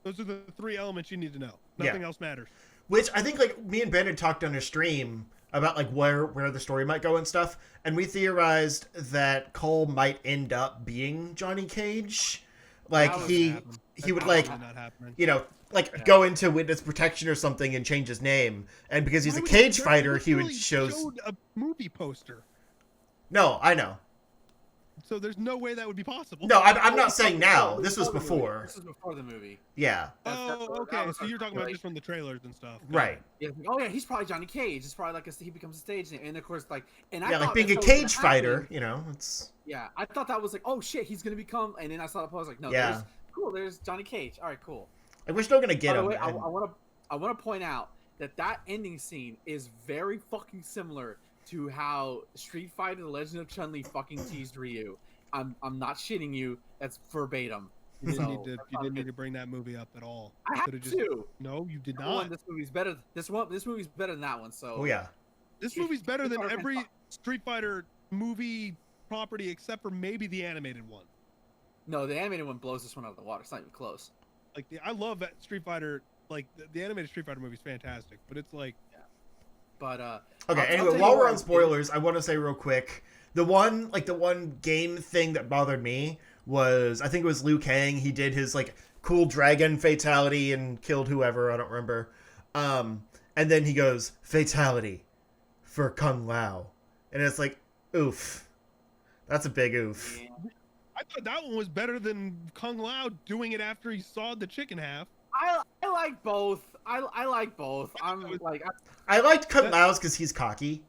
Those are the three elements you need to know. Nothing else matters. Which I think like me and Ben had talked on a stream about like where the story might go and stuff, and we theorized that Cole might end up being Johnny Cage. Like he would like go into witness protection or something and change his name, and because he's a cage fighter, he would showed a movie poster. No, I know. So there's no way that would be possible. No, I'm not saying now. This was before. This was before the movie. Yeah. Oh, okay. So you're talking about just from the trailers and stuff. Right. Yeah. Oh yeah, he's probably Johnny Cage. It's probably like he becomes a stage name, and of course like like being a cage fighter, you know, it's. Yeah, I thought that was like, oh shit, he's gonna become, and then I saw the post like, no, there's Johnny Cage. All right, cool. Like, we're still gonna get him. By the way, I want to point out that ending scene is very fucking similar to how Street Fighter: The Legend of Chun-Li fucking teased Ryu. I'm not shitting you. That's verbatim. You didn't need to bring that movie up at all. I had to. No, you did not. This movie's better. This movie's better than that one. So. Oh yeah. This movie's better than every Street Fighter movie property except for maybe the animated one. No, the animated one blows this one out of the water. It's not even close. Like I love that Street Fighter. Like the animated Street Fighter movie is fantastic, but it's like. Yeah. But Okay. Anyway, while we're on spoilers, I want to say real quick. The one game thing that bothered me was, I think it was Liu Kang. He did his like cool dragon fatality and killed whoever, I don't remember. And then he goes, fatality for Kung Lao. And it's like, oof. That's a big oof. Yeah. I thought that one was better than Kung Lao doing it after he sawed the chicken half. I like both. I like both. I liked Kung Lao's because he's cocky.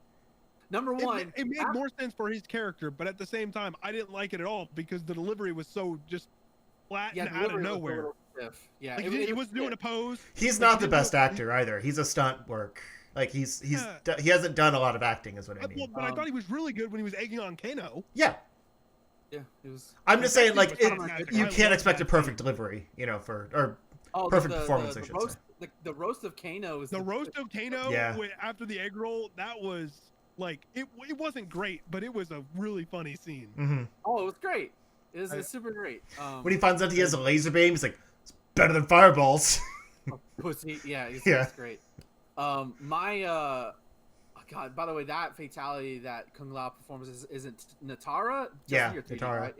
Number one, it made more sense for his character, but at the same time, I didn't like it at all because the delivery was so just flat and out of nowhere. Yeah, like, he was doing a pose. He's not the best actor either. He's a stunt work. Like he hasn't done a lot of acting, is what I mean. Well, but I thought he was really good when he was egging on Kano. Yeah. Yeah, it was. I'm just saying, like, you can't expect a perfect delivery, you know, perfect performance. I should say. The roast of Kano is the roast of Kano. Yeah. After the egg roll, that was. Like it wasn't great, but it was a really funny scene. Mm-hmm. Oh, it was great. It's super great. When he finds out he has a laser beam, he's like, "It's better than fireballs." Pussy, yeah, it's great. God. By the way, that fatality that Kung Lao performs isn't Natara. Natara. Right?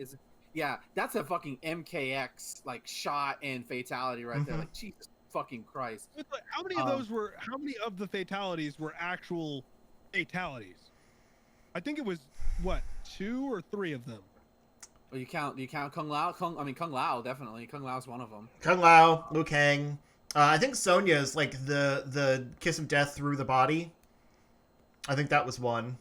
Yeah, that's a fucking MKX like shot and fatality right there. Like Jesus fucking Christ. Like, how many of the fatalities were actual fatalities? I think it was 2 or 3 of them. Well, you count Kung Lao? Kung Lao definitely. Kung Lao's one of them. Kung Lao, Liu Kang. I think Sonya's like the kiss of death through the body. I think that was one.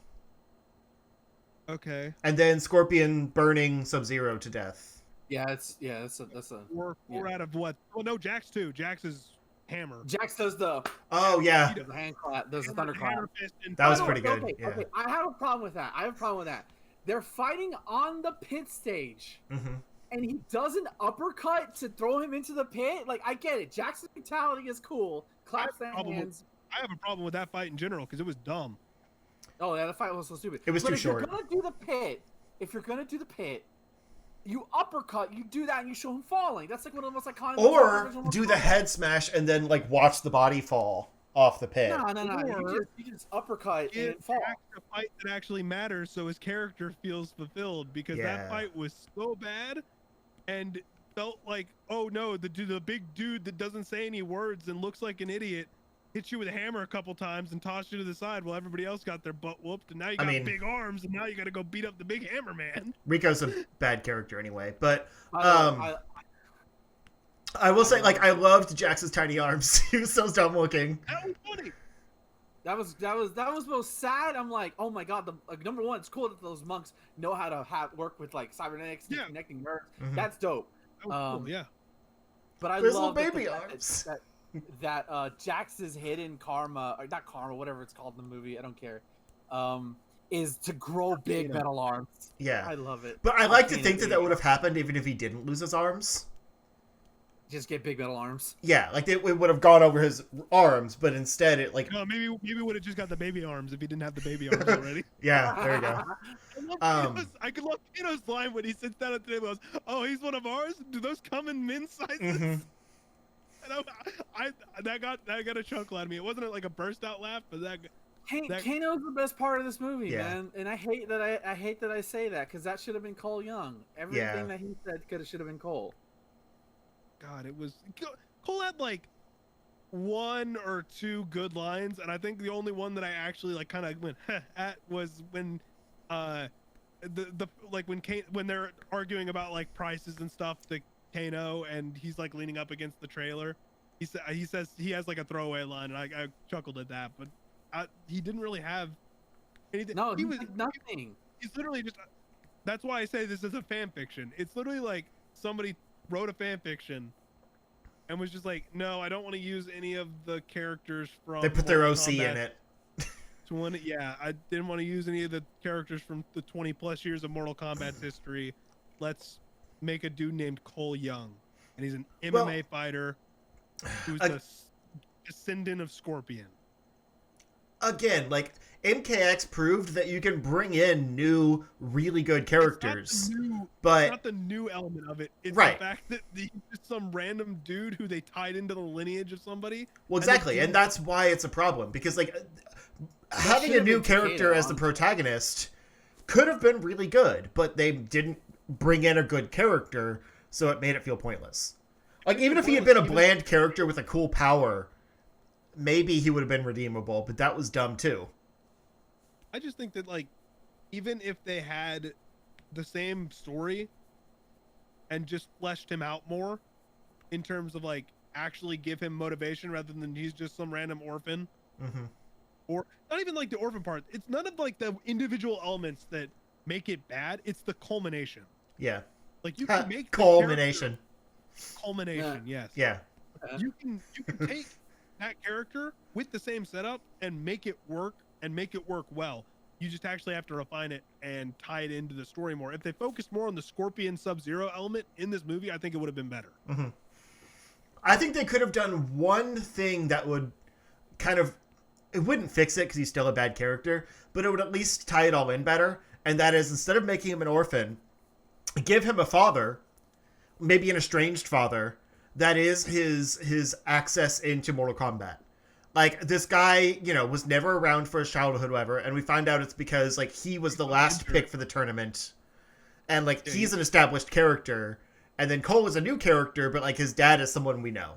Okay. And then Scorpion burning Sub-Zero to death. Yeah, that's a 4 out of what? Well, no, Jax too. Jax is hammer. Jax does the. Oh yeah. Does the hand clap. Does the thunder clap. That was pretty good. Okay, yeah. okay. I have a problem with that. they're fighting on the pit stage. Mm-hmm. And he does an uppercut to throw him into the pit. Like, I get it. Jackson's mentality is cool. Claps their hands. I have a problem with that fight in general because it was dumb. Oh yeah, the fight was so stupid. It was too short. If you're gonna do the pit, you uppercut, you do that, and you show him falling. That's like one of the most iconic. Or do the head smash and then like watch the body fall off the pit. No. You just uppercut and fall. A fight that actually matters, so his character feels fulfilled because that fight was so bad, and felt like, oh no, the big dude that doesn't say any words and looks like an idiot hit you with a hammer a couple times and tossed you to the side while everybody else got their butt whooped, and now you got big arms, and now you got to go beat up the big hammer man. Rico's a bad character anyway, but I will say, like, I loved Jax's tiny arms. He was so dumb looking. That was funny. That was most sad. I'm like, oh my god. Number one, it's cool that those monks know how to work with like cybernetics and connecting nerves. Mm-hmm. That's dope. Cool, yeah. But I There's love little baby arms. that Jax's hidden karma, or not karma, whatever it's called in the movie, I don't care, is to grow big metal arms. Yeah. I love it. But I like to think that would have happened even if he didn't lose his arms. Just get big metal arms. Yeah, like it would have gone over his arms, but instead it like... No, maybe would have just got the baby arms if he didn't have the baby arms already. Yeah, there you go. I could love Kano's line when he sits down at the table and goes, oh, he's one of ours? Do those come in men's sizes? Mm-hmm. And that got a chuckle out of me. It wasn't like a burst out laugh, but Kano's the best part of this movie, Yeah. man, and I hate that I say that because that should have been Cole Young. Everything that he said should have been Cole. God, it was Cole had like one or two good lines, and I think the only one that I actually like kind of went at was when when they're arguing about like prices and stuff to Kano, and he's like leaning up against the trailer. He says he has like a throwaway line, and I chuckled at that, but he didn't really have anything. No, he was nothing. He's literally just. That's why I say this is a fan fiction. It's literally like somebody wrote a fan fiction and was just like, no, I don't want to use any of the characters from. They put their Mortal OC Kombat in it. I didn't want to use any of the characters from the 20 plus years of Mortal Kombat's history. Let's make a dude named Cole Young, and he's an MMA fighter who's the descendant of Scorpion. Again, like MKX proved that you can bring in new, really good characters, but it's not the new element of it. It's the fact that he's just some random dude who they tied into the lineage of somebody. Well, exactly, and that's why it's a problem because like having a new character as the protagonist could have been really good, but they didn't bring in a good character, so it made it feel pointless. Like even if he had been a bland character with a cool power, maybe he would have been redeemable, but that was dumb too. I just think that like even if they had the same story and just fleshed him out more in terms of like actually give him motivation rather than he's just some random orphan. Mm-hmm. Or not even like the orphan part. It's none of like the individual elements that make it bad. It's the culmination. Yeah. Like you can make culmination. Culmination, yes. Yeah. You can take that character with the same setup and make it work and make it work well. You just actually have to refine it and tie it into the story more. If they focused more on the Scorpion Sub-Zero element in this movie, I think it would have been better. Mm-hmm. I think they could have done one thing that would kind of, it wouldn't fix it because he's still a bad character, but it would at least tie it all in better. And that is, instead of making him an orphan, give him a father, maybe an estranged father, that is his access into Mortal Kombat. Like, this guy, you know, was never around for his childhood or whatever, and we find out it's because, like, he was the last pick for the tournament. And, like, he's an established character. And then Cole is a new character, but, like, his dad is someone we know.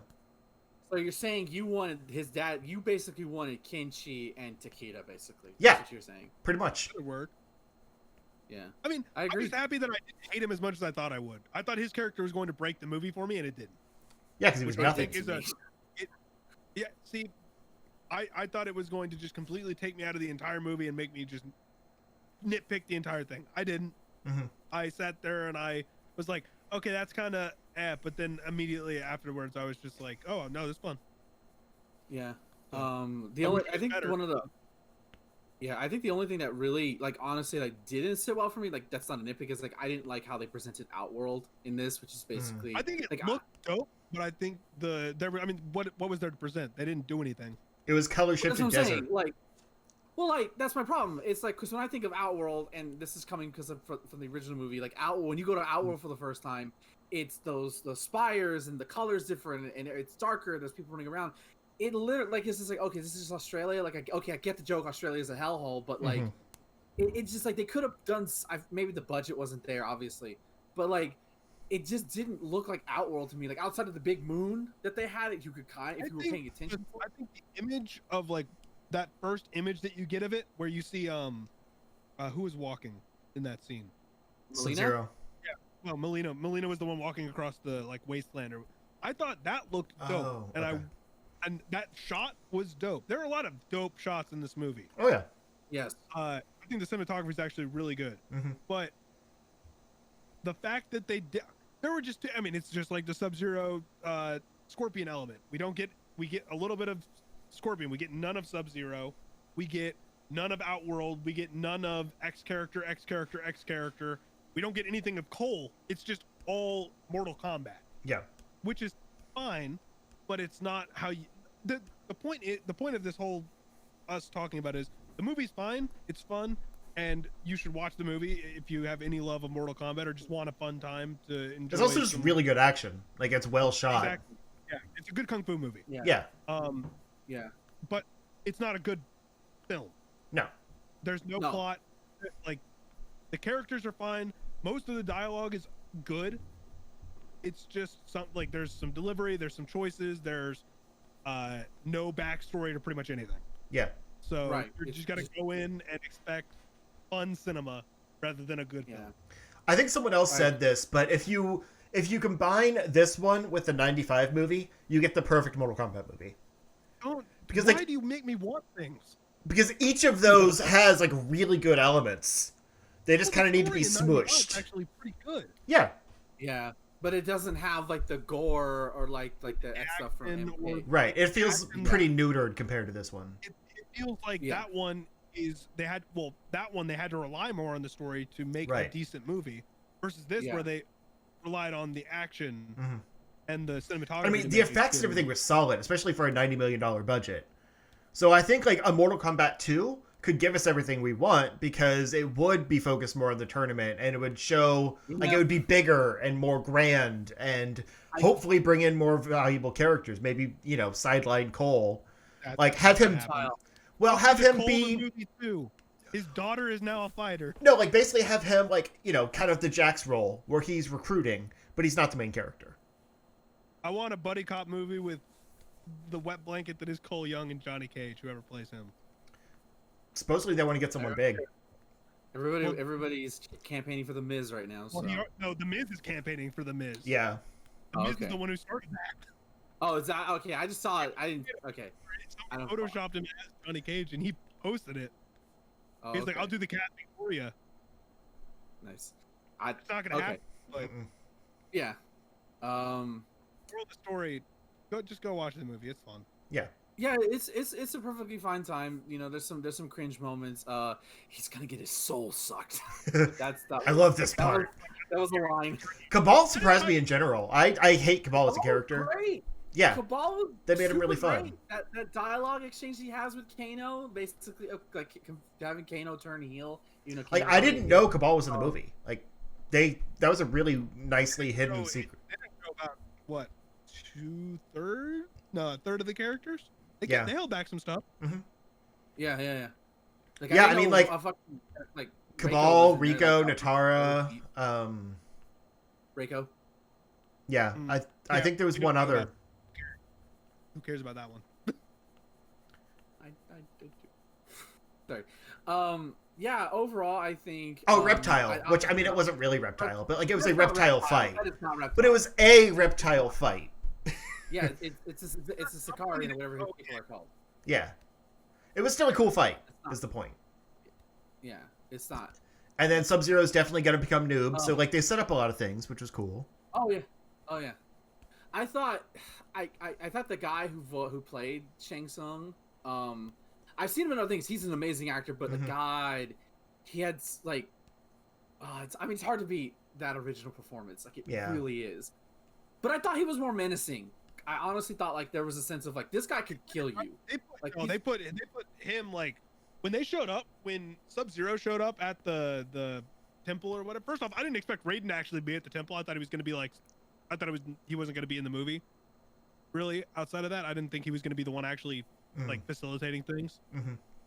So you're saying you wanted his dad, you basically wanted Kenshi and Takeda, basically. Yeah. That's what you're saying. Pretty much. It worked. Yeah. I mean, I agree. was happy that I didn't hate him as much as I thought I would. I thought his character was going to break the movie for me, and it didn't. Yeah, because he was nothing. See, I thought it was going to just completely take me out of the entire movie and make me just nitpick the entire thing. I didn't. Mm-hmm. I sat there and I was like, okay, that's kind of but then immediately afterwards I was just like, oh no, this is fun. Yeah. I think one of the Yeah, I think the only thing that really, like, honestly, like, didn't sit well for me, like, that's not a nitpick, is like I didn't like how they presented Outworld in this, which is basically I think it like looked dope, but I think I mean, what was there to present? They didn't do anything. It was color that's what shifted I'm desert. saying. Like, well, like that's my problem. It's like because when I think of Outworld, and this is coming because of from the original movie, like Outworld, when you go to Outworld for the first time, it's those spires and the colors different and it's darker. There's people running around. It literally like it's just like okay, this is just Australia. Like okay, I get the joke. Australia is a hellhole, but like it's just like they could have done. Maybe the budget wasn't there, obviously, but like it just didn't look like Outworld to me. Like outside of the big moon that they had, if you could if you were paying attention. I think the image of like that first image that you get of it, where you see who is walking in that scene? Sub-Zero. Yeah, well, Melina was the one walking across the like wasteland. I thought that looked dope, and that shot was dope. There are a lot of dope shots in this movie. Oh yeah. Yes. I think the cinematography is actually really good, but the fact that there were just, I mean, it's just like the Sub-Zero Scorpion element. We get a little bit of Scorpion. We get none of Sub-Zero. We get none of Outworld. We get none of X character. We don't get anything of Cole. It's just all Mortal Kombat. Yeah. Which is fine, but it's not how you. The point of this whole us talking about is the movie's fine. It's fun. And you should watch the movie if you have any love of Mortal Kombat or just want a fun time to enjoy. It's also just really good action. Like it's well shot. Exactly. Yeah, it's a good kung fu movie. Yeah. Yeah. But it's not a good film. No. There's no plot. Like the characters are fine. Most of the dialogue is good. It's just like there's some delivery, there's some choices, there's no backstory to pretty much anything. Yeah. So you just gotta go in and expect fun cinema rather than a good film. I think someone else said this, but if you combine this one with the 95 movie, you get the perfect Mortal Kombat movie. Why do you make me want things? Because each of those has like really good elements. They just kind of need to be smushed. It's actually pretty good. Yeah. Yeah. But it doesn't have like the gore or like the X stuff from him. Right. It feels pretty neutered compared to this one. It feels like that one they had to rely more on the story to make a decent movie versus this where they relied on the action and the cinematography. I mean, the effects and everything were solid, especially for a $90 million budget. So I think like a Mortal Kombat 2 could give us everything we want because it would be focused more on the tournament and it would show like it would be bigger and more grand and hopefully bring in more valuable characters. Maybe, sideline Cole. Like have him have him be his daughter is now a fighter. No, like basically have him like, kind of the Jax role where he's recruiting, but he's not the main character. I want a buddy cop movie with the wet blanket that is Cole Young and Johnny Cage, whoever plays him. Supposedly they want to get someone big. Everybody's campaigning for the Miz right now. So. No, the Miz is campaigning for the Miz. Yeah. The Miz is the one who started that. Oh, is that okay? I just saw it. I didn't. Okay. I photoshopped him as Johnny Cage, and he posted it. He's like, "I'll do the casting for you." Nice. It's not gonna happen. But yeah. Moral of the story: just go watch the movie. It's fun. Yeah. Yeah, it's a perfectly fine time. There's some cringe moments. He's gonna get his soul sucked. I love this part. That was a line. Cabal surprised me in general. I hate Cabal as a character. Great. Yeah. Cabal. They made him really fun. That dialogue exchange he has with Kano, basically like having Kano turn heel. Like I didn't know Cabal was in the movie. Like that was a really nicely hidden secret. They didn't know about what a third of the characters. They held back some stuff. Mm-hmm. Yeah. Like, I mean, like Cabal, Rico, Natara, Reiko. Yeah, I think there was one other. Who cares about that one? Sorry. Yeah. Overall, I think. Oh, Reptile. Which I mean, it wasn't really Reptile, but like it was a reptile fight. Reptile. But it was a reptile fight. Yeah, it's a Sakari and whatever people are called. Yeah, it was still a cool fight. Is the point? Yeah, it's not. And then Sub-Zero is definitely going to become noob, so like they set up a lot of things, which was cool. Oh yeah. I thought the guy who played Shang Tsung, I've seen him in other things. He's an amazing actor, but the guy, he had like, it's hard to beat that original performance. Like it really is. But I thought he was more menacing. I honestly thought like there was a sense of like this guy could kill you. They put him like when they showed up, when Sub-Zero showed up at the temple or whatever. First off, I didn't expect Raiden to actually be at the temple. I thought he was going to be like, he wasn't going to be in the movie. Really, outside of that, I didn't think he was going to be the one actually like facilitating things.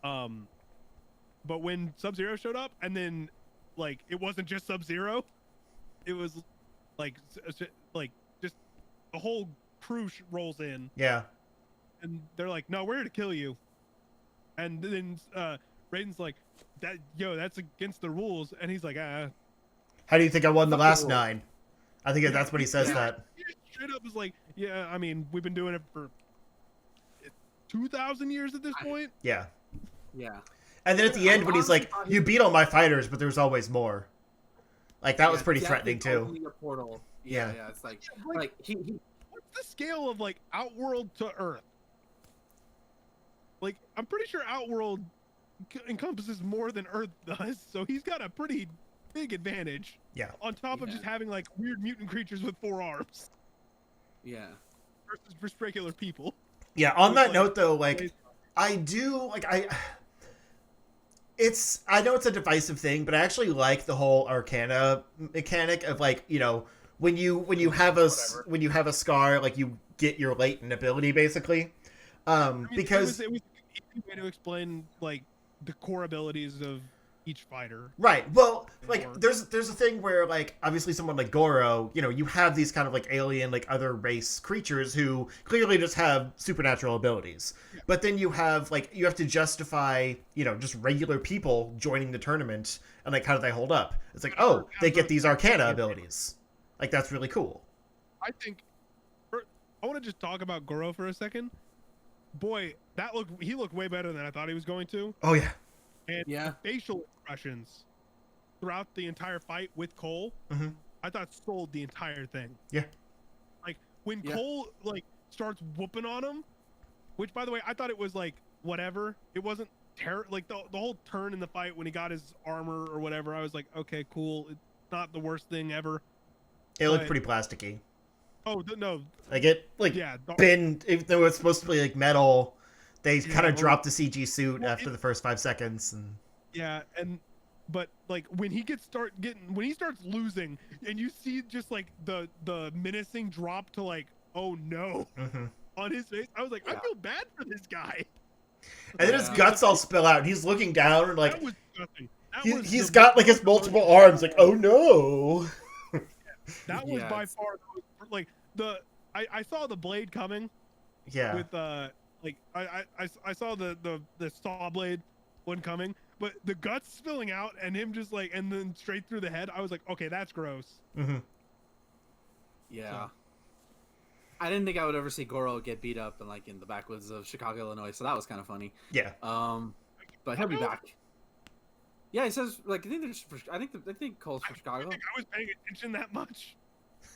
But when Sub-Zero showed up, and then like it wasn't just Sub-Zero, it was like just the whole crew rolls in. Yeah. And they're like, no, we're here to kill you. And then Raiden's like, that's against the rules. And he's like, How do you think I won the last 9? I think that's what he says that. He straight up is like, yeah, I mean, we've been doing it for 2,000 years at this point. Yeah. Yeah. And then at the end when he's like, you beat all my fighters, but there's always more. Like that was pretty threatening too. A portal. Yeah. It's like he what's the scale of like Outworld to Earth? Like I'm pretty sure Outworld encompasses more than Earth does, so he's got a pretty big advantage. Yeah. On top of just having like weird mutant creatures with 4 arms. Yeah. Versus just regular people. Yeah. On that note, though, like I do like I know it's a divisive thing, but I actually like the whole Arcana mechanic of like, you know, when you have a scar, like you get your latent ability basically. Because it was an easy way to explain like the core abilities of each fighter. Right. Well, like there's a thing where like obviously someone like Goro, you know, you have these kind of like alien like other race creatures who clearly just have supernatural abilities. Yeah. But then you have to justify, you know, just regular people joining the tournament and like how do they hold up? It's like, oh, they get these Arcana abilities. Like that's really cool. I think I want to just talk about Goro for a second. Boy, he looked way better than I thought he was going to. Oh yeah. And the facial expressions throughout the entire fight with Cole, I thought sold the entire thing. Yeah. Like when Cole like starts whooping on him, which by the way, I thought it was like whatever. It wasn't like the whole turn in the fight when he got his armor or whatever. I was like, okay, cool. It's not the worst thing ever. It looked pretty plasticky. Oh no! Like it, like even though it's supposed to be like metal, they kind of dropped the CG suit after the first 5 seconds, and but like when he when he starts losing, and you see just like the menacing drop to like oh no on his face, I was like I feel bad for this guy. And then his guts all spill out, and he's looking down and like that was disgusting. He's got like his multiple arms, like oh no. That was by far like I saw the blade coming. Yeah. With like I saw the saw blade one coming, but the guts spilling out and him just like and then straight through the head. I was like, okay, that's gross. Yeah. So. I didn't think I would ever see Goro get beat up in the backwoods of Chicago, Illinois. So that was kind of funny. Yeah. But he'll be back. Yeah, he says like I think Cole's from Chicago. I think I was paying attention that much.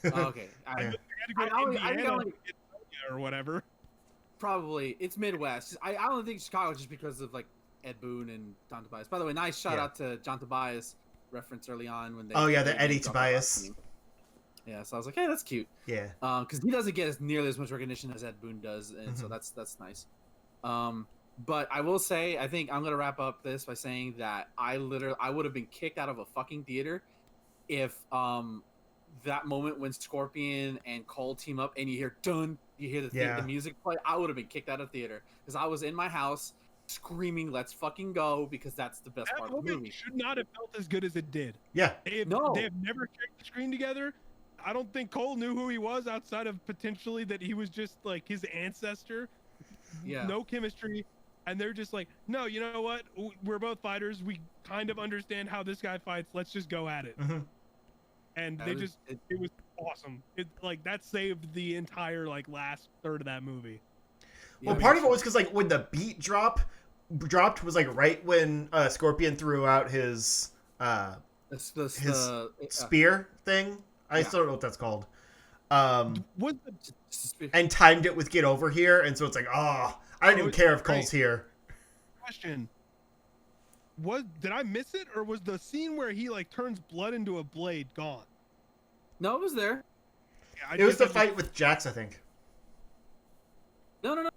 Oh, okay. I had to go to Indiana or whatever. Probably it's Midwest. I don't think Chicago just because of like Ed Boon and John Tobias. By the way, nice shout out to John Tobias reference early on when they. Oh yeah, the Eddie Tobias. Yeah, so I was like, hey, that's cute. Yeah. Because he doesn't get nearly as much recognition as Ed Boon does, and so that's nice. But I will say, I think I'm gonna wrap up this by saying that I would have been kicked out of a fucking theater if that moment when Scorpion and Cole team up and you hear the music play, I would have been kicked out of theater because I was in my house screaming, "Let's fucking go!" because that's the best part of the movie. Should not have felt as good as it did. Yeah, they have never shared the screen together. I don't think Cole knew who he was outside of potentially that he was just like his ancestor. Yeah, no chemistry. And they're just like, no, you know what? We're both fighters. We kind of understand how this guy fights. Let's just go at it. And it was awesome. It like that saved the entire like last third of that movie. Well, part of it was because like when the beat dropped was like right when Scorpion threw out his spear thing. I still don't know what that's called. And timed it with "Get Over Here," and so it's like, I don't even care if Cole's here. question. Did I miss it, or was the scene where he like turns blood into a blade gone? No, it was there. Yeah, It was the fight with Jax, I think. No.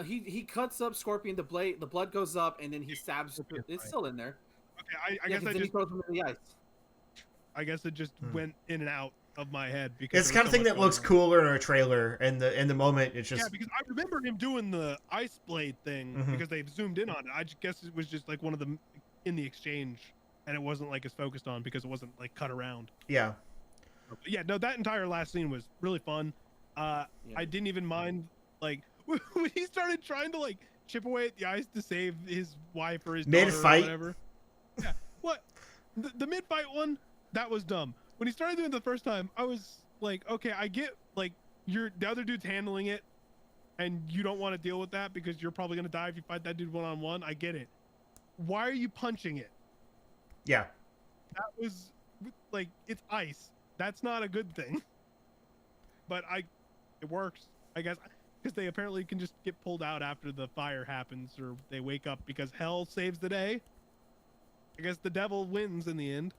He cuts up Scorpion. The blood goes up, and then he stabs. It's still in there. Okay, I Yeah, guess I then he just throws him in the ice. I guess it just went in and out of my head because It's the kind of thing that looks cooler in a trailer, and in the moment it's just yeah, because I remember him doing the ice blade thing because they've zoomed in on it. I just guess it was just like one of them in the exchange, and it wasn't like as focused on because it wasn't like cut around. yeah. But yeah, no, that entire last scene was really fun. I didn't even mind like when he started trying to like chip away at the ice to save his wife or his daughter or whatever. Yeah, what the mid-fight one, that was dumb. When he started doing it the first time, I was like, okay, I get like the other dude's handling it, and you don't want to deal with that because you're probably gonna die if you fight that dude one-on-one. I get it. Why are you punching it? Yeah. That was like, it's ice. That's not a good thing. But it works, I guess, because they apparently can just get pulled out after the fire happens or they wake up because hell saves the day. I guess the devil wins in the end.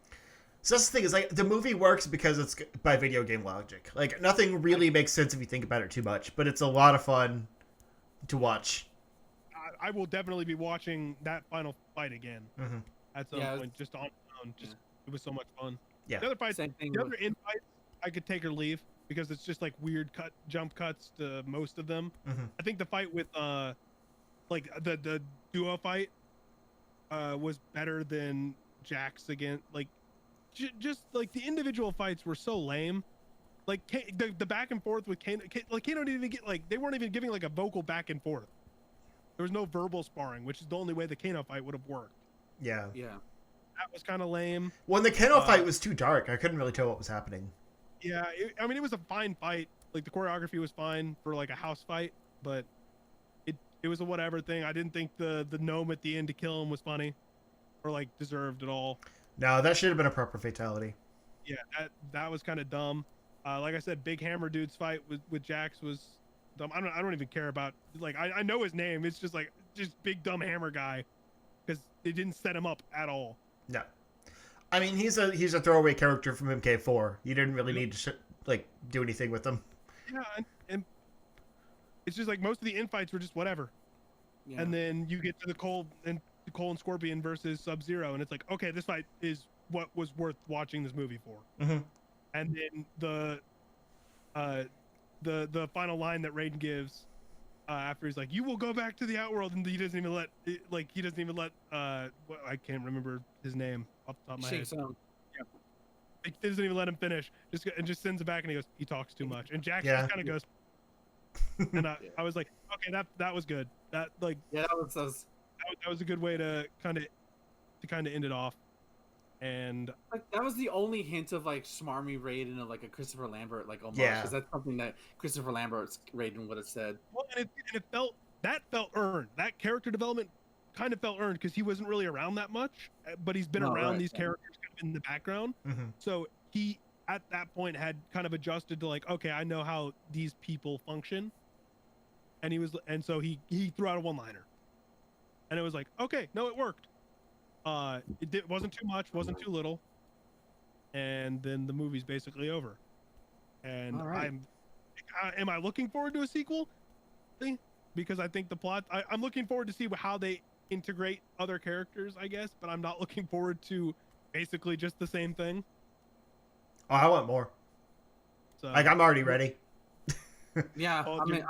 So that's the thing, is like the movie works because it's by video game logic. Like nothing really makes sense if you think about it too much, but it's a lot of fun to watch. I will definitely be watching that final fight again at some point, just on its own. Just it was so much fun. Yeah. The other fights, Same thing the other in-fights, I could take or leave because it's just like weird jump cuts to most of them. I think the fight with like the duo fight was better than Jax again. Like just like the individual fights were so lame. Like the back and forth with Kano, like Kano didn't even get like, they weren't even giving like a vocal back and forth. There was no verbal sparring, which is the only way the Kano fight would have worked. Yeah. Yeah. That was kind of lame. When the Kano fight was too dark, I couldn't really tell what was happening. Yeah, I mean, it was a fine fight. Like the choreography was fine for like a house fight, but it was a whatever thing. I didn't think the gnome at the end to kill him was funny, or like deserved at all. No, that should have been a proper fatality. Yeah, that was kind of dumb. Like I said, Big Hammer dude's fight with Jax was dumb. I don't even care about, like, I know his name. It's just like big dumb hammer guy, because they didn't set him up at all. No. I mean, he's a throwaway character from MK4. You didn't really need to like do anything with him. Yeah, and it's just like most of the infights were just whatever. Yeah. And then you get to the Cole and Scorpion versus Sub-Zero, and it's like, okay, this fight is what was worth watching this movie for. And then the final line that Raiden gives after he's like, "You will go back to the Outworld," and he doesn't even let I can't remember his name off the top of my head. Yeah, he doesn't even let him finish. Just sends it back, and he goes, "He talks too much." And Jack just kind of goes, and I was like, okay, that was good. That like that was a good way to kind of end it off. And like that was the only hint of like smarmy Raiden of like a Christopher Lambert like homage, because that's something that Christopher Lambert's Raiden would have said. Well, and it felt earned. That character development kind of felt earned because he wasn't really around that much, but he's been around these characters kind of in the background. So he at that point had kind of adjusted to like, okay, I know how these people function, and so he threw out a one-liner, and it was like, okay, no, it worked. It wasn't too much, wasn't too little, and then the movie's basically over. And am I looking forward to a sequel? Because I think the plot, I'm looking forward to see how they integrate other characters, I guess, but I'm not looking forward to basically just the same thing. Oh, I want more. So, like, I'm already ready. Yeah, I mean,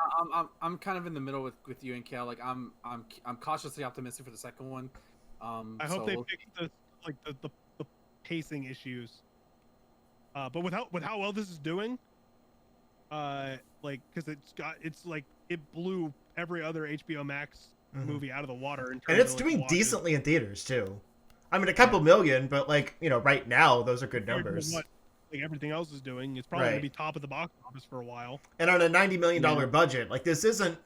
I'm kind of in the middle with you and Cale. Like, I'm cautiously optimistic for the second one. I hope they fix the pacing issues. But with how well this is doing, like, because it blew every other HBO Max movie out of the water. And it's doing decently in theaters too. I mean, a couple million, but like, you know, right now those are good numbers. What like everything else is doing, it's probably gonna be top of the box office for a while. And on a $90 million budget, like this isn't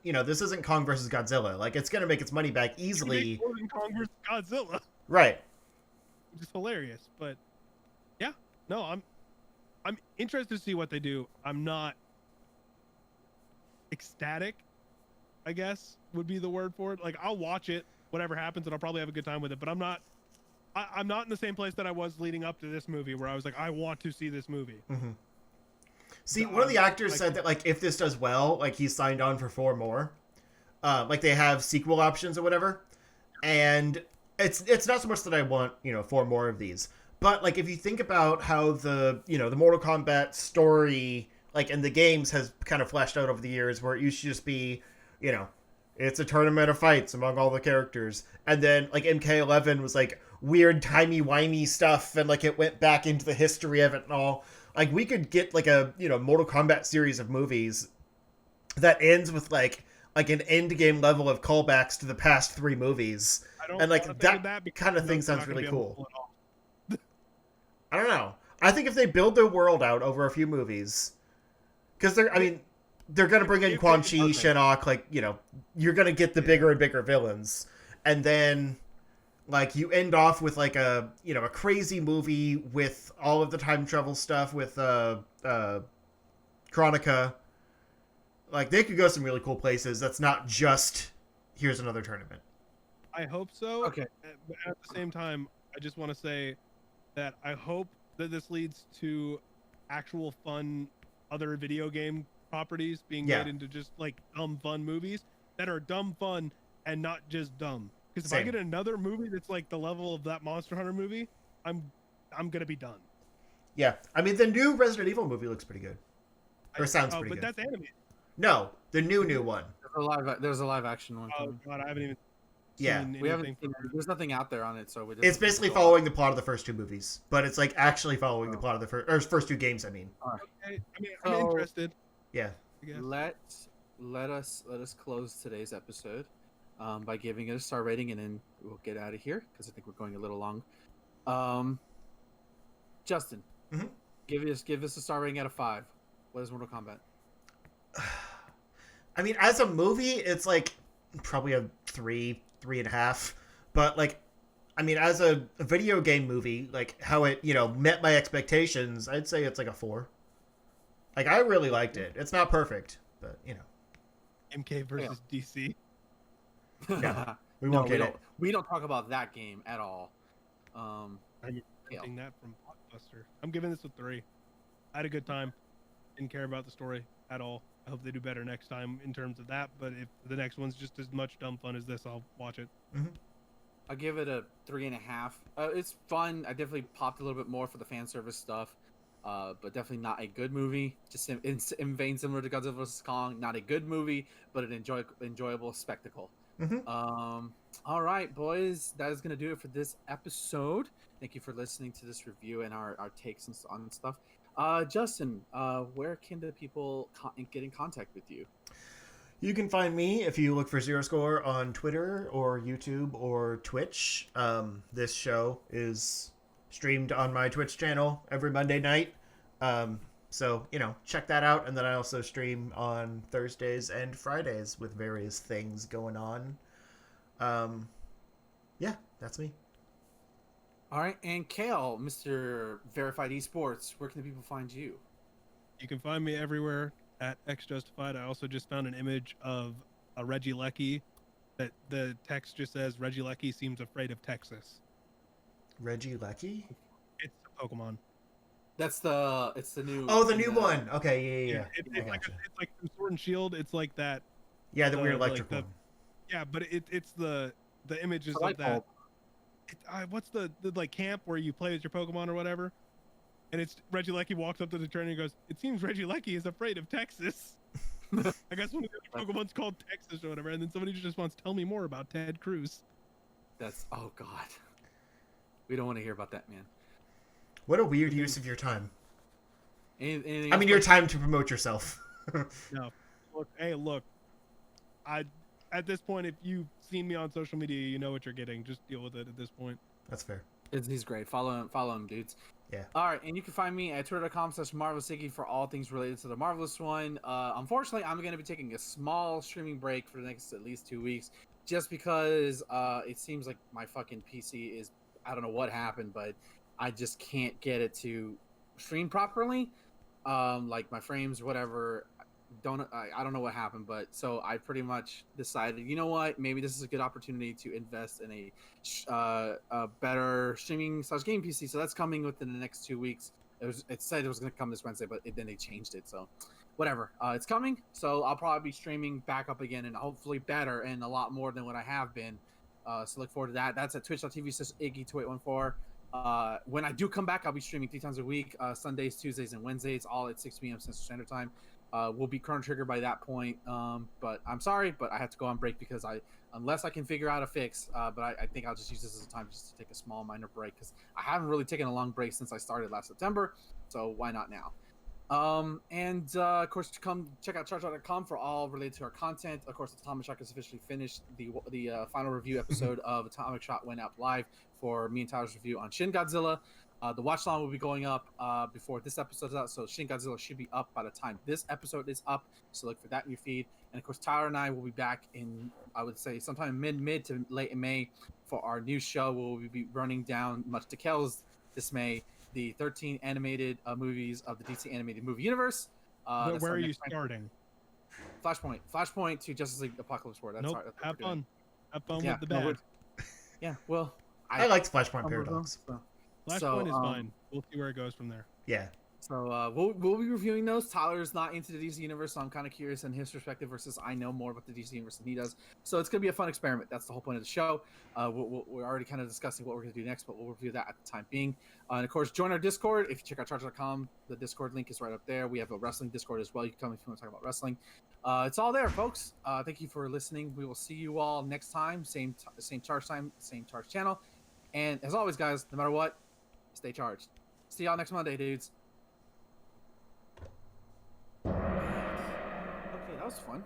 Kong versus Godzilla. Like it's gonna make its money back easily. More than Kong versus Godzilla. Right. Which is hilarious, but yeah, no, I'm interested to see what they do. I'm not ecstatic, I guess would be the word for it. Like I'll watch it whatever happens, and I'll probably have a good time with it. But I'm not in the same place that I was leading up to this movie, where I was like, I want to see this movie. Mm-hmm. See, one of the actors said that like if this does well, like he's signed on for 4 more. Like they have sequel options or whatever, and it's not so much that I want 4 more of these, but like if you think about how the the Mortal Kombat story like in the games has kind of fleshed out over the years, where it used to just be it's a tournament of fights among all the characters, and then like MK11 was like weird timey-wimey stuff, and like it went back into the history of it and all. Like we could get like a Mortal Kombat series of movies that ends with like an end game level of callbacks to the past 3 movies, and like that kind of thing sounds really cool. I don't know. I think if they build their world out over a few movies, because they're gonna bring in Quan Chi, Shinnok, like you're gonna get the bigger and bigger villains, and then like you end off with like a a crazy movie with all of the time travel stuff with Chronica. Like they could go some really cool places. That's not just here's another tournament. I hope so. Okay. But at the same time, I just want to say that I hope that this leads to actual fun other video game properties being made into just like dumb fun movies that are dumb fun and not just dumb. Because if I get another movie that's like the level of that Monster Hunter movie, I'm gonna be done. Yeah, I mean the new Resident Evil movie looks pretty good. Or sounds pretty good. But that's animated. No, the new one. There's a live action one. Oh god, I haven't even. We haven't. There's nothing out there on it, so it's basically following the plot of the first 2 movies, but it's like actually following the plot of the first 2 games. I mean. All right. Okay. I mean, I'm interested. Yeah. Let us close today's episode by giving it a star rating, and then we'll get out of here because I think we're going a little long. Justin, give us a star rating out of 5. What is Mortal Kombat? I mean, as a movie, it's like probably a 3.5. But like, I mean, as a video game movie, like how it met my expectations, I'd say it's like a 4. Like I really liked it. It's not perfect, but MK versus DC. No, we won't get it. We don't talk about that game at all. I'm getting that from Blockbuster. I'm giving this a 3. I had a good time. Didn't care about the story at all. I hope they do better next time in terms of that. But if the next one's just as much dumb fun as this, I'll watch it. I'll give it a 3.5. It's fun. I definitely popped a little bit more for the fan service stuff. But definitely not a good movie. Just in vein similar to Godzilla vs. Kong. Not a good movie, but an enjoyable spectacle. All right, boys. That is going to do it for this episode. Thank you for listening to this review and our takes on stuff. Justin, where can the people get in contact with you? You can find me if you look for Zero Score on Twitter or YouTube or Twitch. This show is streamed on my Twitch channel every Monday night. So, check that out. And then I also stream on Thursdays and Fridays with various things going on. Yeah, that's me. All right. And Cale, Mr. Verified Esports, where can the people find you? You can find me everywhere at XJustified. I also just found an image of a Reggie Lecky that the text just says, Reggie Lecky seems afraid of Texas. Reggie Lecky? It's a Pokemon. It's the new. Oh, the new one. Okay, yeah. It's like from Sword and Shield. It's like that. Yeah, the weird electric one. Yeah, but it's the images of that. What's the like camp where you play with your Pokemon or whatever? And it's Reggie Lecky walks up to the trainer and goes, "It seems Reggie Lecky is afraid of Texas." I guess one of the Pokemon's called Texas or whatever, and then somebody just wants to tell me more about Ted Cruz. Oh god. We don't want to hear about that, man. What a weird use of your time. Anything I mean, your time to promote yourself. No. Look. At this point, if you've seen me on social media, you know what you're getting. Just deal with it at this point. That's fair. He's great. Follow him, dudes. Yeah. All right, and you can find me at twitter.com/MarvelousIggy for all things related to the Marvelous One. Unfortunately, I'm going to be taking a small streaming break for the next at least 2 weeks, just because it seems like my fucking PC is, I don't know what happened, but I just can't get it to stream properly. Like my frames, whatever. I don't know what happened, but so I pretty much decided, you know what, maybe this is a good opportunity to invest in a better streaming / game PC. So that's coming within the next 2 weeks. It said it was going to come this Wednesday, but then they changed it. So whatever, it's coming. So I'll probably be streaming back up again and hopefully better and a lot more than what I have been. So look forward to that. That's at twitch.tv/Iggy2814. When I do come back, I'll be streaming 3 times a week, Sundays, Tuesdays, and Wednesdays, all at 6 p.m. Central Standard Time. We'll be Chrono Trigger by that point. But I'm sorry, but I have to go on break because unless I can figure out a fix, but I think I'll just use this as a time just to take a small minor break because I haven't really taken a long break since I started last September. So why not now? Of course, come check out charge.com for all related to our content. Of course, Atomic Shot has officially finished. The final review episode of Atomic Shot went up live for me and Tyler's review on Shin Godzilla. The watch long will be going up before this episode is out, so Shin Godzilla should be up by the time this episode is up. So look for that in your feed. And of course, Tyler and I will be back in, I would say, sometime mid to late in May for our new show. We'll be running down, much to Cale's dismay, the 13 animated movies of the DC animated movie universe. But where are you starting? Flashpoint to Justice League Apocalypse War. That's Have fun with the no, bad. Yeah, well, I liked Flashpoint Paradox. Flashpoint is fine. We'll see where it goes from there. Yeah. So we'll be reviewing those. Tyler's not into the DC universe, so I'm kind of curious in his perspective versus I know more about the DC universe than he does. So it's gonna be a fun experiment. That's the whole point of the show. We're already kind of discussing what we're gonna do next, but we'll review that at the time being. And of course, join our Discord. If you check out charge.com, the Discord link is right up there. We have a wrestling Discord as well. You can come if you want to talk about wrestling. It's all there, folks. Thank you for listening. We will see you all next time. Same charge time, same charge channel. And as always, guys, no matter what, stay charged. See y'all next Monday, dudes. Okay, that was fun.